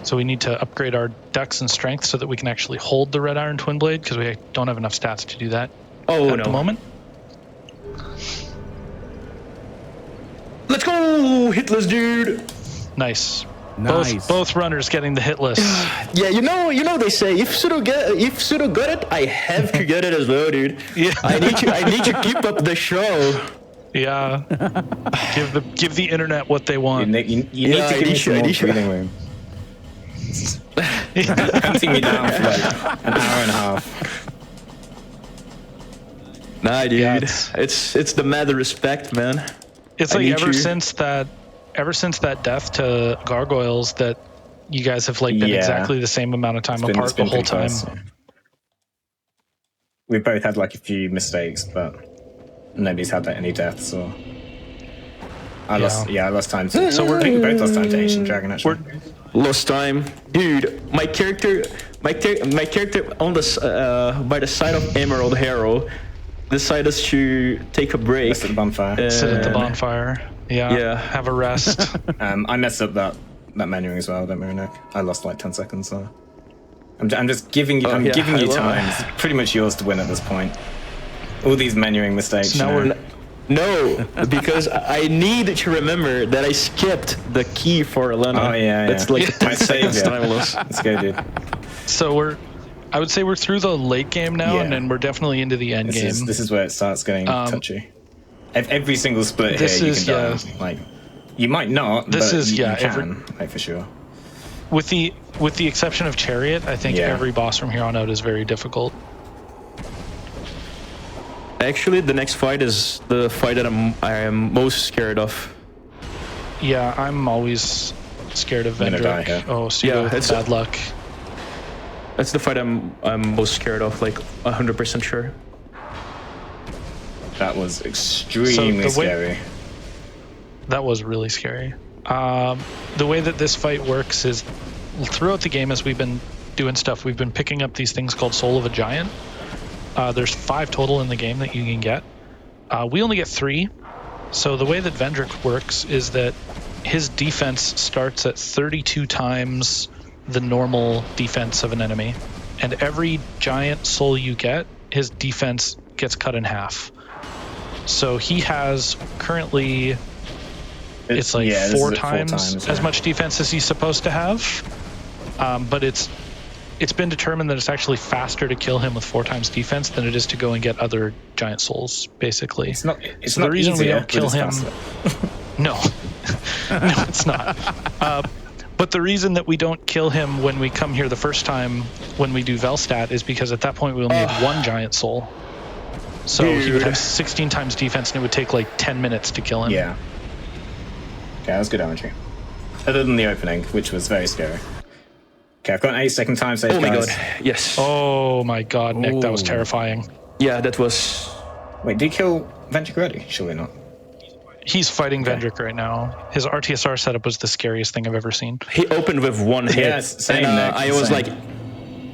So we need to upgrade our dex and strength so that we can actually hold the red iron twin blade, because we don't have enough stats to do that at the moment. Let's go, hitless, dude. Nice. Both runners getting the hit list. Yeah, you know they say if Pseudo got it, I have to get it as well, dude. Yeah. I need to keep up the show. Yeah. give the internet what they want. You need to give me some more breathing room. Hunting me down for like an hour and a half. Nah, dude. Yeah, it's the mad respect, man. It's like ever since that death to gargoyles that you guys have like been exactly the same amount of time apart the whole time. we both had like a few mistakes, but nobody's had any deaths or. I lost time to. So I think we both lost time to Ancient Dragon actually. Lost time, dude. My character on the by the side of Emerald Harrow decided to take a break. Rest at the bonfire. Sit at the bonfire. Yeah. Have a rest. I messed up that menuing as well. Don't worry, Nick. I lost like 10 seconds. So I'm just giving you. I'm giving you time. It's pretty much yours to win at this point. All these menuing mistakes. So now No, because I need to remember that I skipped the key for Elena. Oh yeah. That's like my savior. timeless. Let's go, dude. So I would say we're through the late game now, and then we're definitely into the end game. This is where it starts getting touchy. Every single split here, you can die. Like, you might not, but you can, like, for sure. With the exception of Chariot, I think every boss from here on out is very difficult. Actually, the next fight is the fight that I am most scared of. Yeah, I'm always scared of Vendrick. Oh, so it's bad luck. That's the fight I'm most scared of, like 100% sure. That was extremely scary. That was really scary. The way that this fight works is throughout the game, as we've been doing stuff, we've been picking up these things called Soul of a Giant. There's 5 total in the game that you can get. We only get 3. So the way that Vendrick works is that his defense starts at 32 times the normal defense of an enemy. And every giant soul you get, his defense gets cut in half. So he has currently, it's like 4 times as much defense as he's supposed to have. But it's been determined that it's actually faster to kill him with 4 times defense than it is to go and get other giant souls, basically. It's not so the reason easier, we don't kill him. No, it's not. But the reason that we don't kill him when we come here the first time when we do Velstadt is because at that point we only have 1 giant soul. So he would have 16 times defense and it would take like 10 minutes to kill him. Yeah. Okay, that was good imagery. Other than the opening, which was very scary. Okay, I've got an 8-second time save. Oh my god, yes. Oh my god, Nick, that was terrifying. Yeah, that was... Wait, did he kill Vendrick already? Surely not. He's fighting Vendrick right now. His RTSR setup was the scariest thing I've ever seen. He opened with 1 hit. Yeah, same, and, Nick, I was like...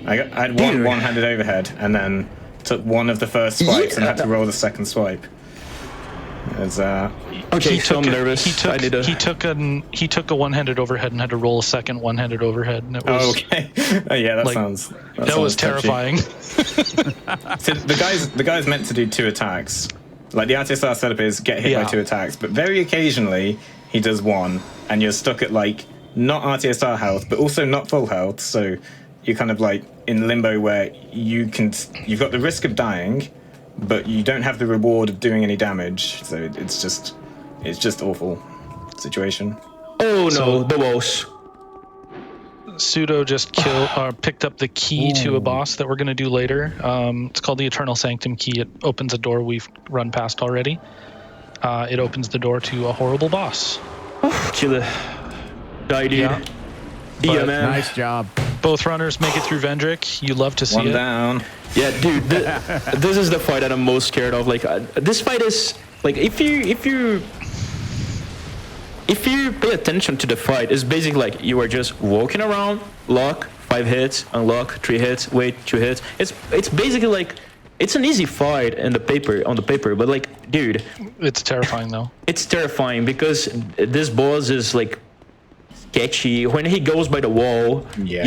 I had one-handed overhead, and then took one of the first swipes and had to roll the second swipe. Okay, so I'm nervous. He took a one-handed overhead and had to roll a second one-handed overhead, and it was that sounds that was terrifying. So the guy's meant to do 2 attacks. Like the RTSR setup is get hit by 2 attacks, but very occasionally he does 1, and you're stuck at like not RTSR health, but also not full health. So you're kind of like in limbo where you've got the risk of dying, but you don't have the reward of doing any damage. So it's just awful situation. Oh no, the walls. Pseudo just picked up the key to a boss that we're going to do later. It's called the Eternal Sanctum key. It opens a door we've run past already. It opens the door to a horrible boss. Killer. Die, dude. Yeah, man. Nice job. Both runners make it through Vendrick. You love to see it. One down. Yeah, dude. This is the fight that I'm most scared of. Like, this fight is like if you pay attention to the fight, it's basically like you are just walking around, lock, 5 hits, unlock, 3 hits, wait, 2 hits. It's basically like it's an easy fight on the paper, but like, dude, it's terrifying though. It's terrifying because this boss is like sketchy. When he goes by the wall, you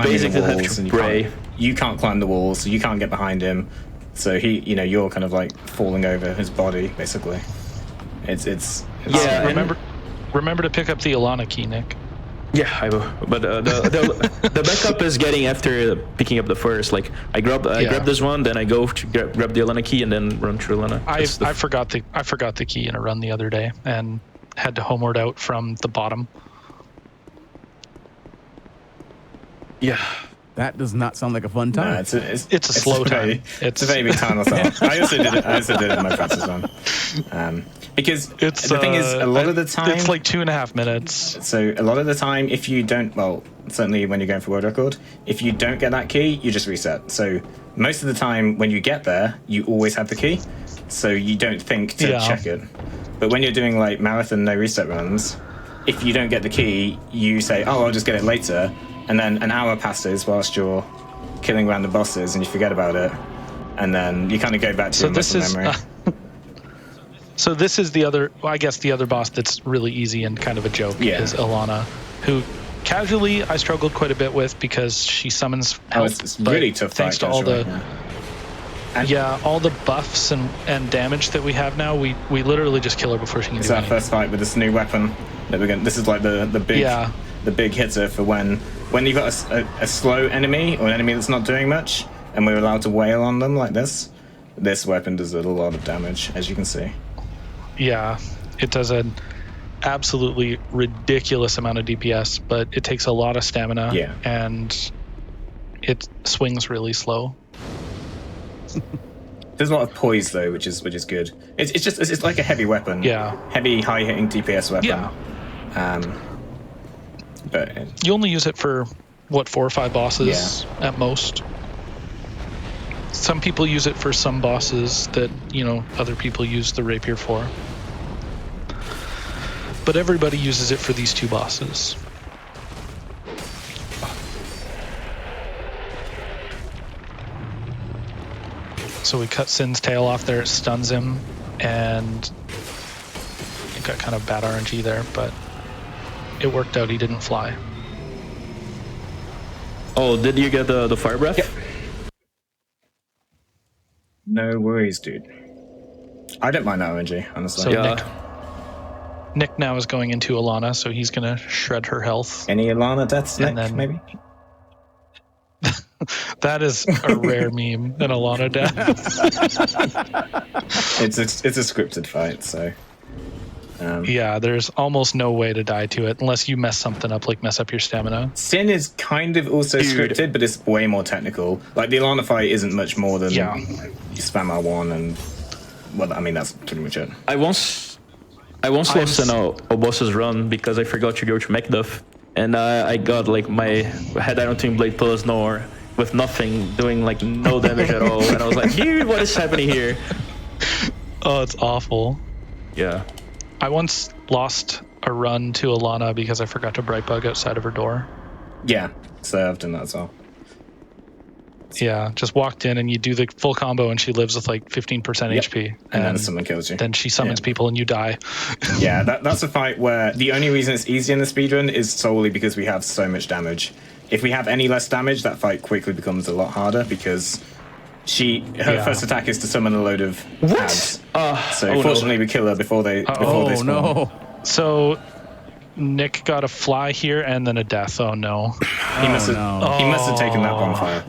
basically have to pray. You can't climb the walls, so you can't get behind him. So you're kind of like falling over his body, basically. It's Remember to pick up the Alana key, Nick. Yeah, I will. But the backup is getting after picking up the first. Like I grab this one, then I go to grab the Alana key, and then run through Alana. I forgot the key in a run the other day and had to homeward out from the bottom. Yeah, that does not sound like a fun time. No, it's a slow time. It's a very big time. I also did it in my practice run. Because the thing is, a lot of the time... It's like 2.5 minutes. So a lot of the time, if you don't... Well, certainly when you're going for world record, if you don't get that key, you just reset. So most of the time when you get there, you always have the key, so you don't think to check it. But when you're doing like marathon no reset runs, if you don't get the key, you say, "Oh, I'll just get it later," and then an hour passes whilst you're killing random bosses, and you forget about it, and then you kind of go back to your muscle memory. So this is the other, well, I guess the other boss that's really easy and kind of a joke is Ilana, who casually I struggled quite a bit with because she summons health. It's really tough. Thanks to all the all the buffs and damage that we have now, we literally just kill her before she can do anything. It's our first fight with this new weapon that we're going. This is like the big hitter for when you've got a slow enemy or an enemy that's not doing much, and we're allowed to wail on them like this. This weapon does a lot of damage, as you can see. Yeah, it does an absolutely ridiculous amount of DPS, but it takes a lot of stamina. Yeah. And it swings really slow. There's a lot of poise though, which is good. It's like a heavy weapon. Yeah. Heavy, high hitting DPS weapon. Yeah. But you only use it for what, 4 or 5 bosses at most. Some people use it for some bosses that, you know, other people use the rapier for. But everybody uses it for these 2 bosses. So we cut Sin's tail off there, it stuns him, and it got kind of bad RNG there, but it worked out, he didn't fly. Oh, did you get the fire breath? Yep. No worries, dude. I don't mind that RNG, honestly. So Nick now is going into Ilana, so he's going to shred her health. Any Ilana deaths, Nick, maybe? That is a rare meme, an Ilana death. It's a scripted fight, so... yeah, there's almost no way to die to it, unless you mess something up, like mess up your stamina. Sin is kind of also scripted, but it's way more technical. Like, the Ilana fight isn't much more than you spam R1 and... Well, I mean, that's pretty much it. I once lost an boss's run because I forgot to go to Macduff, and I got like my head Iron Blade Plus nor with nothing, doing like no damage at all, and I was like, dude, what is happening here? Oh, it's awful. Yeah. I once lost a run to Ilana because I forgot to bright bug outside of her door. Yeah, so I've done that as well. Yeah, just walked in and you do the full combo and she lives with like 15% HP. And then someone kills you. Then she summons people and you die. Yeah, that's a fight where the only reason it's easy in the speedrun is solely because we have so much damage. If we have any less damage, that fight quickly becomes a lot harder because her first attack is to summon a load of ads. So fortunately we kill her before they spawn. No. So Nick got a fly here and then a death. Oh no. He must have taken that bonfire.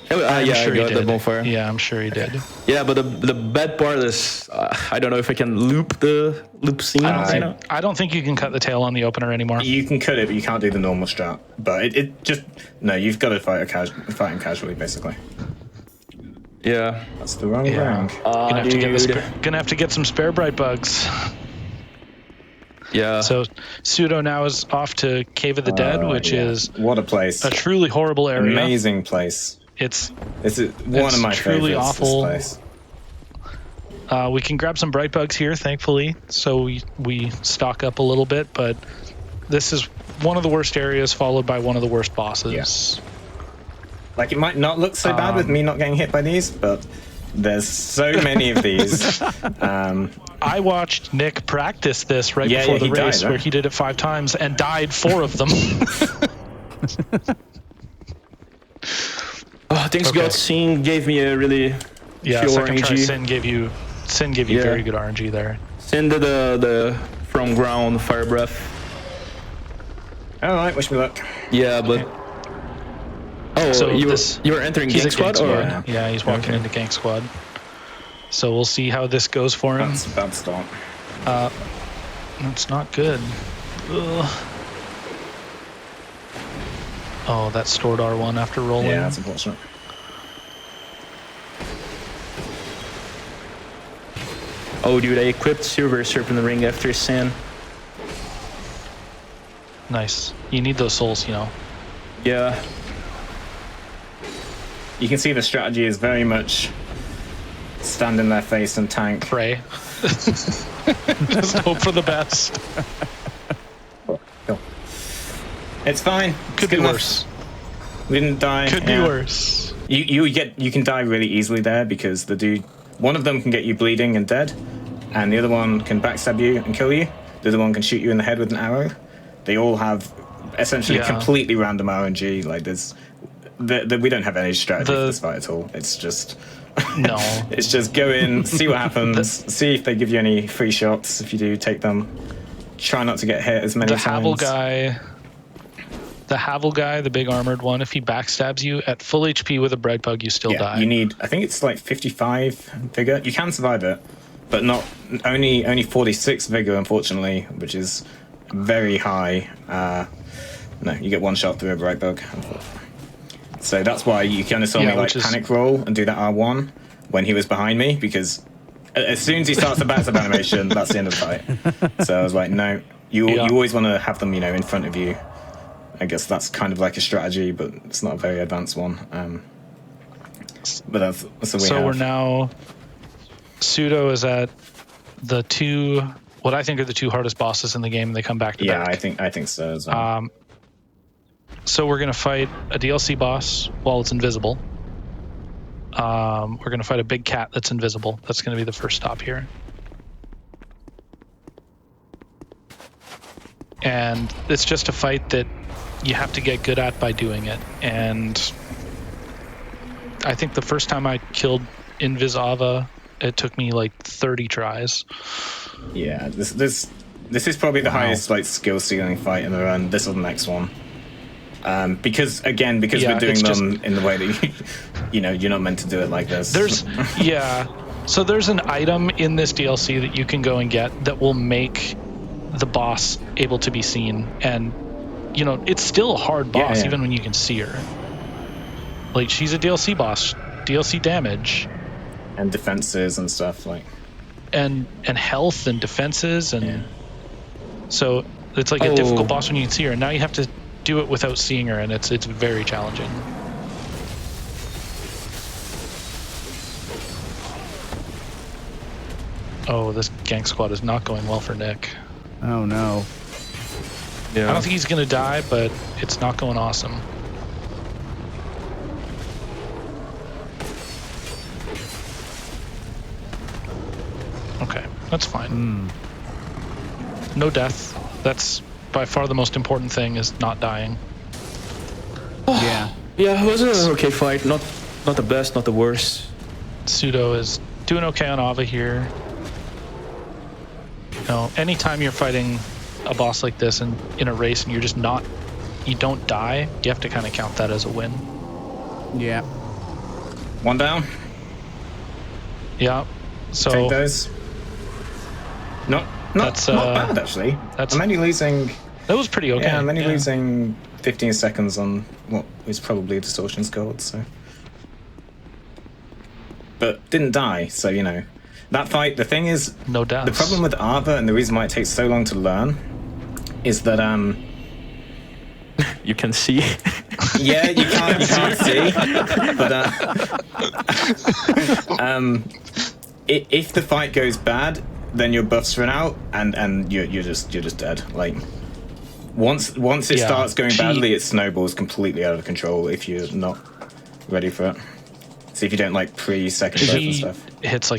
I'm sure I got the bonfire. Yeah, I'm sure he did. Yeah, but the bad part is I don't know if I can loop the scene. I don't think you can cut the tail on the opener anymore. You can cut it, but you can't do the normal strat. But you've got to fight him casually, basically. Yeah, that's the wrong rank. Gonna have to get some spare bright bugs. Yeah. So Pseudo now is off to Cave of the Dead, which is what a place, a truly horrible area. Amazing place. It's one of my truly favorites. Awful. This place. We can grab some bright bugs here, thankfully, so we stock up a little bit. But this is one of the worst areas, followed by one of the worst bosses. Yeah. Like, it might not look so bad with me not getting hit by these, but there's so many of these. I watched Nick practice this before the race, where he did it 5 times and died 4 of them. Thanks God, Sin gave me a really second RNG. try. Sin gave you very good RNG there. Sin did the from ground fire breath. All right, wish me luck. Yeah, but so you were entering Gank Squad, or yeah, he's walking into Gank Squad. So we'll see how this goes for him. That's a bad start. It's not good. Ugh. Oh, that stored R1 after rolling. Yeah, that's unfortunate. Oh, dude, I equipped Silver Serpent Ring after Sin. Nice. You need those souls, you know. Yeah. you can see the strategy is very much stand in their face and tank. Pray. Just hope for the best. Cool. It's fine. Could be worse. We didn't die. Could be worse. You can die really easily there because one of them can get you bleeding and dead, and the other one can backstab you and kill you. The other one can shoot you in the head with an arrow. They all have essentially completely random RNG. Like we don't have any strategy for this fight at all. It's just no. It's just go in, see what happens, see if they give you any free shots. If you do, take them. Try not to get hit as many times. The Havel guy, the big armored one, if he backstabs you at full HP with a bread bug, you still die. You need, I think it's like 55 vigor. You can survive it, but not only 46 vigor, unfortunately, which is very high. No, you get one shot through a bread bug. So that's why you kind of saw me like panic roll and do that R1 when he was behind me, because as soon as he starts the backstab animation, that's the end of the fight. So I was like, no, you always want to have them, in front of you. I guess that's kind of like a strategy, but it's not a very advanced one. But that's what we have. So we're now... Pseudo is at what I think are the two hardest bosses in the game. They come back to back. Yeah, I think so as well. So we're going to fight a DLC boss while it's invisible. We're going to fight a big cat that's invisible. That's going to be the first stop here. And it's just a fight that you have to get good at by doing it. And I think the first time I killed Invisava, it took me like 30 tries. Yeah, this is probably the highest skill ceiling fight in the run. This or the next one. Because we're doing them in the way that you're not meant to do it like this. So there's an item in this DLC that you can go and get that will make the boss able to be seen, and it's still a hard boss even when you can see her. Like, she's a DLC boss, DLC damage and defenses and stuff, and health and defenses, and so it's like a difficult boss when you can see her, and now you have to do it without seeing her, and it's very challenging. Oh, this gank squad is not going well for Nick. Oh no. Yeah. I don't think he's gonna die, but it's not going awesome. Okay, that's fine. No death. That's by far the most important thing, is not dying. Yeah, it was an okay fight. Not the best, not the worst. Pseudo is doing okay on Ava here. Anytime you're fighting a boss like this and in a race and you don't die, you have to kind of count that as a win. Yeah. One down. Yeah. So take those. Not bad actually. I'm only losing. That was pretty okay. Yeah, I'm only losing 15 seconds on what is probably a Distortion's gold. So, but didn't die. So that fight. The thing is, no doubt. The problem with Ava and the reason why it takes so long to learn is that you can see. Yeah, you can't see. But if the fight goes bad, then your buffs run out, and you're just dead. Like once it starts going badly, it snowballs completely out of control if you're not ready for it. So if you don't pre-second death and stuff. Hits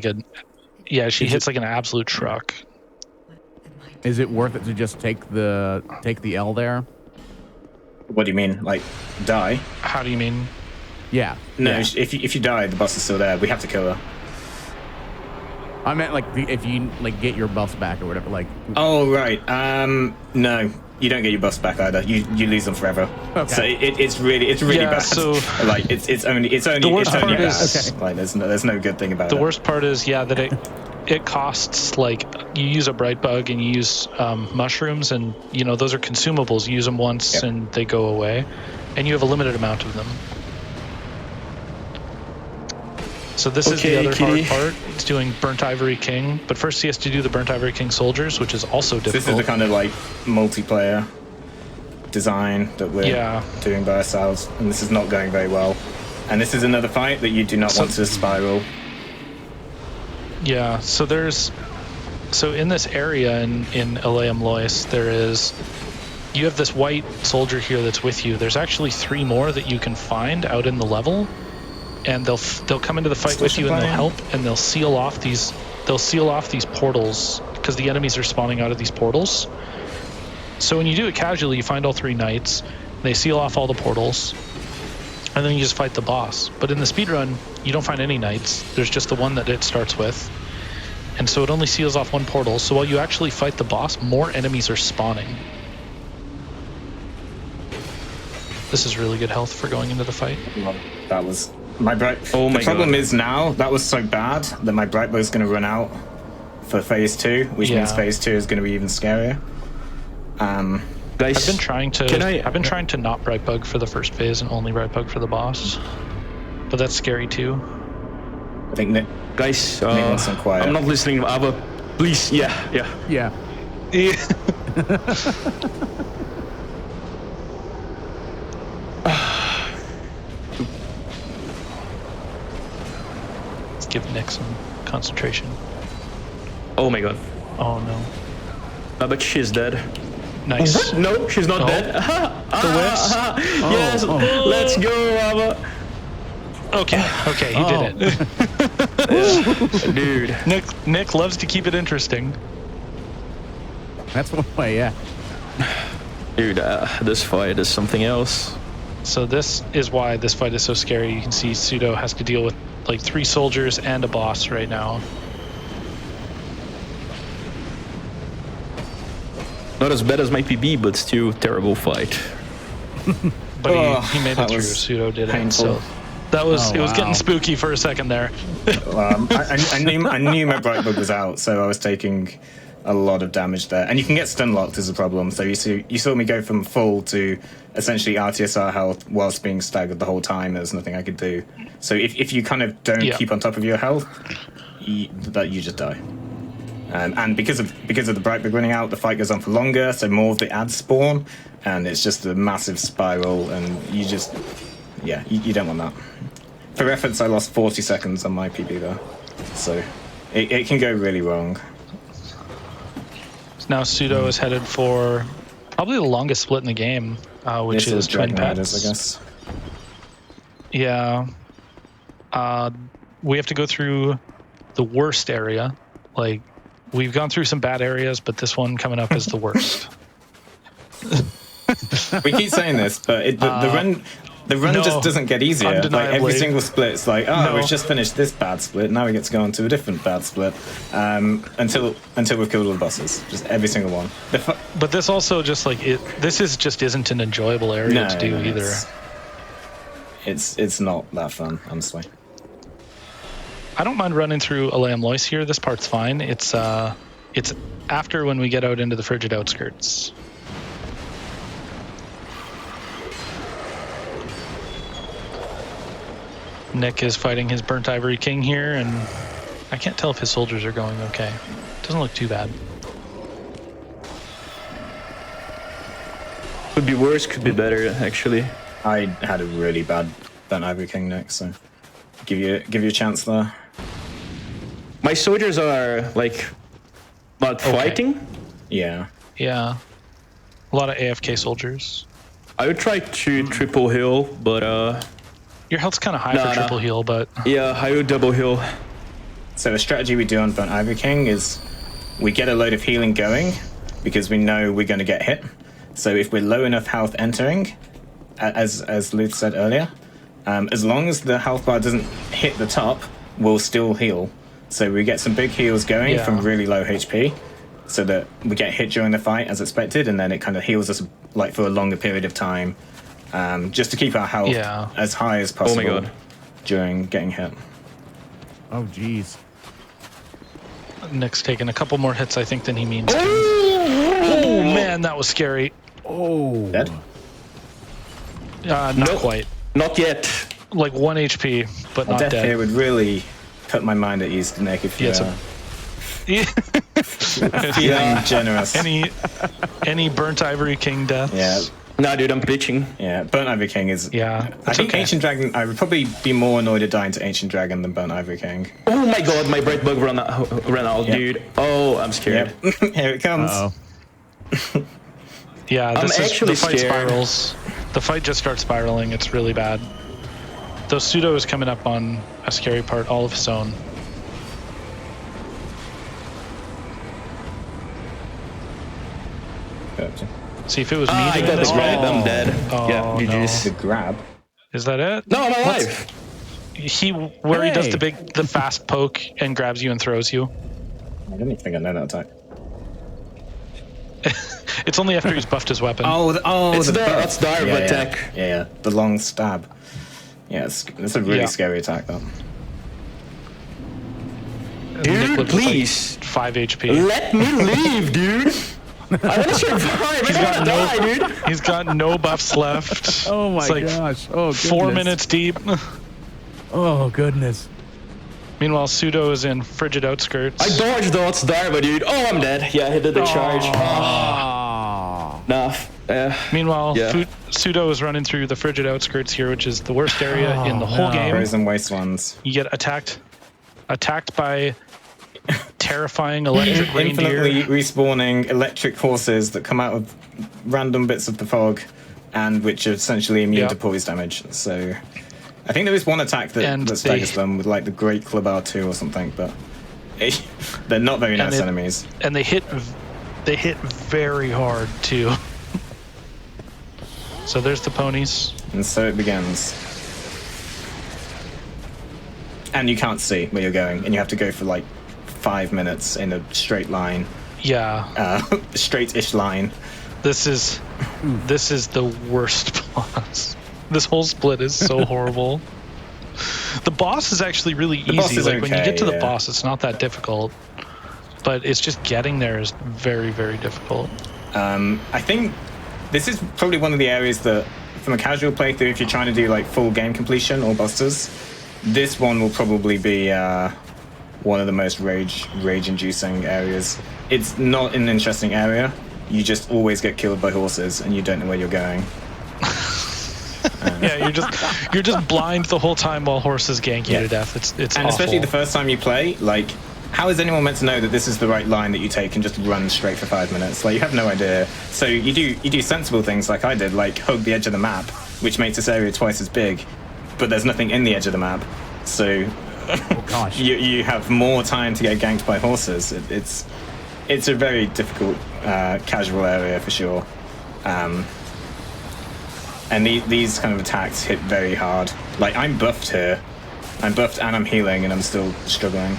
she hits like an absolute truck. Is it worth it to just take the L there? What do you mean? Die? How do you mean? Yeah. No, if you die, the boss is still there. We have to kill her. I meant if you get your buffs back or whatever. Oh right. No, you don't get your buffs back either. You lose them forever. Okay. So it's really bad. So it's only the worst part bad. Is, okay. There's no good thing about it. The worst part is that it costs you use a bright bug and you use mushrooms, and those are consumables. You use them once and they go away, and you have a limited amount of them. So this is the other hard part. It's doing Burnt Ivory King, but first he has to do the Burnt Ivory King soldiers, which is also difficult. This is the kind of multiplayer design that we're doing by ourselves, and this is not going very well. And this is another fight that you do not want to spiral. Yeah, so in this area in Aleum Lois, you have this white soldier here that's with you. There's actually 3 more that you can find out in the level, and they'll come into the fight with you and they'll help, and they'll seal off these portals because the enemies are spawning out of these portals. So when you do it casually, you find all 3 knights, they seal off all the portals, and then you just fight the boss. But in the speedrun, you don't find any knights. There's just the one that it starts with. And so it only seals off 1 portal. So while you actually fight the boss, more enemies are spawning. This is really good health for going into the fight. Well, that was my bright. Oh my the problem God. is now that was so bad that my bright bow is going to run out for phase 2, which means phase 2 is going to be even scarier. Guys, I've been trying to not bright bug for the first phase and only bright bug for the boss, but that's scary too. I think Nick. guys, wants some quiet. I'm not listening, Ava. Please, yeah. Yeah. Let's give Nick some concentration. Oh my god. Oh no. I bet she's dead. Nice. No, she's not dead. The whiffs. Yes, let's go, Ava. Okay, he did it. Dude. Nick loves to keep it interesting. That's one way, yeah. Dude, this fight is something else. So this is why this fight is so scary. You can see Pseudo has to deal with like 3 soldiers and a boss right now. Not as bad as my PB, but still terrible fight. But he made it through. Pseudo did painful. it. So that was it was wow. getting spooky for a second there. I knew my bright bug was out, so I was taking a lot of damage there. And you can get stun locked as a problem. So you saw me go from full to essentially RTSR health whilst being staggered the whole time. There's nothing I could do. So if you kind of don't keep on top of your health, you just die. And because of the bright bug running out, the fight goes on for longer, so more of the ads spawn, and it's just a massive spiral, and you don't want that. For reference, I lost 40 seconds on my PB though, so it can go really wrong. Now Pseudo is headed for probably the longest split in the game, which This is Twin Dragon Pets. Riders, I guess. Yeah. We have to go through the worst area. Like, we've gone through some bad areas, but this one coming up is the worst. We keep saying this, but the run just doesn't get easier. Like every undeniably. single split, it's like, we've just finished this bad split. Now we get to go on to a different bad split until we've killed all the bosses. Just every single one. But this also just like this isn't an enjoyable area to do either. It's not that fun, honestly. I don't mind running through Aleum Lois here. This part's fine. It's after when we get out into the frigid outskirts. Nick is fighting his Burnt Ivory King here, and I can't tell if his soldiers are going okay. Doesn't look too bad. Could be worse, could be better, actually. I had a really bad Burnt Ivory King Nick, so give you a chance there. My soldiers are, like, not fighting. Yeah. Yeah. A lot of AFK soldiers. I would try to triple heal, but Your health's kind of high for triple heal, but yeah, I would double heal. So a strategy we do on Burnt Ivory King is we get a load of healing going because we know we're going to get hit. So if we're low enough health entering, as Luth said earlier, as long as the health bar doesn't hit the top, we'll still heal. So we get some big heals going from really low HP, so that we get hit during the fight as expected, and then it kind of heals us like for a longer period of time, just to keep our health as high as possible. Oh my god. During getting hit. Oh, geez. Nick's taking a couple more hits, I think, than he means to. Oh, man, that was scary. Oh. Dead? Not quite. Not yet. Like 1 HP, but not Death dead. here would really put my mind at ease, Nick, if you're feeling generous. Any Burnt Ivory King deaths? Yeah. Nah, dude, I'm pitching. Yeah, Burnt Ivory King is. Yeah, I think okay. Ancient Dragon. I would probably be more annoyed at dying to Ancient Dragon than Burnt Ivory King. Oh my god, my Bright Bug ran out, Yep. dude. Oh, I'm scared. Yep, here it comes. Uh-oh. Yeah, this I'm is actually the fight scared. spirals. The fight just starts spiraling. It's really bad. Though Pseudo is coming up on a scary part all of his own. Gotcha. See, if it was me I doing got the this, grab. man, I'm dead. Oh, Yeah, no. GG's. The grab. is that it? No, I'm alive. He where he does Hey. the fast poke and grabs you and throws you. I don't even think I know that attack. It's only after he's buffed his weapon. It's there. buff. That's Dark Yeah, attack. Yeah, the long stab. Yeah, it's a really Yeah. scary attack, though. Nick Dude, lives with, like, please. 5 HP. Let me leave, dude. I want to survive. I got gotta die, dude. He's got no buffs left. Oh my It's like gosh. Oh, goodness. 4 minutes deep. Oh, goodness. Meanwhile, Pseudo is in frigid outskirts. I dodged though. It's Darba, dude. Oh, I'm dead. Yeah, he did the charge. Ah. Nah. Meanwhile, Yeah. Pseudo is running through the frigid outskirts here, which is the worst area in the whole no. game. Frozen Wastelands. You get attacked by terrifying electric reindeer. Infinitely respawning electric horses that come out of random bits of the fog and which are essentially immune Yep. to poise damage. So I think there is one attack And that staggers them with like the Great Club R2 or something, but they're not very nice they- enemies. And they hit very hard too. So there's the ponies. And so it begins. And you can't see where you're going, and you have to go for like 5 minutes in a straight line, Yeah, straight-ish line. this is the worst boss. This whole split is so horrible. The boss is actually really boss easy. is Like when you okay, get to the yeah. boss, it's not that difficult. But it's just getting there is very, very difficult. I think this is probably one of the areas that, from a casual playthrough, if you're trying to do like full game completion or busters, this one will probably be one of the most rage-inducing areas. It's not an interesting area. You just always get killed by horses, and you don't know where you're going. Yeah, you're just blind the whole time while horses gank you Yeah. to death. It's And awful. especially the first time you play, like, how is anyone meant to know that this is the right line that you take and just run straight for 5 minutes? Like, you have no idea. So you do sensible things like I did, like hug the edge of the map, which makes this area twice as big, but there's nothing in the edge of the map. So Oh, gosh. you have more time to get ganked by horses. It's a very difficult casual area for sure. And these kind of attacks hit very hard. Like, I'm buffed here. I'm buffed and I'm healing, and I'm still struggling.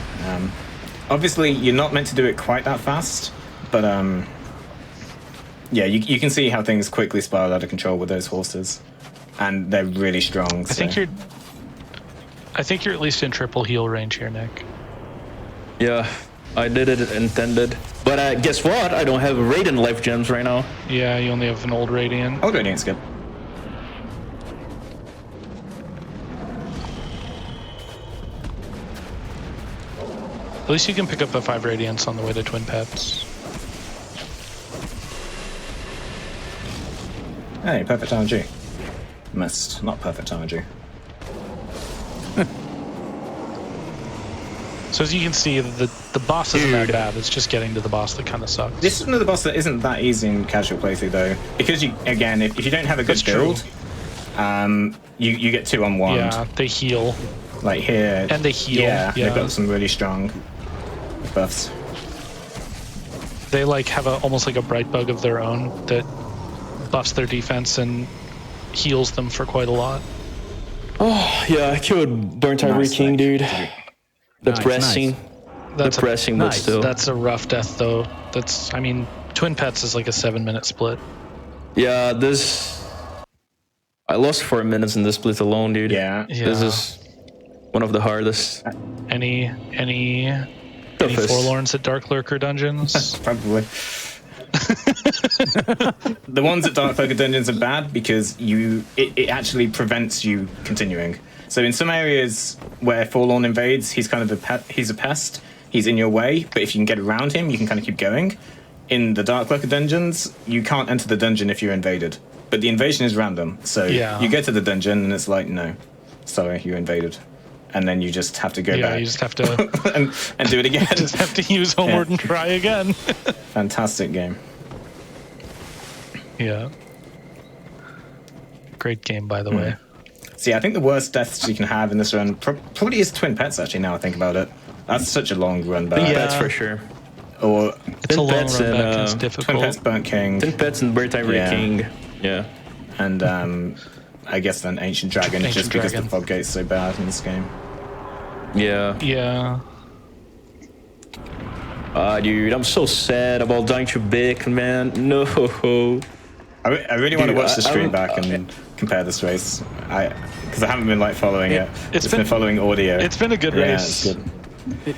Obviously, you're not meant to do it quite that fast, but yeah, you can see how things quickly spiral out of control with those horses, and they're really strong. I think you're at least in triple heal range here, Nick. Yeah, I did it intended. But guess what? I don't have Raiden life gems right now. Yeah, you only have an old Radiant. Old Radiant's good. At least you can pick up the 5 Radiants on the way to Twin Pets. Hey, perfect RNG. Missed, not perfect RNG. So as you can see, the boss isn't that Dude. bad. It's just getting to the boss that kind of sucks. This is another boss that isn't that easy in casual playthrough though, because you again, if you don't have a good That's true. build, you get 2 on 1. Yeah, they heal. Like here, And they heal, Yeah, yeah. they've got some really strong buffs. They like have almost like a bright bug of their own that buffs their defense and heals them for quite a lot. Oh, yeah, I killed Burnt Ivory Nice, King, nice. dude. Nice, Depressing. That's Depressing, but nice. still. That's a rough death though. I mean, Twin Pets is like a 7-minute split. Yeah, I lost 4 minutes in this split alone, dude. Yeah. This is one of the hardest. Any Toughest. forlorns at Dark Lurker dungeons? Probably. The ones at Dark Cloaker Dungeons are bad because it actually prevents you continuing. So in some areas where Forlorn invades, he's kind of he's a pest. He's in your way, but if you can get around him, you can kind of keep going. In the Dark Lurker Dungeons, you can't enter the dungeon if you're invaded. but the invasion is random. So Yeah. you go to the dungeon and it's like, no, sorry, you invaded. And then you just have to go back. You just have to and do it again. just have to use homeward and try again. Fantastic game. Yeah. Great game, by the way. See, I think the worst deaths you can have in this run probably is Twin Pets, actually, now I think about it. That's such a long run back. Yeah. That's for sure. Or It's a long Pets run and, back. It's Twin difficult. Pets, Burnt King, Tin Pets and Bird Ivory Yeah. King. Yeah. and I guess then Ancient Dragon, Ancient just because Dragon. the Foggate's so bad in this game. Yeah. Yeah. Dude, I'm so sad about dying to Bick, man. No. I really want to Dude, watch the stream I'm- back and compare this race. Because I haven't been like following it. It's It's been following audio. It's been a good Yeah, race. it's good.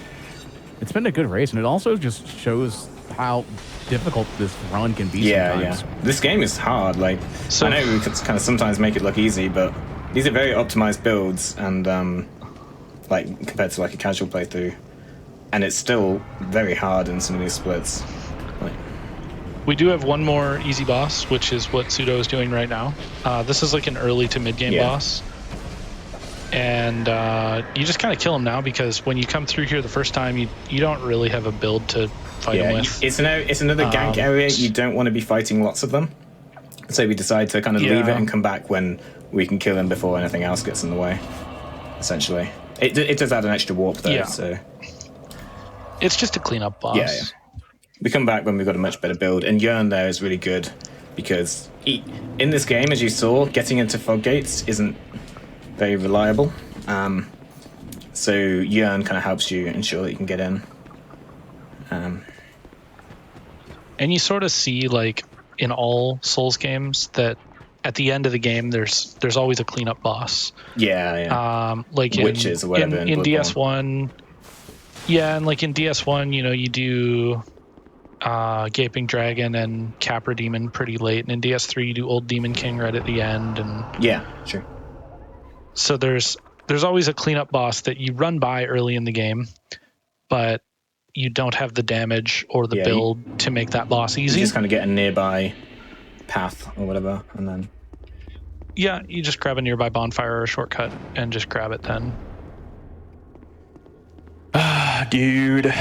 It's been a good race, and it also just shows how difficult this run can be Yeah, sometimes. yeah. This game is hard. Like, So- I know we could kind of sometimes make it look easy, but these are very optimized builds, and like compared to like a casual playthrough, and it's still very hard in some of these splits. Like, We do have one more easy boss, which is what Pseudo is doing right now. This is like an early to mid game Yeah. boss. And you just kind of kill him now because when you come through here the first time, you don't really have a build to fight him yeah, with. it's another gank area. You don't want to be fighting lots of them, so we decide to kind of leave it Yeah. and come back when we can kill him before anything else gets in the way. Essentially, it does add an extra warp though. Yeah. So It's just a cleanup boss. yeah. We come back when we've got a much better build, and Yearn there is really good because in this game, as you saw, getting into fog gates isn't very reliable. So Yearn kind of helps you ensure that you can get in. And you sort of see, like, in all Souls games that at the end of the game, there's always a cleanup boss. Yeah, yeah. Like Witches or whatever in in Bloodborne. DS1. Yeah, and like in DS1, you do Gaping Dragon and Capra Demon pretty late, and in DS3 you do Old Demon King right at the end, and Yeah, sure. so there's always a cleanup boss that you run by early in the game, but you don't have the damage or the Yeah, build to make that boss You easy. just kind of get a nearby path or whatever, and then Yeah, you just grab a nearby bonfire or a shortcut and just grab it then. Dude. okay,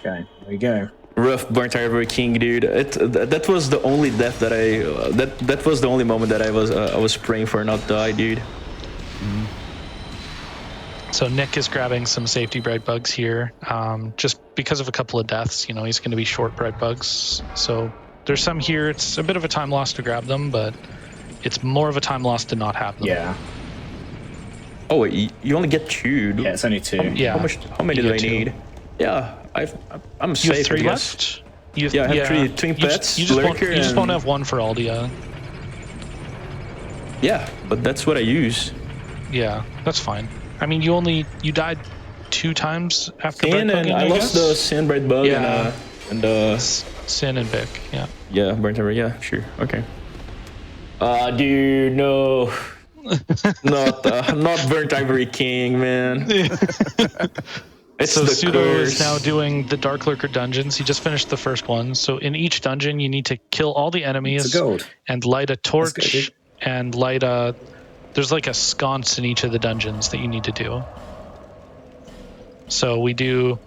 there we go. Rough Burnt Ivory King, dude. That was the only death that that was the only moment that I was praying for not die, dude. So Nick is grabbing some safety bright bugs here, just because of a couple of deaths. He's going to be short bright bugs. So there's some here. It's a bit of a time loss to grab them, but it's more of a time loss to not have them. Yeah, Oh wait, you only get 2. yeah, it's only 2. Yeah. How many You do I get 2. need? Yeah, I'm You safe. have 3 I guess. left? Yeah, I have 3 twin pets, You just lurker, won't and- have one for Aldia. Yeah, but that's what I use. Yeah, that's fine. I mean, you died 2 times after Sin, bright and bugging, I lost guess? the Sin Bright Bug Yeah. and Sin and Vic, yeah. yeah, Burnt Ivory. Yeah, sure, okay. Dude, no. not Burnt Ivory King, man. It's So the Pseudo curse. is now doing the Dark Lurker dungeons. He just finished the first one. So in each dungeon, you need to kill all the enemies It's a gold. and light a Let's torch go, dude. and light a... There's like a sconce in each of the dungeons that you need to do. So we do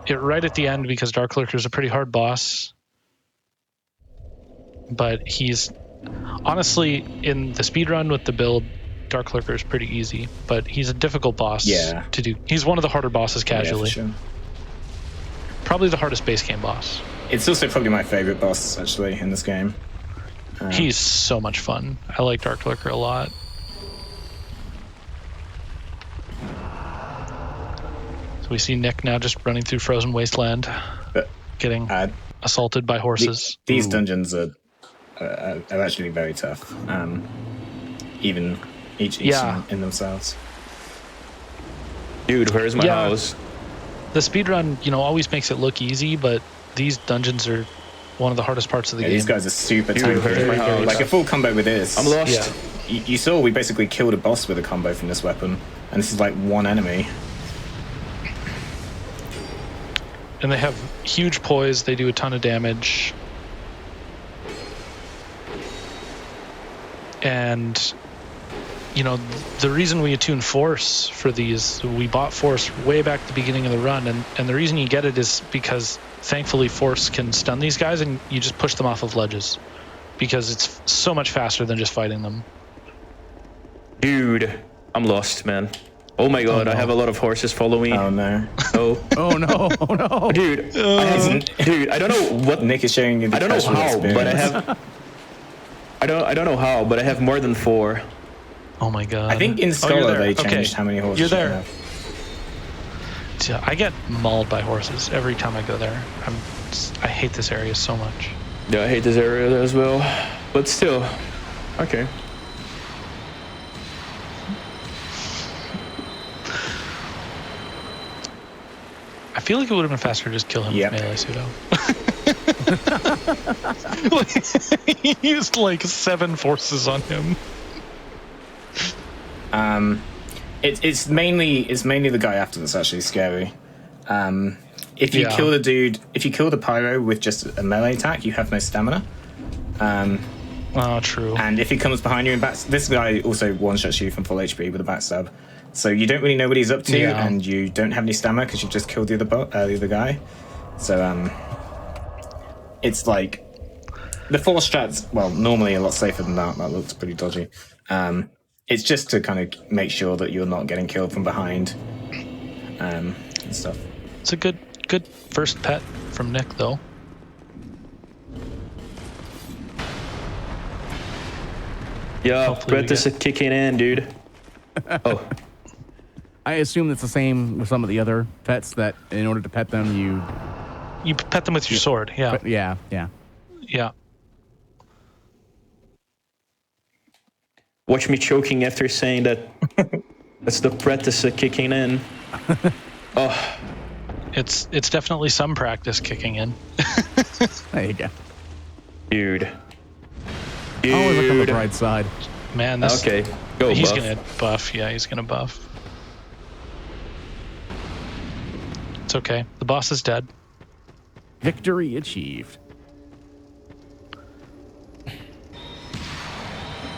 it right at the end because Dark Lurker is a pretty hard boss. But he's... Honestly, in the speedrun with the build, Dark Lurker is pretty easy, but he's a difficult boss Yeah. to do. He's one of the harder bosses Yeah, for casually. sure. Probably the hardest base game boss. It's also probably my favorite boss actually in this game. He's so much fun. I like Dark Lurker a lot. So we see Nick now just running through Frozen Wasteland, But getting uh, assaulted by horses. these dungeons are actually very tough. Even each Yeah. in themselves. Dude, where's my Yeah. house? The speedrun, always makes it look easy, but these dungeons are one of the hardest parts of the Yeah, game. these guys are super Dude, tanky. where's my house? Like a full combo with this. I'm lost. Yeah. You saw we basically killed a boss with a combo from this weapon, and this is like one enemy. And they have huge poise. They do a ton of damage. And you know, the reason we attune Force for these, we bought Force way back at the beginning of the run, and the reason you get it is because thankfully Force can stun these guys and you just push them off of ledges because it's so much faster than just fighting them. Dude, I'm lost, man. Oh my god, I have a lot of horses follow me. Oh no. Oh, Oh no! Oh no! dude, dude, I don't know what. Nick is showing you the I don't know casual how, but I experience. have. I don't know how, but I have more than 4. Oh my god. I think in you're Scholar there. they changed Okay. how many horses You're you there. have. Yeah, I get mauled by horses every time I go there. I hate this area so much. Yeah, I hate this area as well, but still, okay. I feel like it would have been faster to just kill him Yep. with melee pseudo. He used like 7 forces on him. It's mainly the guy after that's actually scary. If you Yeah. kill the dude, if you kill the pyro with just a melee attack, you have no stamina. Oh, true. And if he comes behind you and this guy also one-shots you from full HP with a backstab. So you don't really know what he's up to, Yeah. and you don't have any stamina because you've just killed the other guy. So it's like the force strat's normally a lot safer than that. That looks pretty dodgy. It's just to kind of make sure that you're not getting killed from behind and stuff. It's a good first pet from Nick, though. Yeah, Hopefully we Brett is get- kicking in, dude. Oh, I assume it's the same with some of the other pets that in order to pet them, You pet them with your sword. Yeah. But yeah. Yeah. watch me choking after saying that. That's the practice of kicking in. Oh, It's definitely some practice kicking in. There you go. dude. Always look on the Dude. bright side. Man, this Okay, go, he's buff. gonna buff. Yeah, he's gonna buff. It's okay. The boss is dead. Victory achieved.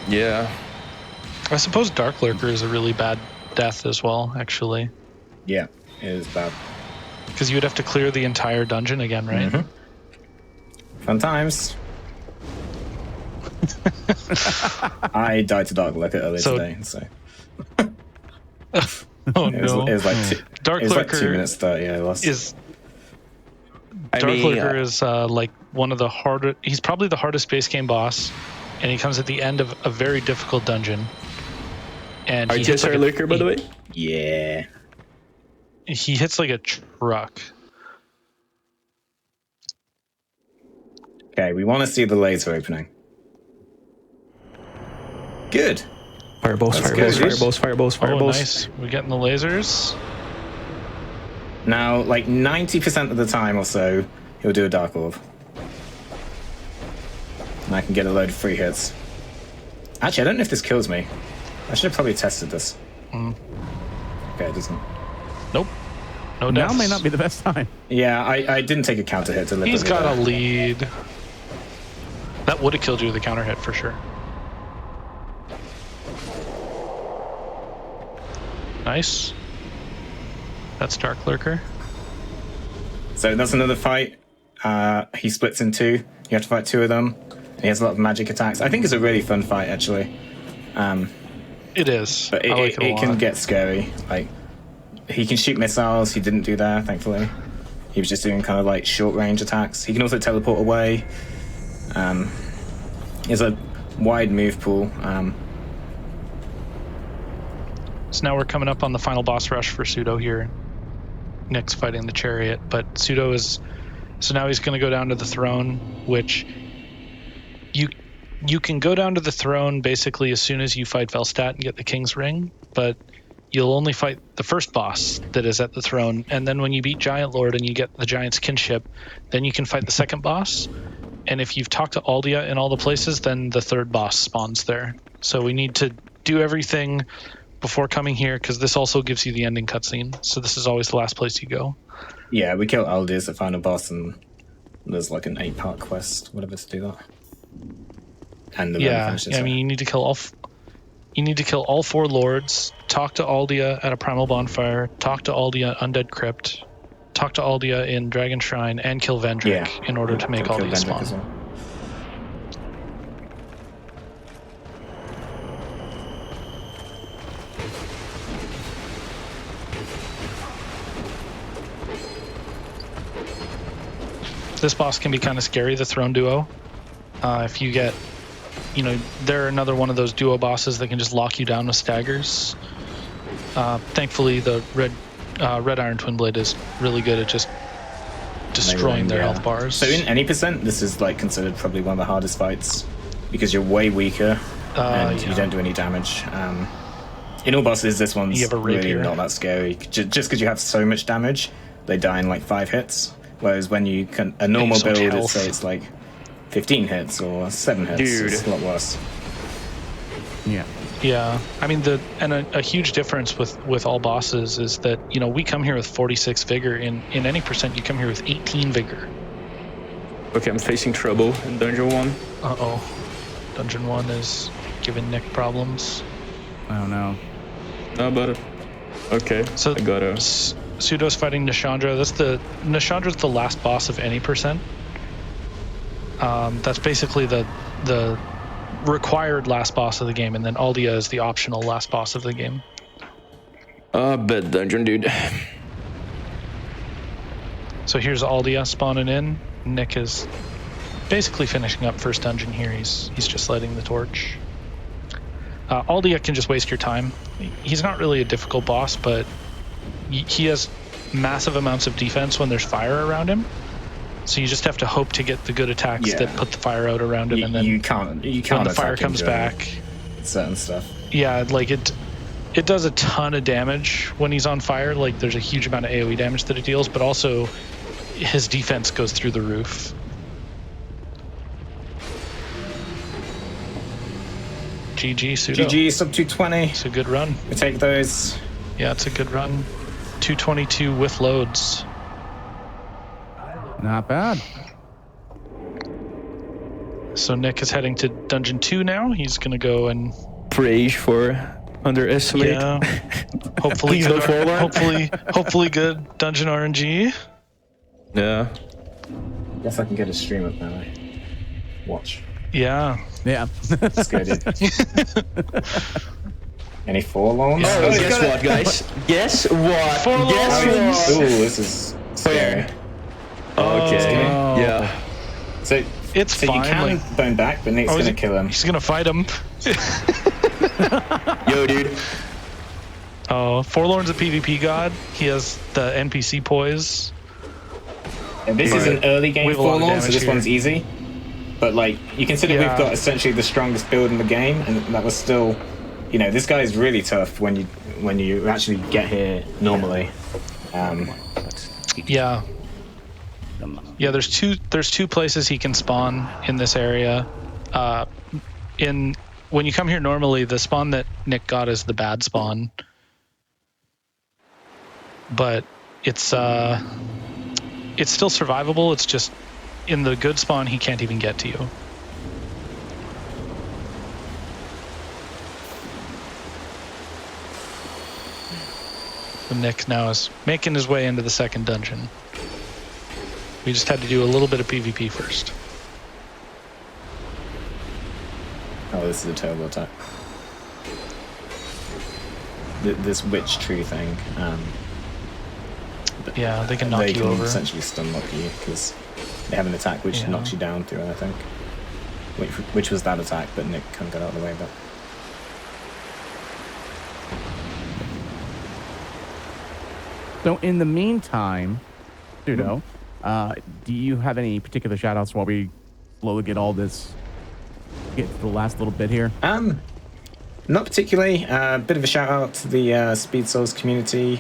Yeah. I suppose Dark Lurker is a really bad death as well, actually, Yeah, it is bad. because you would have to clear the entire dungeon again, right? Mhm. Fun times. I died to Dark Lurker earlier So- today, so Oh it was, no! it was like Dark it was like Lurker 2 minutes 30. I lost. is I Dark mean, Lurker is like one of the harder. He's probably the hardest base game boss, and he comes at the end of a very difficult dungeon. And he hits RTSR like Lurker, by the way? Yeah. he hits like a truck. Okay, we want to see the laser opening. Good. Fireballs, That's fireballs, good. fireballs, fireballs, Oh, fireballs. nice! We're getting the lasers. Now, like 90% of the time or so, he'll do a Dark Orb. And I can get a load of free hits. Actually, I don't know if this kills me. I should have probably tested this. Okay, it doesn't. Nope. No Now deaths. may not be the best time. Yeah, I didn't take a counter hit to live. He's got a lead. That would have killed you with a counter hit for sure. Nice. That's Dark Lurker. So that's another fight. He splits in 2. You have to fight 2 of them. He has a lot of magic attacks. I think it's a really fun fight, actually. It is. But I like it a it can lot. get scary. Like, he can shoot missiles. He didn't do that, thankfully. He was just doing kind of like short range attacks. He can also teleport away. He has a wide move pool. So now we're coming up on the final boss rush for Pseudo here. Nick's fighting the chariot, but Pseudo is... So now he's going to go down to the throne, which... You can go down to the throne basically as soon as you fight Velstadt and get the King's Ring, but you'll only fight the first boss that is at the throne, and then when you beat Giant Lord and you get the Giant's Kinship, then you can fight the second boss, and if you've talked to Aldia in all the places, then the third boss spawns there. So we need to do everything before coming here, because this also gives you the ending cutscene, so this is always the last place you go. Yeah, we kill Aldi as the final boss, and there's like an 8-part quest, whatever, to do that. and the run Yeah, finishes. I mean, you need to kill all 4 lords, talk to Aldia at a primal bonfire, talk to Aldia Undead Crypt, talk to Aldia in Dragon Shrine, and kill Vendrick in order to make Gotta kill Aldia Vendrick spawn. as well. This boss can be kind of scary, the Throne Duo. If you get, they're another one of those duo bosses that can just lock you down with staggers. Thankfully, the Red Iron Twin Blade is really good at just destroying their health bars. So in any percent, this is like considered probably one of the hardest fights because you're way weaker and you don't do any damage. In all bosses, this one's really not that scary. Just because you have so much damage, they die in like 5 hits. Whereas when you can a normal build, it's like 15 hits or 7 hits. Dude. It's a lot worse. Yeah, I mean a huge difference with all bosses is that we come here with 46 vigor. In any percent, you come here with 18 vigor. Okay, I'm facing trouble in Dungeon 1. Dungeon 1 is giving Nick problems. Oh no. How about it? Okay, So I gotta. Pseudo's fighting Nishandra. Nishandra's the last boss of any percent. That's basically the required last boss of the game, and then Aldia is the optional last boss of the game. Bad dungeon, dude. So here's Aldia spawning in. Nick is basically finishing up first dungeon here. He's just lighting the torch. Aldia can just waste your time. He's not really a difficult boss, but he has massive amounts of defense when there's fire around him. So you just have to hope to get the good attacks that put the fire out around him, and then you can't when the fire comes back, certain stuff. Yeah, like it does a ton of damage when he's on fire. Like there's a huge amount of AoE damage that it deals, but also his defense goes through the roof. GG, Pseudo. GG, sub 220. It's a good run. We take those. Yeah, it's a good run. 222 with loads. Not bad. So Nick is heading to Dungeon 2 now. He's going to go and... Praise for underestimate. Yeah. Hopefully Please good, go forward. hopefully good Dungeon RNG. Yeah. Guess I can get a stream up now. Watch. Yeah. Yeah. Let's go, dude. Any forlorns? Oh, guess what, guys? Guess what? Forlorns. Guess Ooh, what? this is scary. Okay. Yeah. So It's you fine. can bone back, but Nick's gonna kill him. He's going to fight him. Yo, dude. Oh, Forlorn's a PvP god. He has the NPC poise. And this is an early game We have a lot of forlorn, so damage this here. one's easy. But like, you consider we've got essentially the strongest build in the game, and that was still, this guy is really tough when you actually get here normally. Yeah. Yeah, there's two places he can spawn in this area. When you come here normally, the spawn that Nick got is the bad spawn. But it's still survivable. It's just in the good spawn he can't even get to you. So Nick now is making his way into the second dungeon. We just had to do a little bit of PvP first. Oh, this is a terrible attack. This witch tree thing. Yeah, they can knock they you can over. essentially stun lock you because they have an attack which knocks you down through it, I think. Which was that attack, but Nick can't get out of the way. But So in the meantime, Pseudo, do you have any particular shout outs while we slowly get to the last little bit here? Not particularly. A bit of a shout out to the Speed Souls community,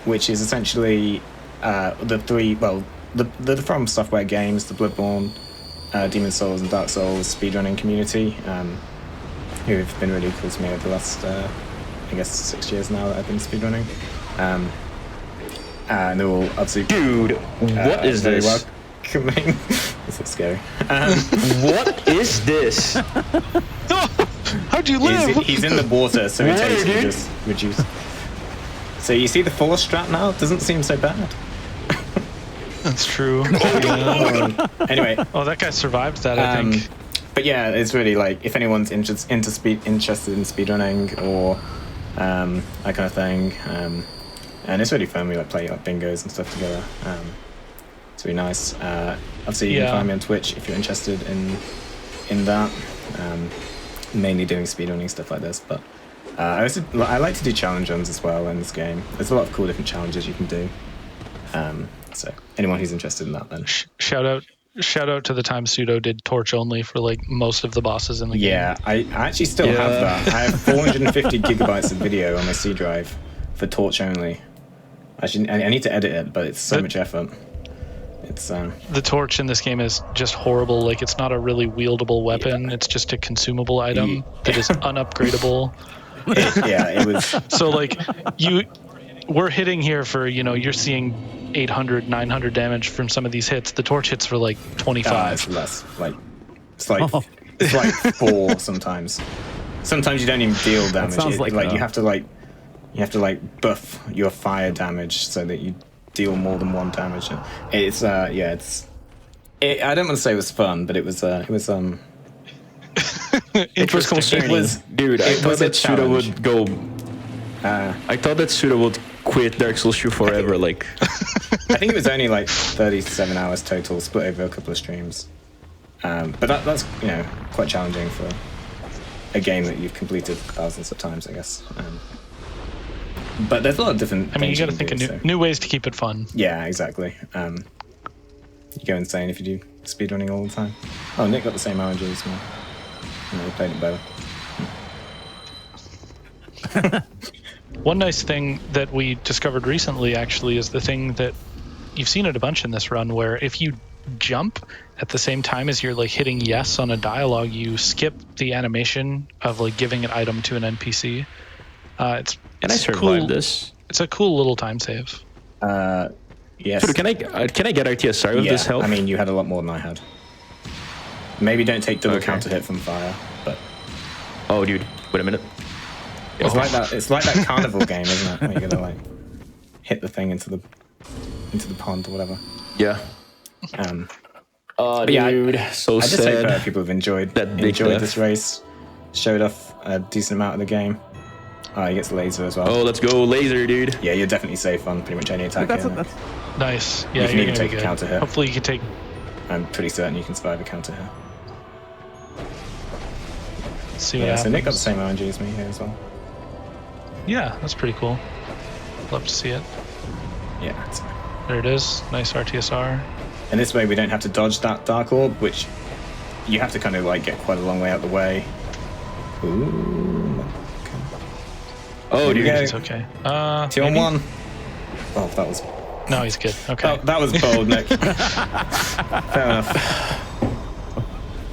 which is essentially the From Software games, the Bloodborne, Demon Souls, and Dark Souls speedrunning community, who have been really cool to me over the last, 6 years now that I've been speedrunning. And they're all absolutely Dude, what is very this? welcoming. This looks scary. What is this? How'd you live? He's in the water, so it Water, takes dude. just reduce. So you see the force strat now? It doesn't seem so bad. That's true. Anyway, Oh, that guy survived that, I think. but yeah, it's really like if anyone's interested in speedrunning or that kind of thing, and it's really fun. We like play like bingos and stuff together. It's really nice. Obviously, you can find me on Twitch if you're interested in that. Mainly doing speedrunning stuff like this, but I like to do challenge runs as well in this game. There's a lot of cool different challenges you can do. So anyone who's interested in that, then Shout out to the time Pseudo did Torch only for like most of the bosses in the game. yeah, I actually still have that. I have 450 gigabytes of video on my C drive for Torch only. I need to edit it, but it's so much effort. It's The torch in this game is just horrible. Like, it's not a really wieldable weapon. It's just a consumable item that is unupgradable. it was. So like we're hitting here for, you're seeing 800, 900 damage from some of these hits. The torch hits for like 25. It's less. It's like 4 sometimes. Sometimes you don't even deal damage. sounds like you have to buff your fire damage so that you deal more than 1 damage. It's I don't want to say it was fun, but it was Interesting. concerning. Dude, I thought that Suda would go. I thought that Suda would quit Dark Souls 2 forever. Like, I think it was only like 37 hours total, split over a couple of streams. But that's quite challenging for a game that you've completed thousands of times, I guess. But there's a lot of different. I mean, you got to think do, of new ways to keep it fun. Yeah, exactly. You go insane if you do speedrunning all the time. Oh, Nick got the same RNG as me. He played it better. One nice thing that we discovered recently, actually, is the thing that you've seen it a bunch in this run, where if you jump at the same time as you're like hitting yes on a dialogue, you skip the animation of like giving an item to an NPC. It's I survive cool. this? It's a cool little time save. Yes. Dude, can I get RTSR with this help? I mean, you had a lot more than I had. Maybe don't take double Okay. counter hit from fire, but Oh, dude, wait a minute. it's like that. It's like that carnival game, isn't it? Where you gotta like hit the thing into the pond or whatever. Yeah. But yeah, Dude, so I just hope sad. people have enjoyed That big this race. Showed off a decent amount of the game. He gets laser as well. Oh, let's go laser, dude. Yeah, you're definitely safe on pretty much any attack. That's here. Nice. You Yeah, can you're even gonna take be a good. counter hit. Hopefully you can take. I'm pretty certain you can survive a counter hit. See what Yeah, happens. so Nick got the same RNG as me here as well. Yeah, that's pretty cool. Love to see it. Yeah. There it is. Nice RTSR. And this way we don't have to dodge that Dark Orb, which you have to kind of like get quite a long way out the way. Ooh. Oh, There we dude. go. It's okay. 2 on maybe? 1. Oh, that was No, he's good. Okay. that was bold, Nick. Fair enough.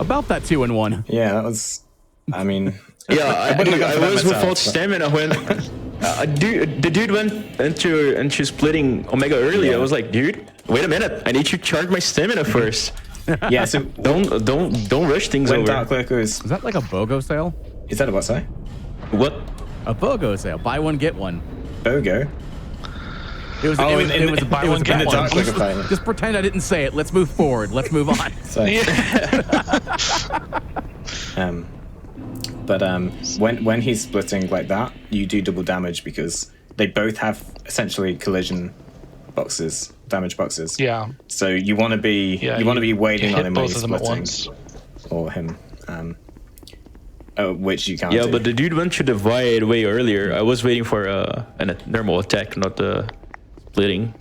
About that 2-1. Yeah, that was. I mean, Yeah, wouldn't have I gone for that was myself, without but- stamina when the dude went into splitting Omega early. Yeah. I was like, dude, wait a minute, I need to charge my stamina first. Yeah, so Don't rush things when over. Dark Lurker is Is that like a BOGO sale? that a what, sorry? What? A BOGO sale. Buy one, get one. BOGO? It was, Oh, it was, in it was the- a buy it was one, a get bad one. one. Dark Lurker fight. Just pretend I didn't say it. Let's move forward. Let's move on. So, but when he's splitting like that, you do double damage because they both have essentially collision boxes, damage boxes. Yeah. So you want to be waiting you on hit him when both he's of them at splitting, once. or him, which you can't. Yeah, do. but the dude went to the void way earlier. I was waiting for a normal attack, not the splitting.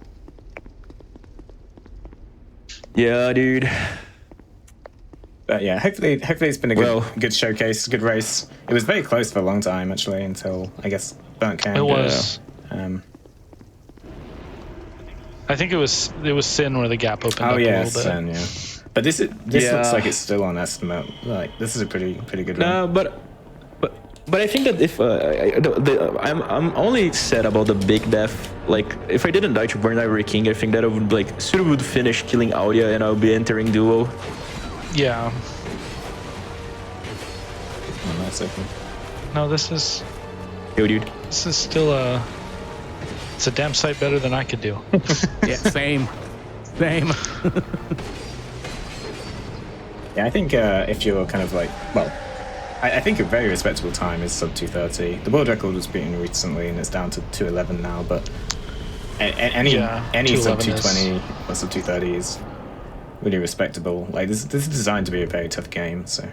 Yeah, dude. But yeah, hopefully it's been a Well- good showcase, good race. It was very close for a long time actually, until I guess Burnt Can. It was. I think it was Sin where the gap opened up Oh a yeah, little bit. Sen, yeah. But this Yeah. looks like it's still on estimate. Like this is a pretty good run. No, but But I think that if I'm only sad about the big death. Like if I didn't die to Burn Ivory King, I think that I would Sudo would finish killing Audia and I'll be entering duo. Yeah. Oh, nice open. No, this is Yo, dude. still it's a damn sight better than I could do. Yeah, same. Yeah, I think if you're kind of like, well, I think a very respectable time is sub 230. The world record was beaten recently and it's down to 211 now, but any sub 220 or sub 230 is really respectable. Like this is designed to be a very tough game, so.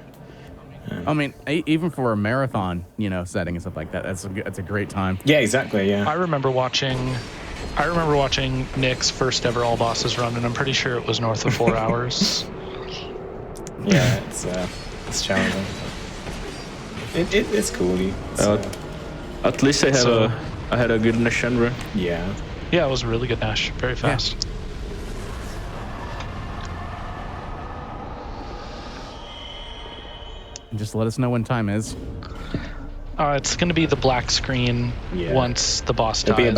I mean, even for a marathon, setting and stuff like that, that's a great time. Yeah, exactly. Yeah. I remember watching Nick's first ever all bosses run, and I'm pretty sure it was north of 4 hours. Yeah, it's challenging. It's cool. At least I had a good Nashan run. Yeah. Yeah, it was a really good Nash. Very fast. Yeah. Just let us know when time is. It's going to be the black screen once the boss dies. It'll be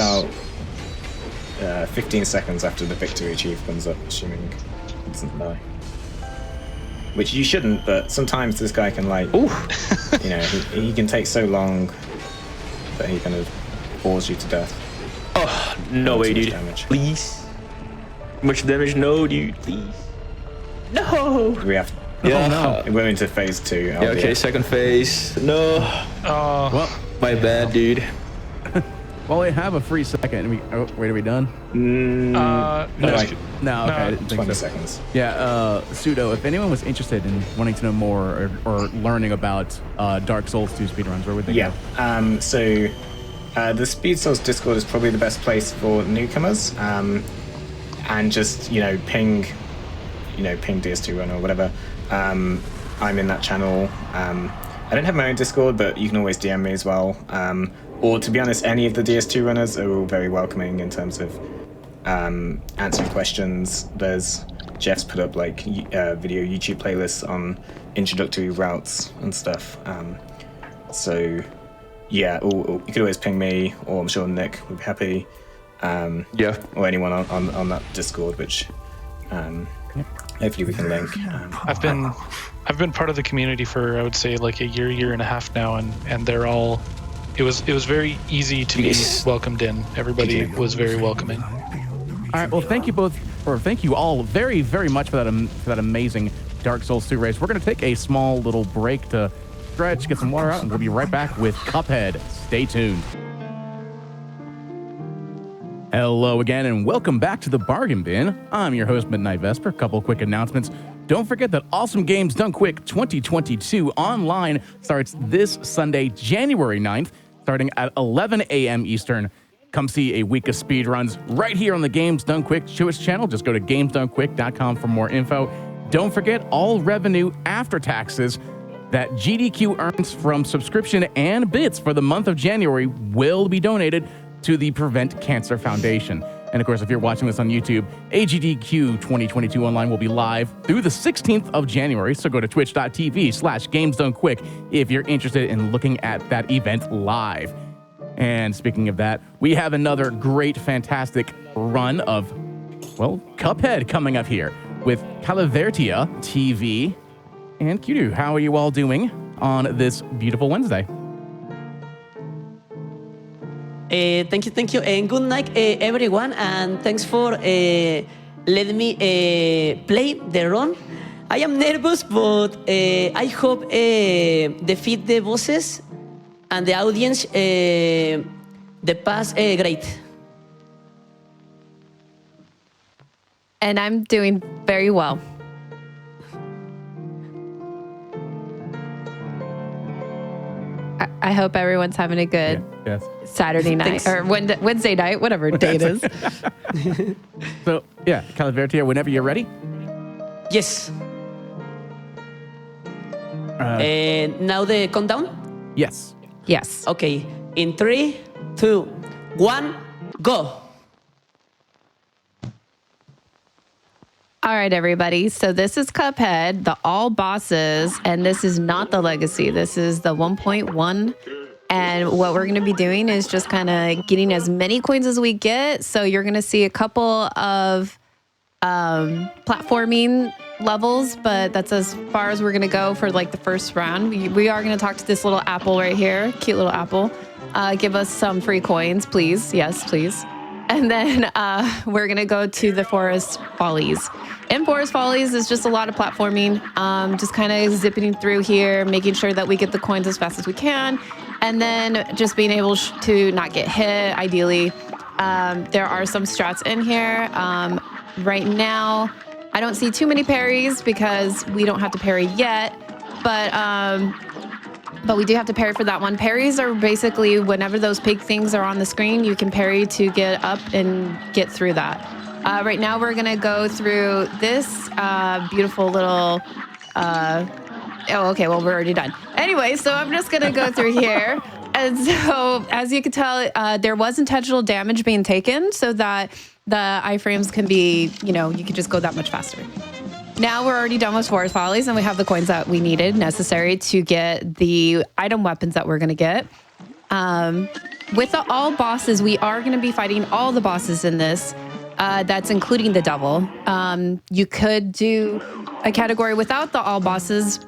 about 15 seconds after the victory chief comes up, assuming he doesn't die. Which you shouldn't, but sometimes this guy can he can take so long that he kind of bores you to death. Oh, no way, dude. Damage. Please. Much damage? No, dude, please. No! We have. Yeah. Oh, no. We're into phase 2. Yeah, okay, second phase. No. Well, my bad, dude. Well, we have a free second. Wait, are we done? No, okay. I didn't think 20 so. seconds. Yeah, Sudo, if anyone was interested in wanting to know more or learning about Dark Souls 2 speedruns, where would they go? So the Speed Souls Discord is probably the best place for newcomers. And just, ping DS2 Run or whatever. I'm in that channel. I don't have my own Discord, but you can always DM me as well. Or to be honest, any of the DS2 runners are all very welcoming in terms of answering questions. Jeff's put up video YouTube playlists on introductory routes and stuff. So yeah, or you could always ping me, or I'm sure Nick would be happy. Or anyone on that Discord, which hopefully we can link. I've been part of the community for, I would say, like a year and a half now, and they're all. It was very easy to be welcomed in. Everybody was very welcoming. All right. Well, thank you all very, very much for that amazing Dark Souls 2 race. We're going to take a small little break to stretch, get some water out, and we'll be right back with Cuphead. Stay tuned. Hello again, and welcome back to the Bargain Bin. I'm your host, Midnight Vesper. A couple quick announcements. Don't forget that Awesome Games Done Quick 2022 online starts this Sunday, January 9th, starting at 11 a.m. Eastern. Come see a week of speedruns right here on the Games Done Quick Twitch channel. Just go to gamesdonequick.com for more info. Don't forget, all revenue after taxes that GDQ earns from subscription and bits for the month of January will be donated to the Prevent Cancer Foundation. And of course, if you're watching this on YouTube, AGDQ 2022 Online will be live through the 16th of January. So go to twitch.tv/GamesDoneQuick if you're interested in looking at that event live. And speaking of that, we have another great, fantastic run of, Cuphead coming up here with Calavertia TV. And Kudu, how are you all doing on this beautiful Wednesday? Thank you, and good night, everyone, and thanks for letting me play the run. I am nervous, but I hope defeat the bosses and the audience the pass great. And I'm doing very well. I hope everyone's having a good Saturday night or Wednesday night, whatever day it is. So, yeah, Calavertia, whenever you're ready. Yes. Now the countdown? Yes. Yes. Okay. In 3, 2, 1, go. All right, everybody. So this is Cuphead, the all bosses, and this is not the legacy. This is the 1.1. And what we're going to be doing is just kind of getting as many coins as we get. So you're going to see a couple of platforming levels, but that's as far as we're going to go for like the first round. We are going to talk to this little apple right here. Cute little apple. Give us some free coins, please. Yes, please. And then we're going to go to the Forest Follies. In Forest Follies is just a lot of platforming, just kind of zipping through here, making sure that we get the coins as fast as we can, and then just being able to not get hit, ideally. There are some strats in here. Right now, I don't see too many parries because we don't have to parry yet, but we do have to parry for that one. Parries are basically whenever those pig things are on the screen, you can parry to get up and get through that. Right now, we're going to go through this beautiful little... oh, okay, well, we're already done. Anyway, so I'm just going to go through here. And so, as you can tell, there was intentional damage being taken so that the iframes can be, you can just go that much faster. Now we're already done with Forest Follies, and we have the coins that we needed, necessary to get the item weapons that we're going to get. With the all bosses, we are going to be fighting all the bosses in this. That's including the devil. You could do a category without the all bosses,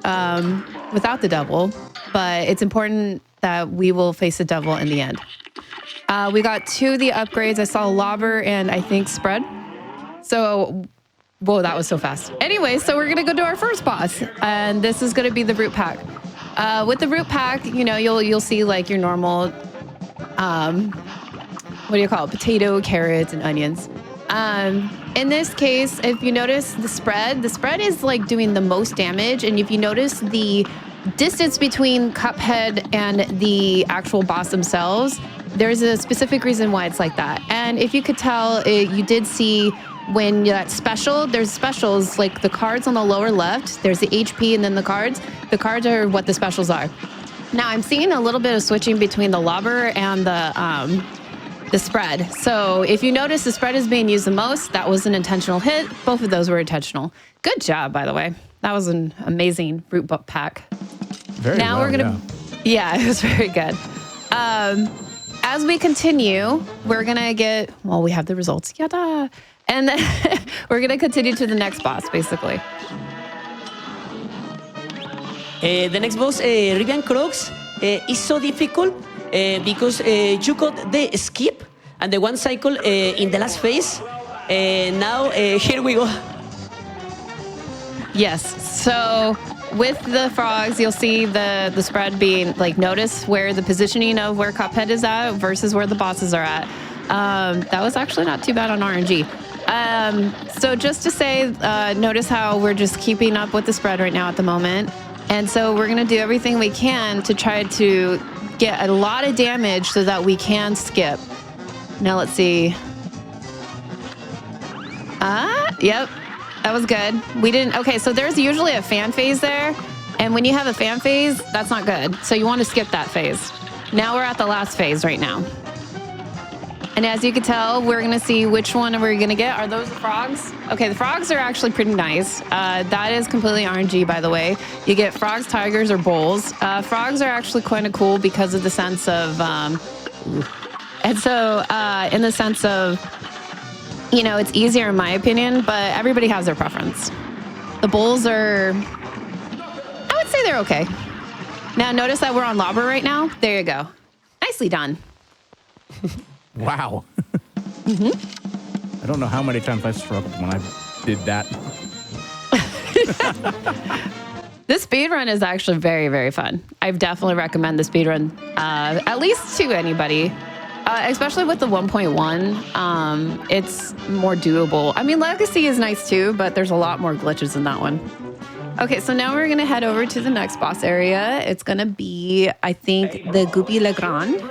without the devil, but it's important that we will face the devil in the end. We got 2 of the upgrades. I saw Lobber and I think Spread. So... whoa, that was so fast. Anyway, so we're going to go to our first boss, and this is going to be the root pack. With the root pack, you'll see like your normal, what do you call it? Potato, carrots, and onions. In this case, if you notice the spread is like doing the most damage. And if you notice the distance between Cuphead and the actual boss themselves, there's a specific reason why it's like that. And if you could tell, you did see when that special, there's specials like the cards on the lower left, there's the HP and then the cards. The cards are what the specials are. Now I'm seeing a little bit of switching between the Lobber and the spread. So if you notice the spread is being used the most, that was an intentional hit. Both of those were intentional. Good job, by the way. That was an amazing root pack. Very now well, we're gonna, yeah, it was very good. As we continue, we're gonna get, well, we have the results. Yada. And then we're going to continue to the next boss, basically. The next boss, Rivian Crocs, is so difficult because you got the skip and the one cycle in the last phase. Now, here we go. Yes. So with the frogs, you'll see the spread being, like, notice where the positioning of where Cuphead is at versus where the bosses are at. That was actually not too bad on RNG. So just to say, notice how we're just keeping up with the spread right now at the moment. And so we're going to do everything we can to try to get a lot of damage so that we can skip. Now let's see. Yep, that was good. We didn't, okay, so there's usually a fan phase there. And when you have a fan phase, that's not good. So you want to skip that phase. Now we're at the last phase right now. And as you can tell, we're going to see which one we're going to get. Are those the frogs? Okay, the frogs are actually pretty nice. That is completely RNG, by the way. You get frogs, tigers, or bulls. Frogs are actually kind of cool because of the sense of... and so, in the sense of, it's easier in my opinion, but everybody has their preference. The bulls are... I would say they're okay. Now, notice that we're on Lobber right now. There you go. Nicely done. Wow. I don't know how many times I struggled when I did that. This speedrun is actually very, very fun. I definitely recommend the speedrun, at least to anybody, especially with the 1.1. It's more doable. I mean, Legacy is nice too, but there's a lot more glitches in that one. Okay, so now we're going to head over to the next boss area. It's going to be, I think, the Goopy Legrand.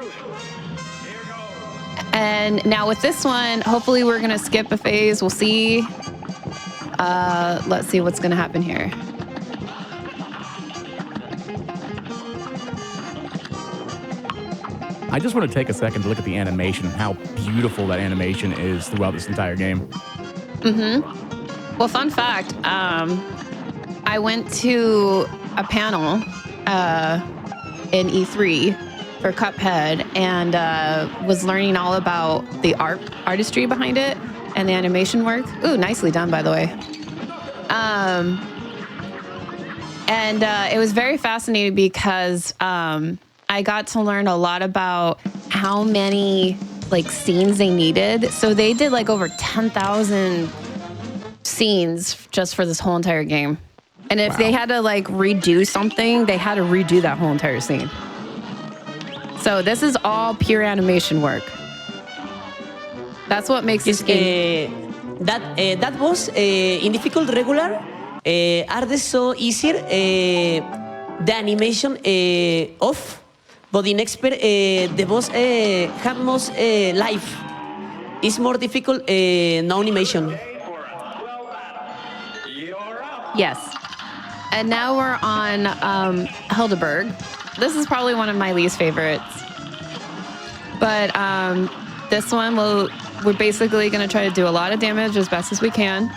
And now with this one, hopefully we're going to skip a phase. We'll see. Let's see what's going to happen here. I just want to take a second to look at the animation and how beautiful that animation is throughout this entire game. Well, fun fact, I went to a panel in E3 for Cuphead and was learning all about the artistry behind it and the animation work. Ooh, nicely done, by the way. And it was very fascinating because I got to learn a lot about how many like scenes they needed. So they did like over 10,000 scenes just for this whole entire game. And if they had to like redo something, they had to redo that whole entire scene. So this is all pure animation work. That's what makes this game. That was in difficult regular. Are they so easier? The animation off, but in expert the boss have most life. It's more difficult no animation. Yes. And now we're on Helderberg. This is probably one of my least favorites. But this one, we're basically going to try to do a lot of damage as best as we can.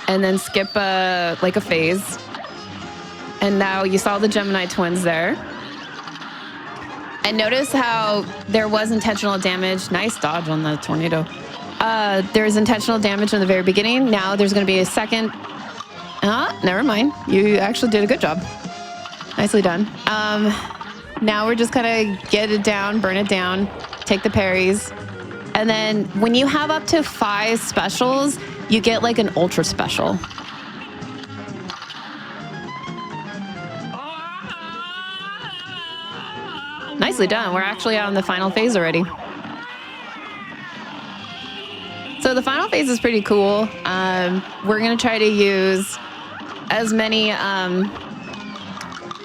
And then skip like a phase. And now you saw the Gemini twins there. And notice how there was intentional damage. Nice dodge on the tornado. There's intentional damage in the very beginning. Now there's going to be a second. Never mind. You actually did a good job. Nicely done. Now we're just gonna get it down, burn it down, take the parries. And then when you have up to 5 specials, you get like an ultra special. Nicely done. We're actually on the final phase already. So the final phase is pretty cool. We're gonna try to use as many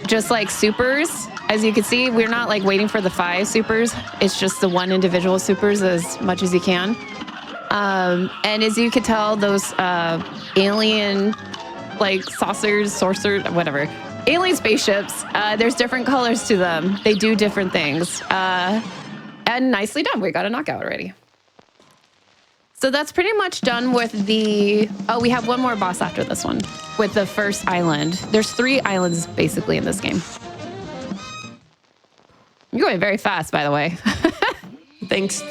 just like supers. As you can see, we're not like waiting for the 5 supers. It's just the 1 individual supers as much as you can. And as you can tell, those alien like sorcerers, whatever, alien spaceships, there's different colors to them. They do different things. And nicely done. We got a knockout already. So that's pretty much done with the... Oh, we have one more boss after this one with the first island. There's 3 islands basically in this game. You're going very fast, by the way. Thanks.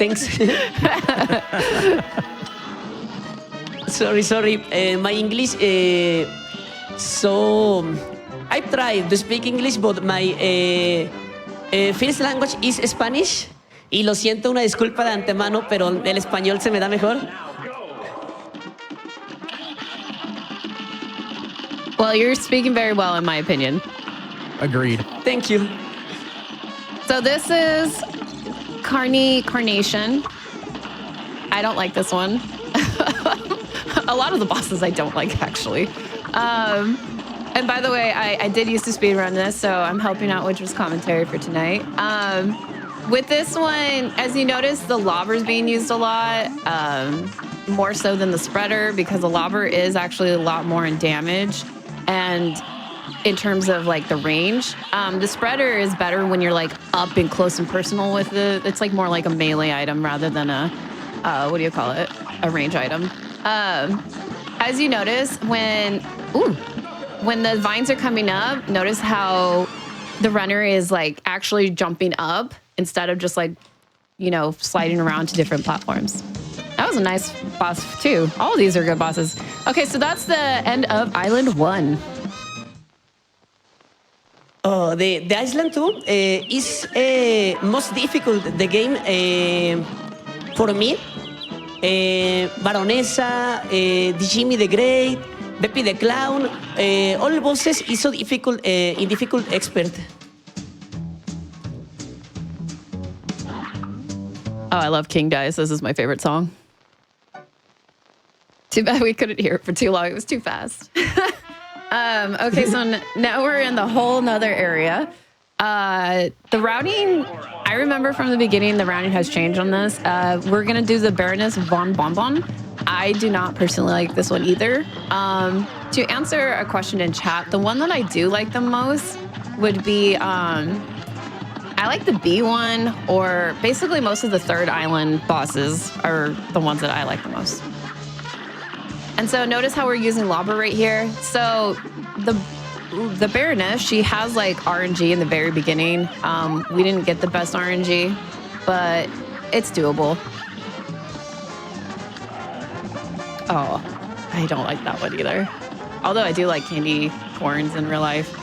Sorry. My English... so... I tried to speak English, but my first language is Spanish. Y lo siento, una disculpa de antemano, pero el español se me da mejor. Well, you're speaking very well, in my opinion. Agreed. Thank you. So this is Carnation. I don't like this one. A lot of the bosses I don't like, actually. And by the way, I did used to speedrun this, so I'm helping out with just commentary for tonight. With this one, as you notice, the lobber is being used a lot, more so than the spreader, because the lobber is actually a lot more in damage and in terms of like the range. The spreader is better when you're like up and close and personal with it. It's like more like a melee item rather than a, what do you call it? A range item. As you notice, when the vines are coming up, notice how the runner is like actually jumping up instead of just like, sliding around to different platforms. That was a nice boss too. All of these are good bosses. Okay, so that's the end of Island 1. The Island 2 is most difficult, the game for me. Baronessa, Jimmy the Great, Beppy the Clown, all bosses is so difficult in difficult expert. Oh, I love King Dice. This is my favorite song. Too bad we couldn't hear it for too long. It was too fast. Okay, so now we're in the whole nother area. The routing, I remember from the beginning, the routing has changed on this. We're going to do the Baroness von Bonbon. I do not personally like this one either. To answer a question in chat, the one that I do like the most would be... I like the B one, or basically most of the third island bosses are the ones that I like the most. And so notice how we're using lava right here. So the Baroness, she has like RNG in the very beginning. We didn't get the best RNG, but it's doable. Oh, I don't like that one either. Although I do like candy corns in real life.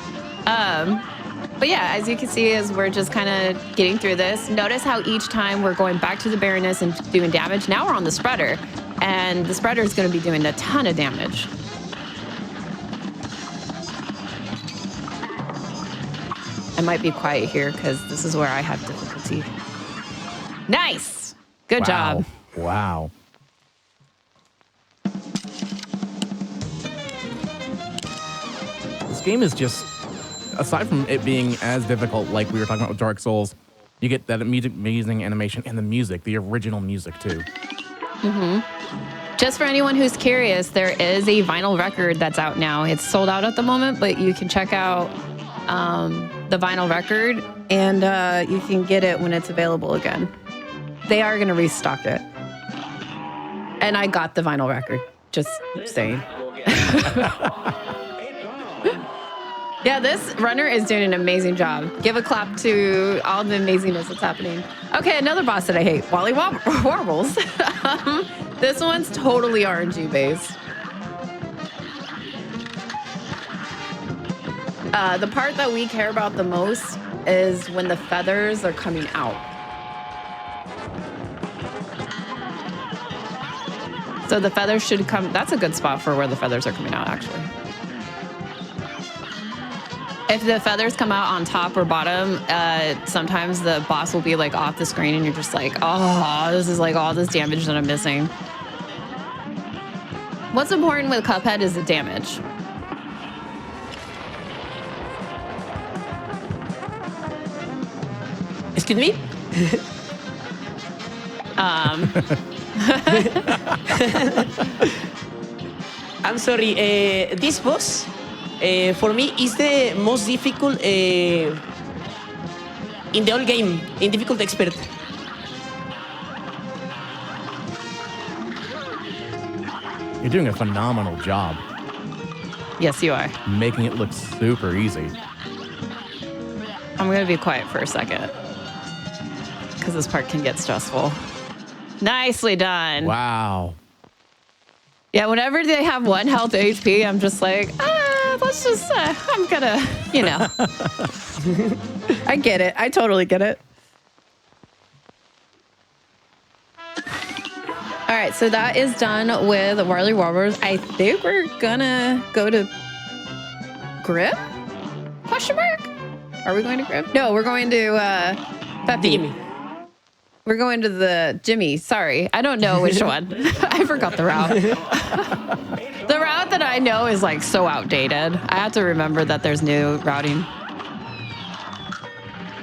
But yeah, as you can see, as we're just kind of getting through this, notice how each time we're going back to the Baroness and doing damage. Now we're on the spreader, and the spreader is going to be doing a ton of damage. I might be quiet here because this is where I have difficulty. Nice. Good job. Wow. This game is just, aside from it being as difficult, like we were talking about with Dark Souls, you get that amazing animation and the music, the original music too. Just for anyone who's curious, there is a vinyl record that's out now. It's sold out at the moment, but you can check out the vinyl record, and you can get it when it's available again. They are going to restock it. And I got the vinyl record, just saying. Yeah, this runner is doing an amazing job. Give a clap to all the amazingness that's happening. Okay, another boss that I hate, Wally Warbles. This one's totally RNG based. The part that we care about the most is when the feathers are coming out. So the feathers should come, that's a good spot for where the feathers are coming out, actually. If the feathers come out on top or bottom, sometimes the boss will be like off the screen and you're just like, oh, this is like all this damage that I'm missing. What's important with Cuphead is the damage. Excuse me? I'm sorry. This boss, for me, is the most difficult in the whole game. In difficult expert. You're doing a phenomenal job Yes, you are. making it look super easy. I'm going to be quiet for a second because this part can get stressful. Nicely done. Wow. Yeah, whenever they have 1 health HP, I'm just like, let's just, I'm gonna, you know. I get it. I totally get it. All right, so that is done with Wily Warblers. I think we're gonna go to Grim? Question mark? Are we going to Grim? No, we're going to Peppy. Jimmy. We're going to the Jimmy. Sorry, I don't know which one. I forgot the route. The route that I know is like so outdated. I have to remember that there's new routing.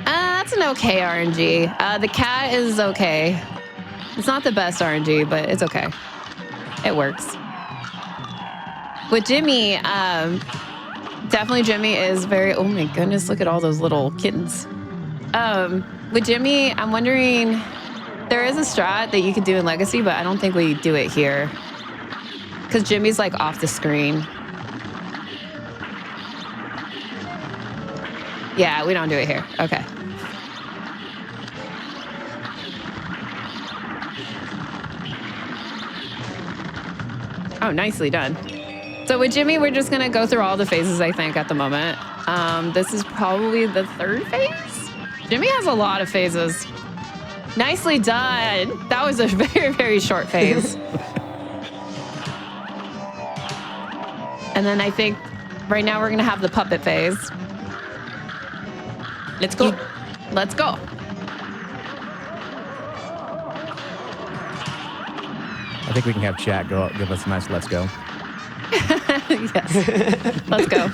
That's an okay RNG. The cat is okay. It's not the best RNG, but it's okay. It works. With Jimmy, definitely Jimmy is very, oh my goodness, look at all those little kittens. With Jimmy, I'm wondering, there is a strat that you could do in Legacy, but I don't think we do it here. Because Jimmy's like off the screen. Yeah, we don't do it here. Okay. Oh, nicely done. So with Jimmy, we're just gonna go through all the phases, I think, at the moment. This is probably the 3rd phase? Jimmy has a lot of phases. Nicely done. That was a very, very short phase. And then I think right now we're gonna have the puppet phase. Let's go. Let's go. I think we can have chat give us a nice let's go. Yes. Let's go.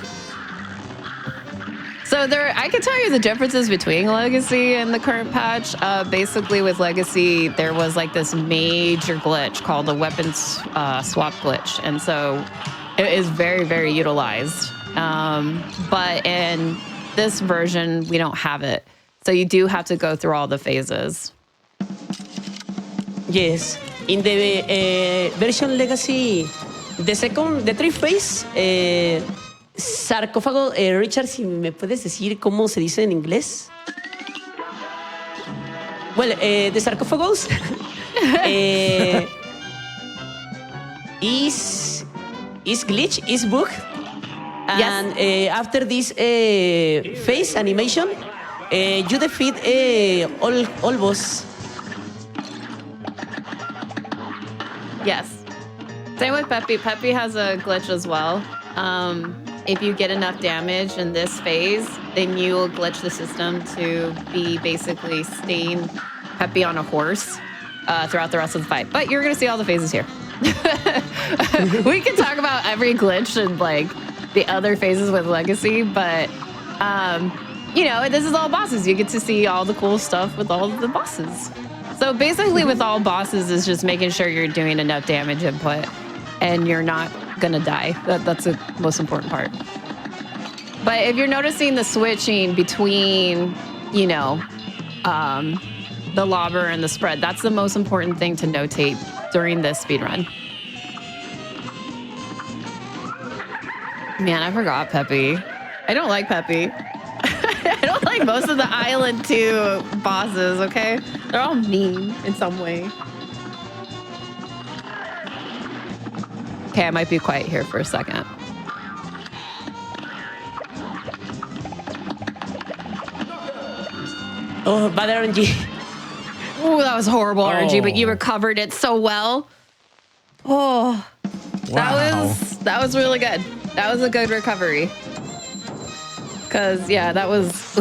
So I can tell you the differences between Legacy and the current patch. Basically with Legacy, there was like this major glitch called the weapons swap glitch. And so it is very, very utilized. But in this version, we don't have it. So you do have to go through all the phases. Yes. In the version Legacy, The third phase, sarcófago. Richard, si me puedes decir cómo se dice en inglés. Well, the sarcophagus is glitch, is bug. And after this phase animation, you defeat all boss. Yes. Same with Peppy. Peppy has a glitch as well. If you get enough damage in this phase, then you will glitch the system to be basically staying Peppy on a horse throughout the rest of the fight. But you're going to see all the phases here. We can talk about every glitch and like the other phases with Legacy, but you know, this is all bosses. You get to see all the cool stuff with all of the bosses. So basically with all bosses is just making sure you're doing enough damage input and you're not gonna die. That's the most important part. But if you're noticing the switching between, you know, the lobber and the spread, that's the most important thing to notate during this speedrun. Man, I forgot Peppy. I don't like Peppy. I don't like most of the Island 2 bosses, okay? They're all mean in some way. Okay, I might be quiet here for a second. Oh, bad RNG. Oh, that was horrible RNG, but you recovered it so well. Oh, Wow. that was really good. That was a good recovery. Cause yeah, that was.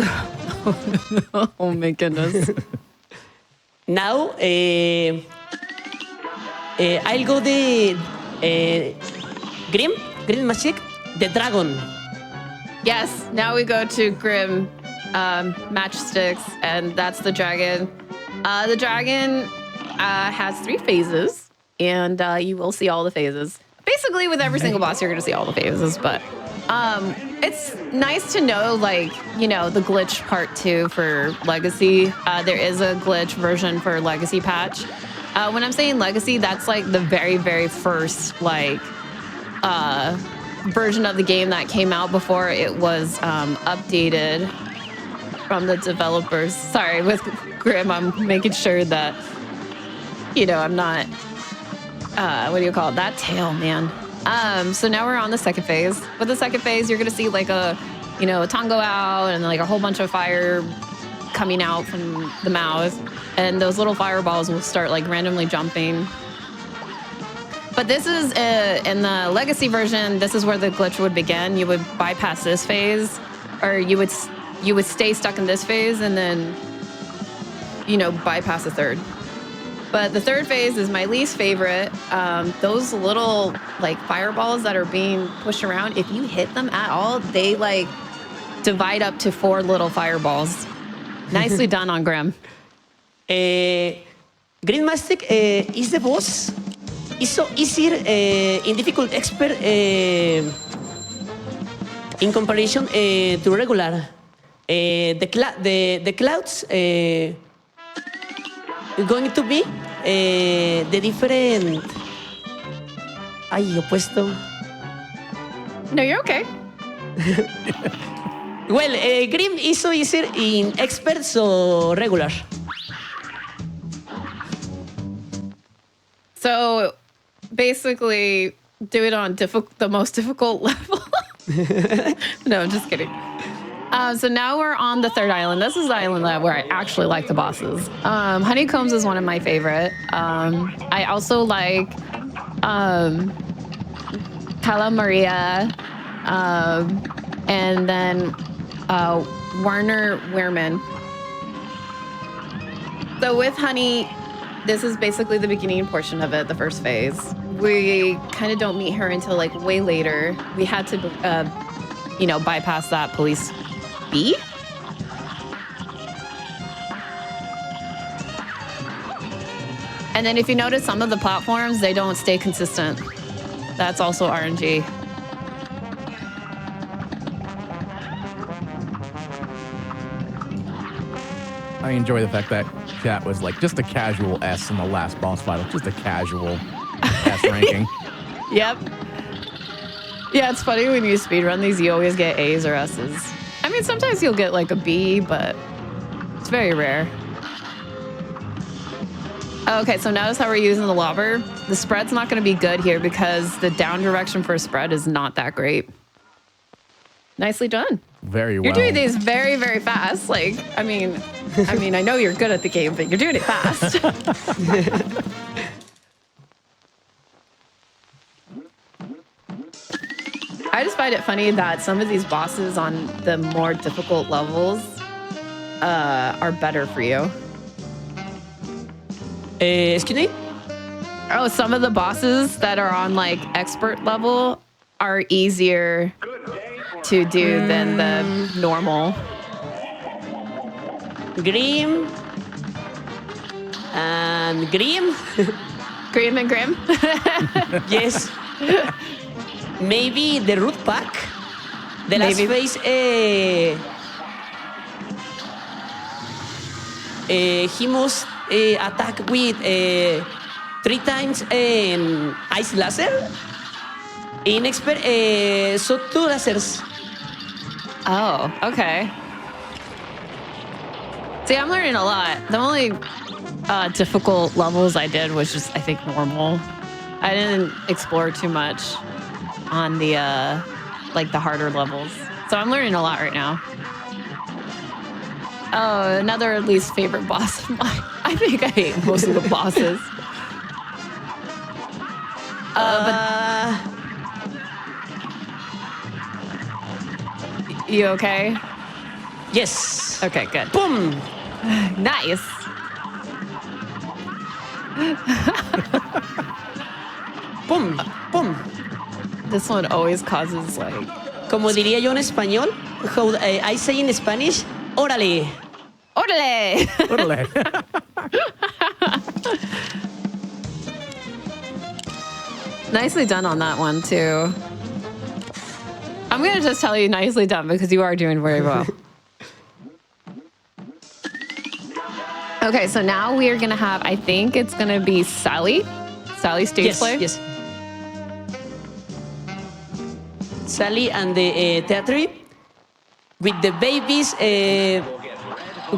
Oh my goodness. Now, I'll go the Grim Magic, the Dragon. Yes, now we go to Grim Matchsticks, and that's the dragon. The dragon has 3 phases, and you will see all the phases. Basically, with every single boss, you're going to see all the phases, but it's nice to know, like, you know, the glitch part 2 for Legacy. There is a glitch version for Legacy patch. When I'm saying Legacy, that's like the very, very first, like, version of the game that came out before it was updated from the developers. Sorry, with Grim, I'm making sure that, you know, I'm not, what do you call it? That tail, man. So now we're on the second phase. With the second phase, you're going to see like a, you know, a tongue go out and like a whole bunch of fire coming out from the mouth. And those little fireballs will start like randomly jumping. But this is, in the Legacy version, this is where the glitch would begin. You would bypass this phase, or you would stay stuck in this phase and then, you know, bypass the third. But the third phase is my least favorite. Those little like fireballs that are being pushed around, if you hit them at all, they like divide up to 4 little fireballs. Nicely done on Grim. Green Mastic is the boss. It's so easier in difficult expert in comparison to regular. The clouds going to be the different. Ay, opuesto. No, you're okay. Well, Grim is so easier in expert, so regular. So basically, do it on the most difficult level. No, I'm just kidding. So now we're on the third island. This is the island where I actually like the bosses. Honeycombs is one of my favorite. I also like Cala Maria, and then Warner Wehrman. So with Honey, this is basically the beginning portion of it, the first phase. We kind of don't meet her until like way later. We had to, you know, bypass that police B. And then if you notice some of the platforms, they don't stay consistent. That's also RNG. I enjoy the fact that that was like just a casual S in the last boss fight, just a casual S ranking. Yep. Yeah, it's funny when you speedrun these, you always get A's or S's. I mean, sometimes you'll get like a B, but it's very rare. Okay, so notice how we're using the lobber. The spread's not going to be good here because the down direction for a spread is not that great. Nicely done. Very well. You're doing these very, very fast. Like, I mean, I know you're good at the game, but you're doing it fast. I just find it funny that some of these bosses on the more difficult levels are better for you. Excuse me? Oh, some of the bosses that are on like expert level are easier to do than the normal. Grim. And Grim. Grim and Grim? Yes. Maybe the root pack. The last Maybe. phase, he must attack with 3 times ice laser. In expert, so 2 lasers. Oh, okay. See, I'm learning a lot. The only difficult levels I did was just, I think, normal. I didn't explore too much on the like the harder levels. So I'm learning a lot right now. Oh, another least favorite boss of mine. I think I hate most of the bosses. But you okay? Yes. Okay, good. Boom. Nice. Boom. Boom. This one always causes like... Como diría yo en español, how I say in Spanish, órale. Orale! Órale. Nicely done on that one, too. I'm going to just tell you nicely done because you are doing very well. Okay, so now we are going to have, I think it's going to be Sally. Sally stage Yes. play. Yes. Sally and the theatre with the babies,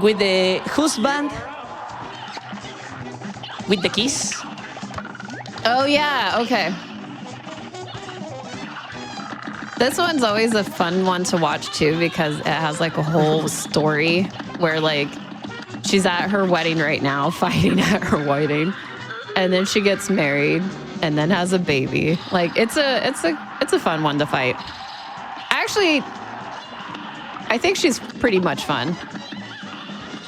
with the husband, with the kiss. Oh, yeah. Okay. This one's always a fun one to watch, too, because it has like a whole story where like she's at her wedding right now, fighting at her wedding, and then she gets married and then has a baby. Like it's a fun one to fight. Actually, I think she's pretty much fun.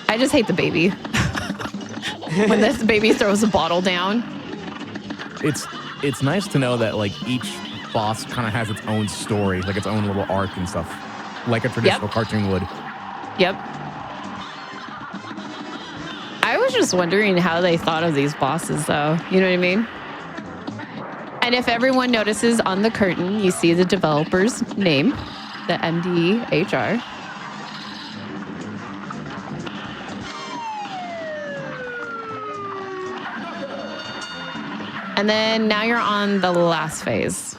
I just hate the baby. When this baby throws a bottle down. It's nice to know that like each boss kind of has its own story, like its own little arc and stuff, like a traditional cartoon would. Yep. I was just wondering how they thought of these bosses, though. You know what I mean? And if everyone notices on the curtain, you see the developer's name, the MDHR. And then now you're on the last phase.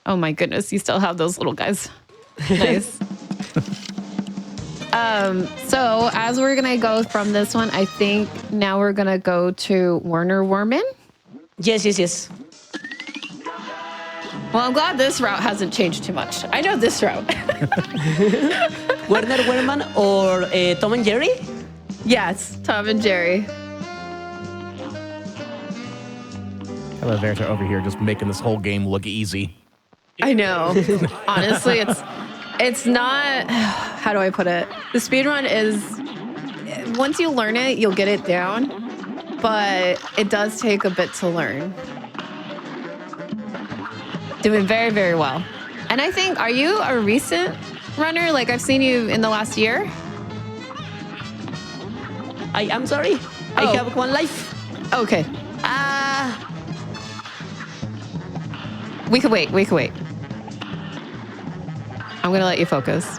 Oh my goodness, you still have those little guys. Nice. So as we're gonna go from this one, I think now we're gonna go to Werner Werman. Yes, yes, yes. Well, I'm glad this route hasn't changed too much. I know this route. Werner Werman or Tom and Jerry? Yes, Tom and Jerry. Hello, Verta over here, just making this whole game look easy. I know. Honestly, it's not, how do I put it? The speedrun is, once you learn it, you'll get it down, but it does take a bit to learn. Doing very, very well. And I think, are you a recent runner? Like I've seen you in the last year? I am sorry. I Oh. have one life. Okay. We could wait. I'm going to let you focus.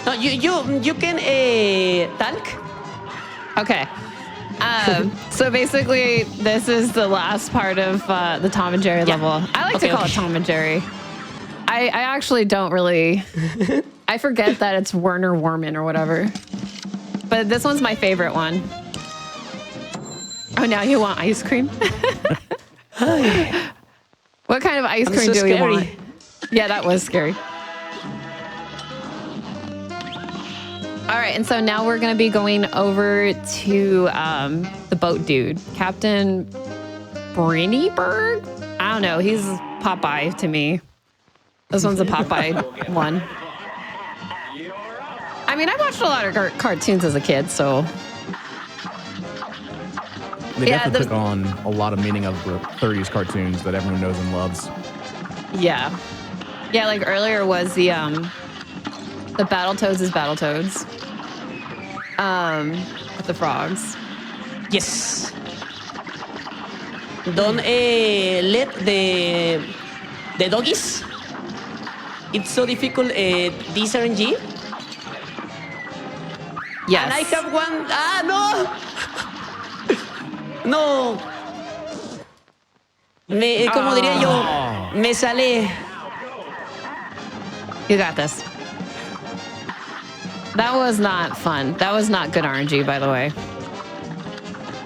No, you can talk. Okay. So basically, this is the last part of the Tom and Jerry level. I like to call it Tom and Jerry. I actually don't really. I forget that it's Werner Warman or whatever. But this one's my favorite one. Oh, now you want ice cream? What kind of ice cream do you want? Yeah, that was scary. All right, and so now we're going to be going over to the boat dude, Captain Brinnyberg? I don't know. He's Popeye to me. This one's a Popeye one. I mean, I watched a lot of cartoons as a kid, so... They definitely took on a lot of meaning of the 30s cartoons that everyone knows and loves. Yeah. Yeah, like earlier was the Battletoads is Battletoads. With the frogs. Yes. Don't let the doggies. It's so difficult. This RNG. Yes. And I have one. No. No. Como diría yo, me sale. You got this. That was not fun. That was not good RNG, by the way.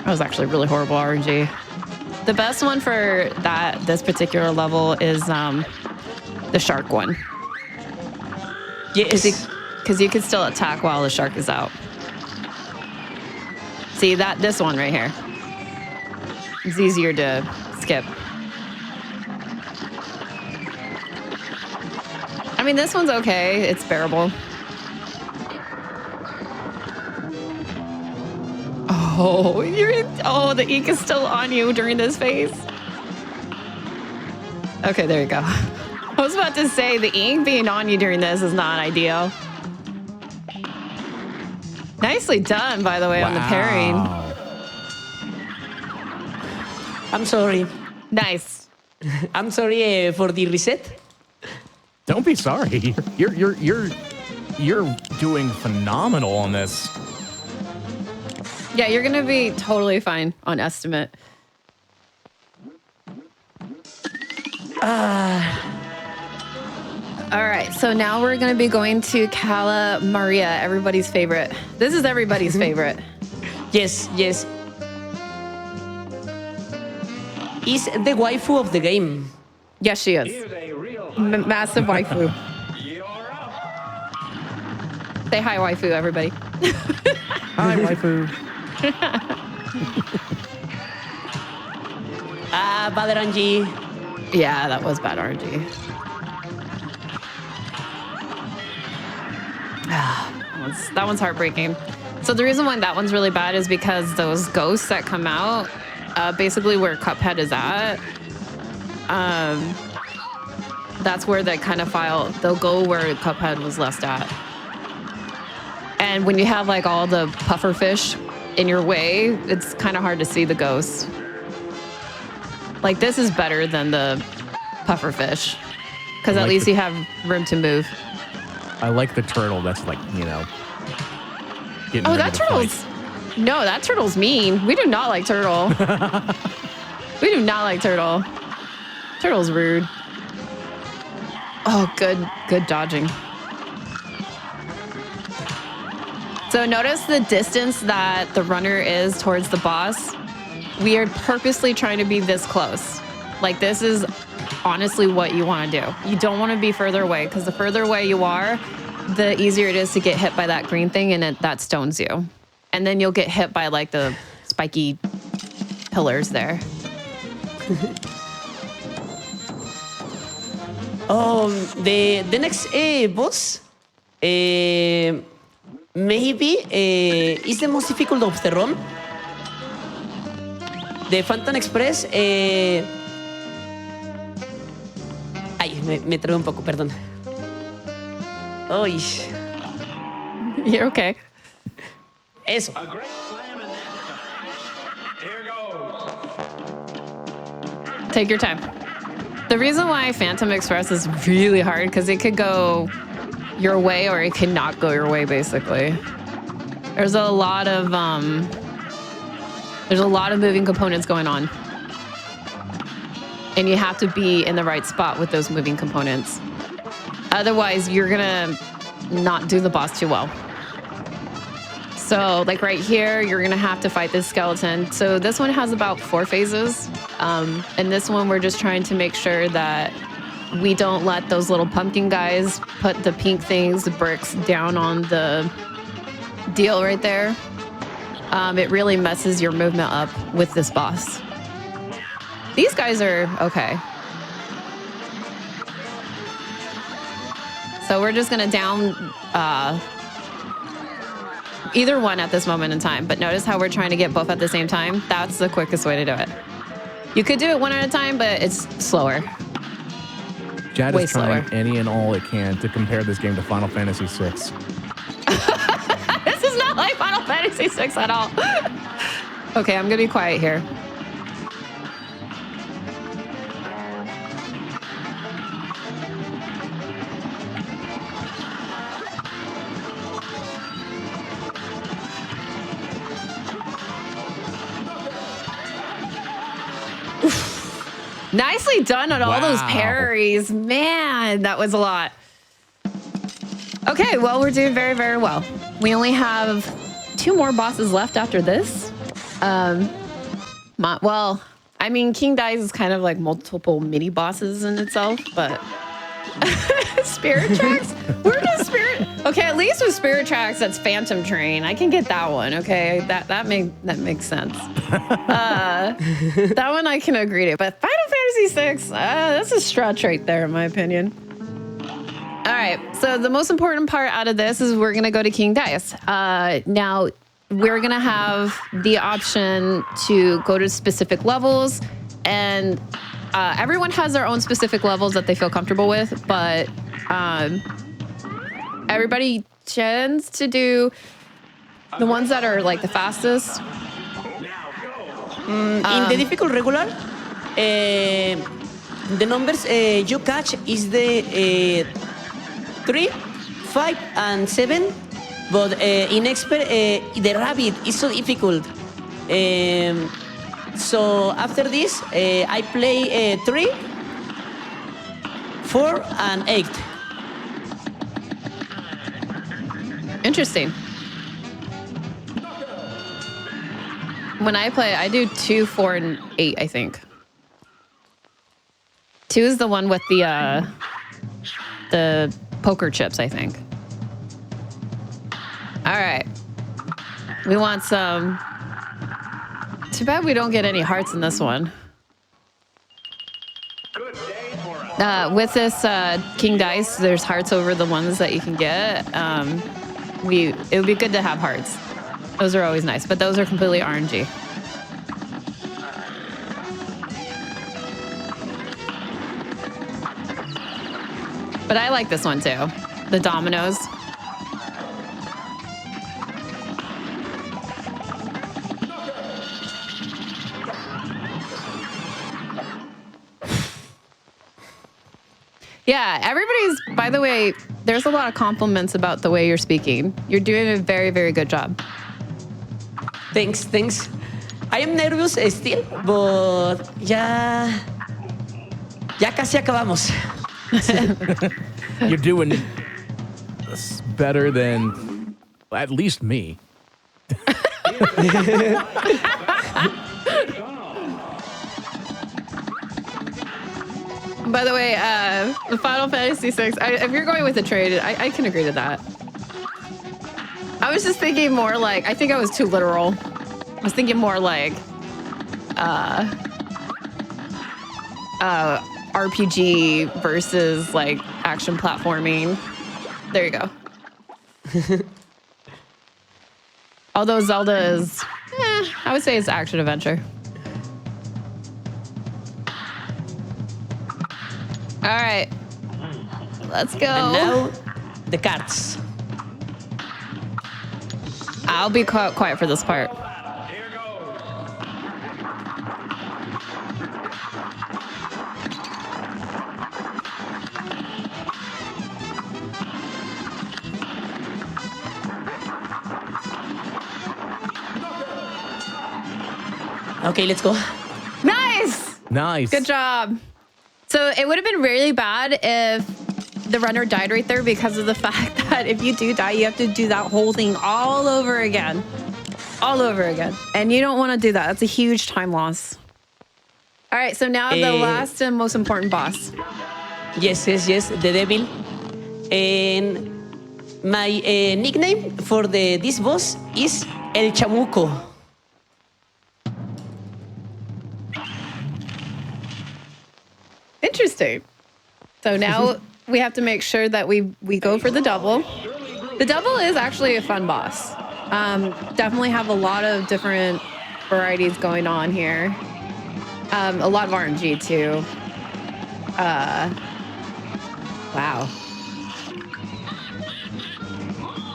That was actually really horrible RNG. The best one for this particular level is the shark one. Yes. Because you can still attack while the shark is out. See, this one right here. It's easier to skip. I mean, this one's okay. It's bearable. The ink is still on you during this phase. Okay, there you go. I was about to say the ink being on you during this is not ideal. Nicely done, by the way, on the parrying. I'm sorry. Nice. I'm sorry for the reset. Don't be sorry. You're doing phenomenal on this. Yeah, you're gonna be totally fine on estimate. All right, so now we're gonna be going to Cala Maria, everybody's favorite. This is everybody's favorite. Yes. Is the waifu of the game. Yes, she is. Massive waifu. Say hi, waifu, everybody. Hi, waifu. Bad RNG. Yeah, that was bad RNG. That one's heartbreaking. So the reason why that one's really bad is because those ghosts that come out, basically where Cuphead is at, that's where they kind of they'll go where Cuphead was left at. And when you have like all the pufferfish in your way, it's kind of hard to see the ghosts. Like this is better than the pufferfish because at least you have room to move. I like the turtle that's like, getting that turtle's... No, that turtle's mean. We do not like turtle. We do not like turtle. Turtle's rude. Oh, good dodging. So notice the distance that the runner is towards the boss. We are purposely trying to be this close. Like this is honestly what you want to do. You don't want to be further away because the further away you are, the easier it is to get hit by that green thing and that stones you. And then you'll get hit by like the spiky pillars there. The next boss maybe is the most difficult of the run. The Phantom Express. Me trabé un poco, perdón. Ay. You're okay. Eso. Take your time. The reason why Phantom Express is really hard because it could go your way or it cannot go your way, basically. There's a lot of moving components going on. And you have to be in the right spot with those moving components. Otherwise, you're gonna not do the boss too well. So like right here, you're gonna have to fight this skeleton. So this one has about 4 phases. And this one, we're just trying to make sure that we don't let those little pumpkin guys put the pink things, the bricks down on the deal right there. It really messes your movement up with this boss. These guys are okay. So we're just gonna down either one at this moment in time, but notice how we're trying to get both at the same time? That's the quickest way to do it. You could do it one at a time, but it's slower. Jad Way is trying slower. any and all it can to compare this game to Final Fantasy VI. This is not like Final Fantasy VI at all. Okay, I'm gonna be quiet here. Nicely done on all those Wow. parries. Man, that was a lot. Okay, well, we're doing very, very well. We only have 2 more bosses left after this. Well, I mean, King Dice is kind of like multiple mini bosses in itself, but Spirit Tracks? Where does Spirit? Okay, at least with Spirit Tracks, that's Phantom Train. I can get that one. Okay, that makes sense. That one I can agree to. But Final Fantasy VI, that's a stretch right there, in my opinion. All right, so the most important part out of this is we're gonna go to King Dice. Now, we're gonna have the option to go to specific levels, and everyone has their own specific levels that they feel comfortable with, but everybody tends to do the ones that are like the fastest. In the difficult regular, the numbers you catch is the 3, 5, and 7. But in expert, the rabbit is so difficult. So after this, I play 3, 4, and 8. Interesting. When I play, I do 2, 4, and 8, I think. 2 is the one with the poker chips, I think. All right. We want some. Too bad we don't get any hearts in this one. With this King Dice, there's hearts over the ones that you can get. It would be good to have hearts. Those are always nice, but those are completely RNG. But I like this one too. The dominoes. Yeah, everybody's, by the way, there's a lot of compliments about the way you're speaking. You're doing a very, very good job. Thanks. I am nervous still, but ya casi acabamos. You're doing better than at least me. By the way, the Final Fantasy VI, if you're going with the trade, I can agree to that. I was just thinking more like, I think I was too literal. I was thinking more like RPG versus like action platforming. There you go. Although Zelda is, I would say it's action adventure. All right, let's go. And now, the cards. I'll be quiet for this part. Okay, let's go. Nice. Nice. Good job. So it would have been really bad if the runner died right there because of the fact that if you do die, you have to do that whole thing all over again. All over again. And you don't want to do that. That's a huge time loss. All right, so now the last and most important boss. Yes, the devil. And my nickname for this boss is El Chamuco. Interesting. So now we have to make sure that we go for the double. The double is actually a fun boss. Definitely have a lot of different varieties going on here. A lot of RNG too. Wow.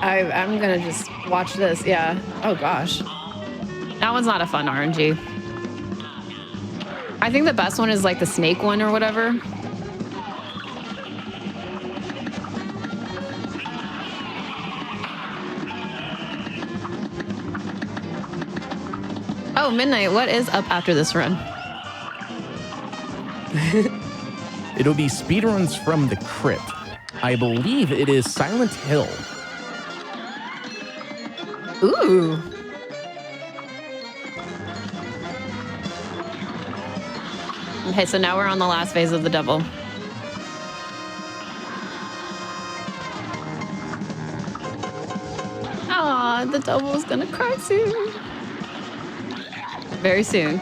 I'm gonna just watch this. Yeah. Oh gosh. That one's not a fun RNG. I think the best one is like the snake one or whatever. Oh, Midnight, what is up after this run? It'll be speedruns from the crypt. I believe it is Silent Hill. Ooh. Okay, so now we're on the last phase of the double. Aw, the double is gonna cry soon. Very soon.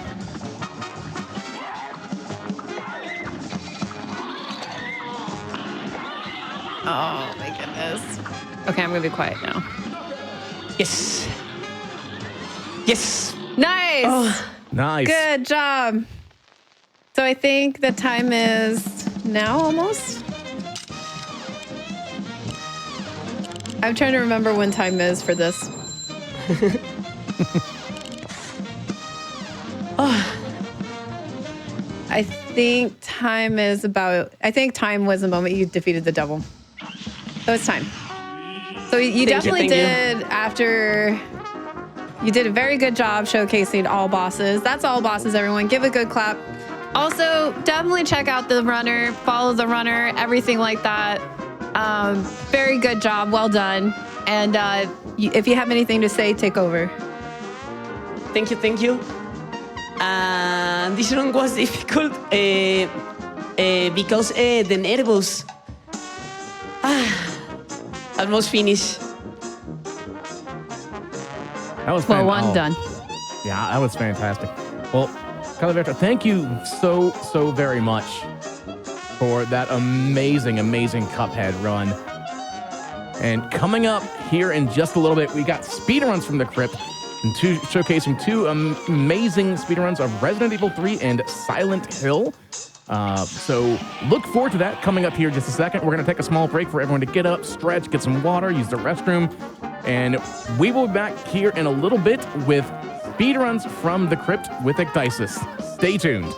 Oh my goodness. Okay, I'm gonna be quiet now. Yes. Yes. Nice. Oh. Nice. Good job. So I think the time is now almost. I'm trying to remember when time is for this. I think time is about. I think time was the moment you defeated the devil. So it's time. So you definitely did after. You did a very good job showcasing all bosses. That's all bosses, everyone. Give a good clap. Also, definitely check out the runner, follow the runner, everything like that. Very good job. Well done. And if you have anything to say, take over. Thank you. This run was difficult because the nervous almost finished. That was Well, one done. Yeah, that was fantastic. Well, Calaverta, thank you so very much for that amazing Cuphead run. And coming up here in just a little bit, we got speedruns from the crypt, and showcasing two amazing speedruns of Resident Evil 3 and Silent Hill. So look forward to that coming up here in just a second. We're going to take a small break for everyone to get up, stretch, get some water, use the restroom. And we will be back here in a little bit with speedruns from the crypt with Ecdysis. Stay tuned.